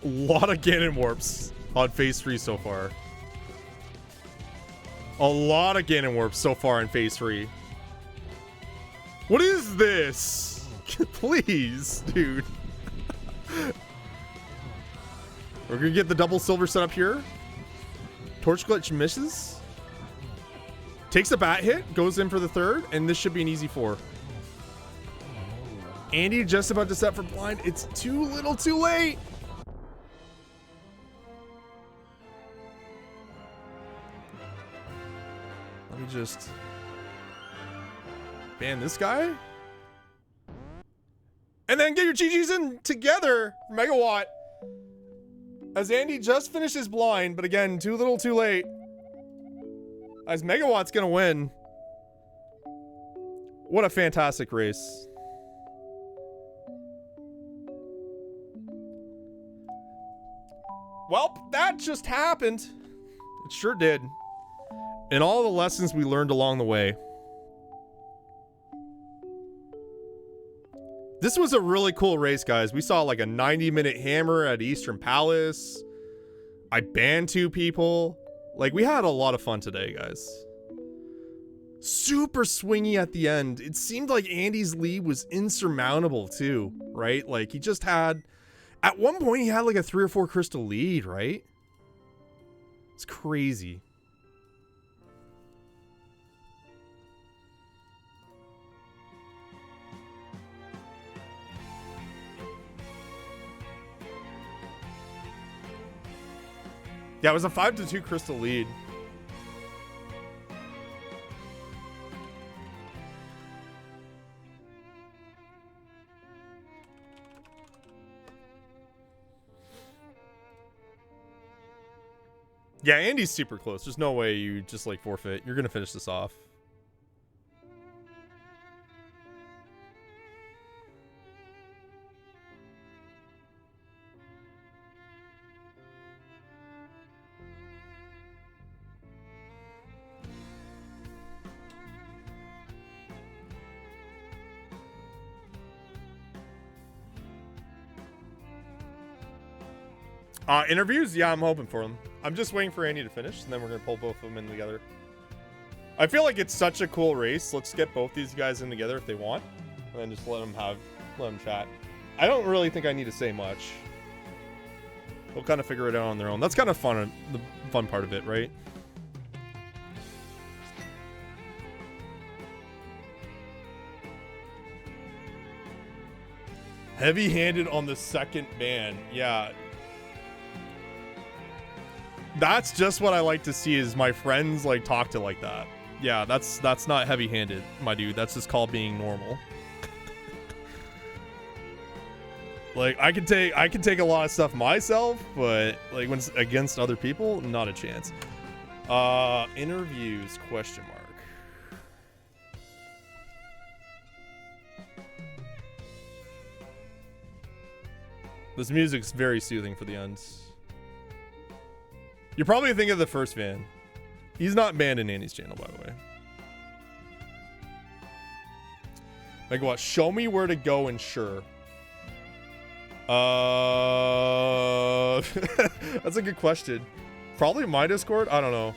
A lot of Ganon warps on phase 3 so far. A lot of Ganon warps so far in phase 3. What is this? Please, dude. We're gonna get the double silver set up here. Torch glitch misses. Takes a bat hit, goes in for the third, and this should be an easy 4. Andy just about to set for blind. It's too little too late. Let me just ban this guy. And then get your GGs in together, Megawatt. As Andy just finishes blind, but again, too little too late. As Megawatt's gonna win. What a fantastic race. Well, that just happened. It sure did. And all the lessons we learned along the way. This was a really cool race, guys. We saw like a 90-minute hammer at Eastern Palace. I banned 2 people. Like, we had a lot of fun today, guys. Super swingy at the end. It seemed like Andy's lead was insurmountable too, right? Like, he just had... At one point, he had like a 3 or 4 crystal lead, right? It's crazy. Yeah, it was a 5-2 crystal lead. Yeah, Andy's super close. There's no way you just like forfeit. You're gonna finish this off. Interviews? Yeah, I'm hoping for them. I'm just waiting for Andy to finish, and then we're going to pull both of them in together. I feel like it's such a cool race. Let's get both these guys in together if they want, and then just let them chat. I don't really think I need to say much. They'll kind of figure it out on their own. That's kind of fun, the fun part of it, right? Heavy-handed on the second ban. Yeah. That's just what I like to see is my friends like talk to like that. Yeah, that's not heavy-handed, my dude. That's just called being normal. Like I can take a lot of stuff myself, but like when it's against other people, not a chance. Interviews ? This music's very soothing for the ends. You're probably thinking of the first van. He's not banned in Andy's channel, by the way. Megawott, show me where to go and sure. That's a good question. Probably my Discord? I don't know.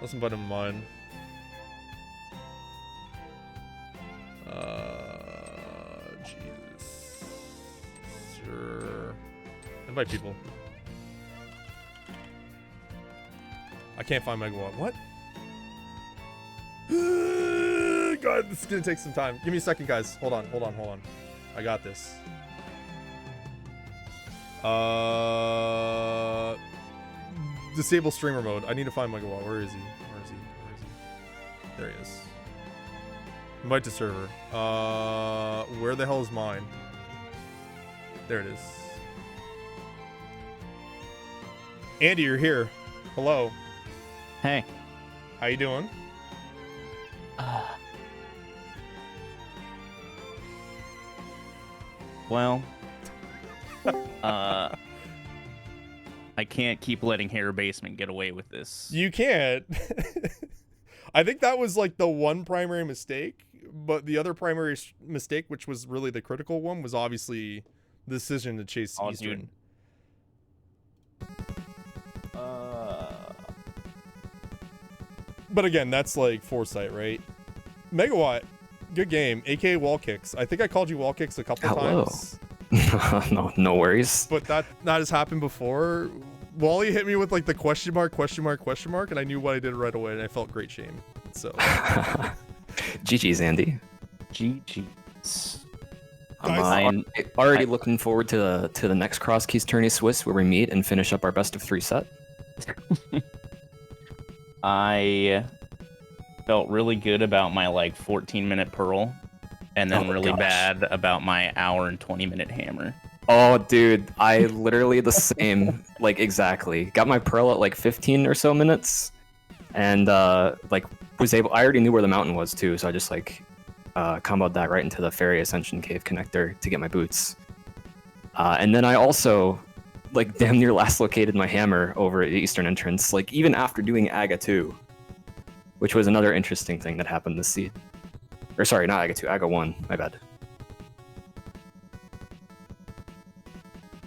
Let's invite him in mine. Jesus. Sure. Invite people. I can't find Megawatt. What? God, this is gonna take some time. Give me a second, guys. Hold on. I got this. Disable streamer mode. I need to find Megawatt. Where is he? There he is. Invite to server. Where the hell is mine? There it is. Andy, you're here. Hello. Hey. How you doing? Well, I can't keep letting Hair Basement get away with this. You can't. I think that was like the one primary mistake, but the other primary mistake, which was really the critical one, was obviously the decision to chase Eastern. Dude. But again, that's like foresight, right? Megawatt, good game. AKA wall kicks. I think I called you wall kicks a couple times. No worries. But that has happened before. Wally hit me with like the question mark, and I knew what I did right away, and I felt great shame. So GG's, Andy. GG's. I'm already looking forward to the next CrossKeys Tourney Swiss, where we meet and finish up our best of 3 set. I felt really good about my like 14-minute Pearl, and then really bad about my hour and 20-minute Hammer. Oh, dude, I literally the same, like exactly. Got my Pearl at like 15 or so minutes, and like was able. I already knew where the mountain was too, so I just like comboed that right into the Fairy Ascension Cave connector to get my boots. And then I also like damn near last located my Hammer over at the Eastern entrance, like even after doing Aga 2, which was another interesting thing that happened this seed. Or sorry, not Aga 2, Aga 1, my bad.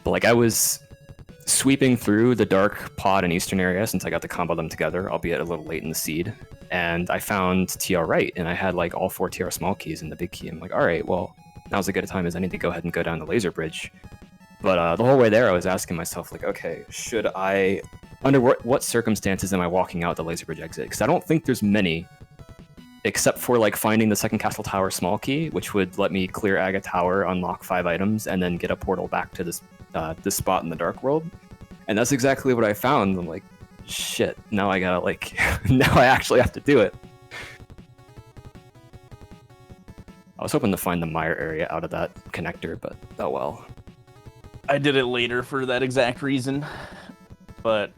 But like I was sweeping through the dark pod and Eastern area since I got to combo them together, albeit a little late in the seed, and I found TR right, and I had like all 4 TR small keys and the big key. I'm like, all right, well, now's as good a time as any to go ahead and go down the laser bridge. But the whole way there, I was asking myself, like, okay, should I, under what circumstances am I walking out the laser bridge exit? Because I don't think there's many, except for like finding the second castle tower small key, which would let me clear Aga Tower, unlock 5 items, and then get a portal back to this this spot in the Dark World. And that's exactly what I found. I'm like, shit, now I gotta like, now I actually have to do it. I was hoping to find the mire area out of that connector, but oh well. I did it later for that exact reason, but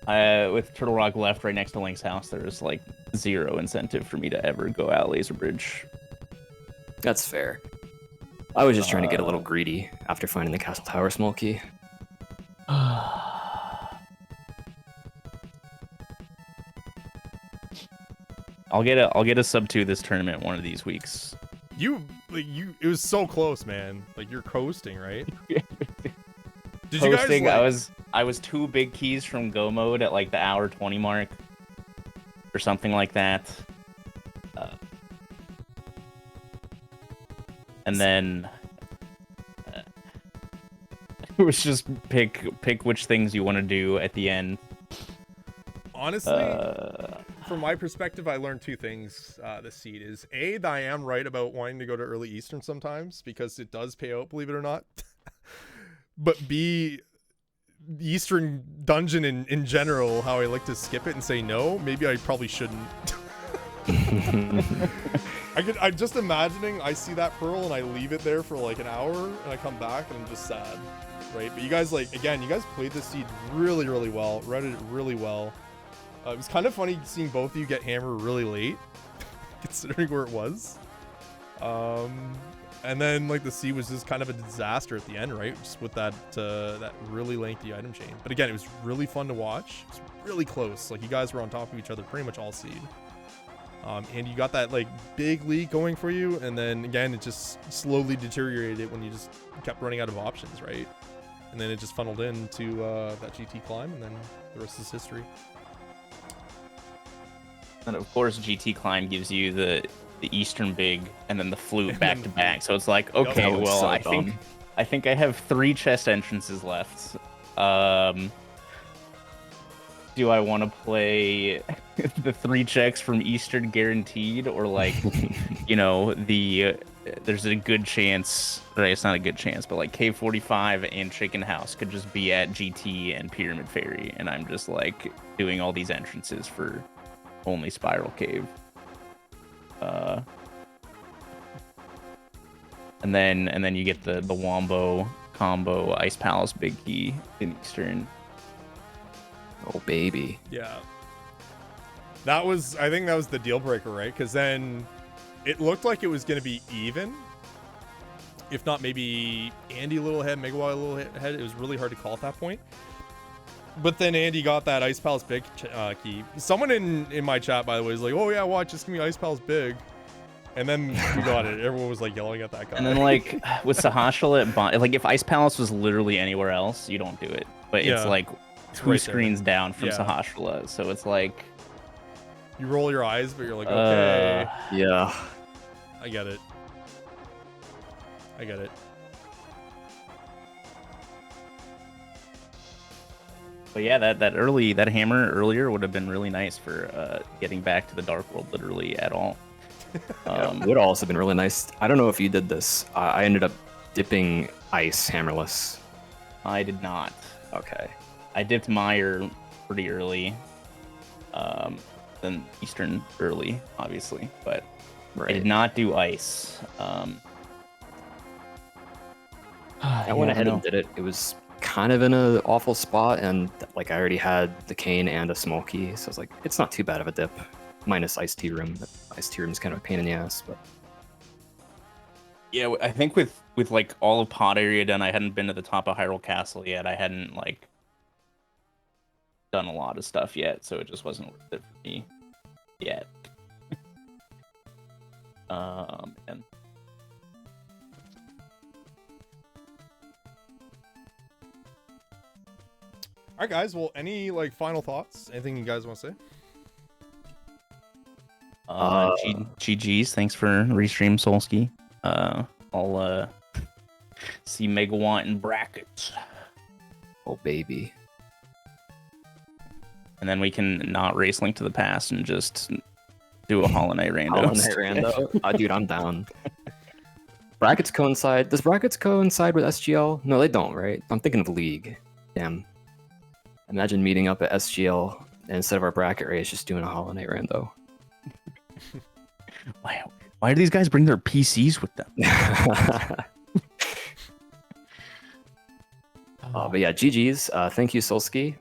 with Turtle Rock left right next to Link's house, there's like zero incentive for me to ever go out Laser Bridge. That's fair. I was just trying to get a little greedy after finding the Castle Tower small key. I'll get a sub 2 this tournament one of these weeks. It was so close, man. Like you're coasting, right? Did Posting, you guys? I was 2 big keys from go mode at like the hour 20 mark, or something like that. And then it was just pick which things you want to do at the end. Honestly, from my perspective, I learned 2 things this seed is A, that I am right about wanting to go to early Eastern sometimes because it does pay out, believe it or not. But B, the Eastern dungeon in general, how I like to skip it and say no, maybe I probably shouldn't. I'm just imagining I see that pearl and I leave it there for like an hour and I come back and I'm just sad, right? But you guys, like, again, you guys played this seed really, really well, read it really well. It was kind of funny seeing both of you get hammered really late, considering where it was. And then like the seed was just kind of a disaster at the end, right? Just with that really lengthy item chain. But again, it was really fun to watch. It was really close. Like you guys were on top of each other pretty much all seed. And you got that like big lead going for you, and then again it just slowly deteriorated when you just kept running out of options, right? And then it just funneled into that GT climb, and then the rest is history. And of course, GT climb gives you the Eastern big and then the flute back to back. So it's like, okay, Yep. well, So I think I have 3 chest entrances left. Do I want to play the 3 checks from Eastern guaranteed, or like, you know, there's a good chance, right? It's not a good chance, but like K45 and Chicken House could just be at GT and Pyramid Ferry, and I'm just like doing all these entrances for only Spiral Cave. And then you get the Wombo combo Ice Palace Big Key in Eastern. Oh baby. Yeah. I think that was the deal breaker, right? Because then it looked like it was going to be even. If not, maybe Andy a little ahead, Megawott a little ahead. It was really hard to call at that point. But then Andy got that Ice Palace Big key. Someone in my chat, by the way, was like, oh yeah, watch, just give me Ice Palace Big. And then we got it. Everyone was like yelling at that guy. And then like with Sahashala, like if Ice Palace was literally anywhere else, you don't do it. But it's like 2 right screens there. down from Sahashala, so it's like you roll your eyes, but you're like, okay. Yeah. I get it. But yeah, that hammer earlier would have been really nice for getting back to the Dark World literally at all. Would also have been really nice. I don't know if you did this. I ended up dipping ice hammerless. I did not. Okay. I dipped Mire pretty early. Then Eastern early, obviously, but I did not do ice. I went ahead and did it. It was kind of in an awful spot, and like I already had the cane and a small key, so I was like, it's not too bad of a dip. Minus Ice Tea Room. Ice Tea Room is kind of a pain in the ass, but yeah, I think with like all of Pod area done, I hadn't been to the top of Hyrule Castle yet. I hadn't like done a lot of stuff yet, so it just wasn't worth it for me yet. And All right, guys. Well, any like final thoughts? Anything you guys want to say? GG's. Thanks for restream, Solsky. I'll see Megawatt in brackets. oh baby. And then we can not race Link to the Past and just do a Hollow Knight rando. Hollow Knight rando. Dude, I'm down. Brackets coincide. Does brackets coincide with SGL? No, they don't, right? I'm thinking of League. Damn. Imagine meeting up at SGL and instead of our bracket race, just doing a Hollow Knight rando. Why do these guys bring their PCs with them? But yeah, GG's. Thank you, Solski.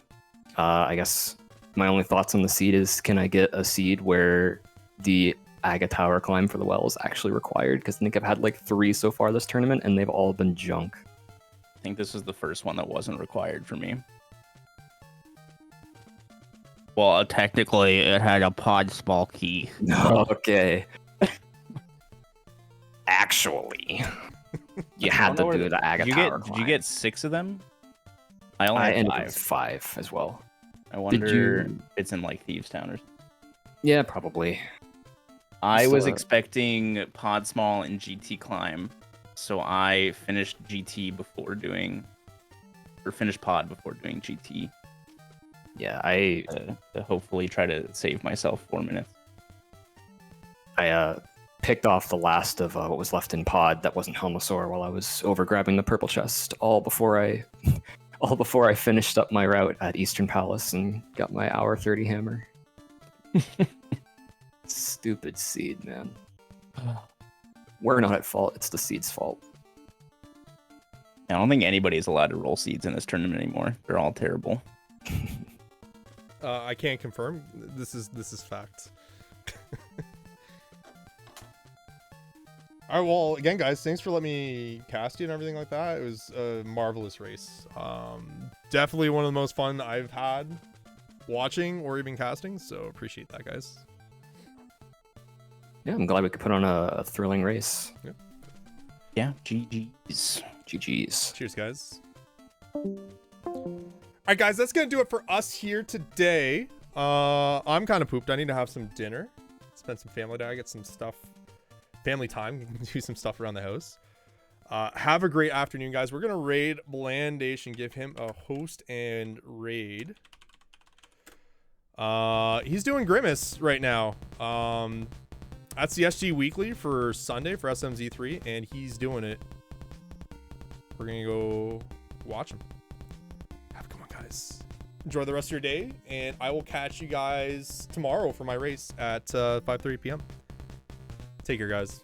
I guess my only thoughts on the seed is, can I get a seed where the Aga Tower climb for the well is actually required? Because I think I've had like 3 so far this tournament, and they've all been junk. I think this was the first one that wasn't required for me. Well, technically, it had a pod small key. Okay. Actually, you had to do the Aga Tower climb. Did you get 6 of them? I only had ended 5. with 5 as well. I wonder it's in like Thieves Town or. Yeah, probably. I was expecting pod small and GT climb, so I finished GT before doing, or finished pod before doing GT. Yeah, I to hopefully try to save myself 4 minutes. I picked off the last of what was left in pod that wasn't Helmosaur while I was over grabbing the purple chest, all before I finished up my route at Eastern Palace and got my hour 30 hammer. Stupid seed, man. We're not at fault, it's the seed's fault. I don't think anybody's allowed to roll seeds in this tournament anymore. They're all terrible. I can't confirm. This is fact. All right, well, again, guys, thanks for letting me cast you and everything like that. It was a marvelous race. Definitely one of the most fun I've had watching or even casting, so appreciate that, guys. Yeah, I'm glad we could put on a thrilling race. Yep. Yeah, GG's. GG's. Cheers, guys. All right, guys, that's gonna do it for us here today. I'm kind of pooped. I need to have some dinner, spend some family time, get some stuff, family time, do some stuff around the house. Have a great afternoon, guys. We're gonna raid Blandation, give him a host and raid. He's doing Grimace right now. That's the SG Weekly for Sunday for SMZ3, and he's doing it. We're gonna go watch him. Have a good one, guys. Enjoy the rest of your day, and I will catch you guys tomorrow for my race at 5:30 p.m. Take care, guys.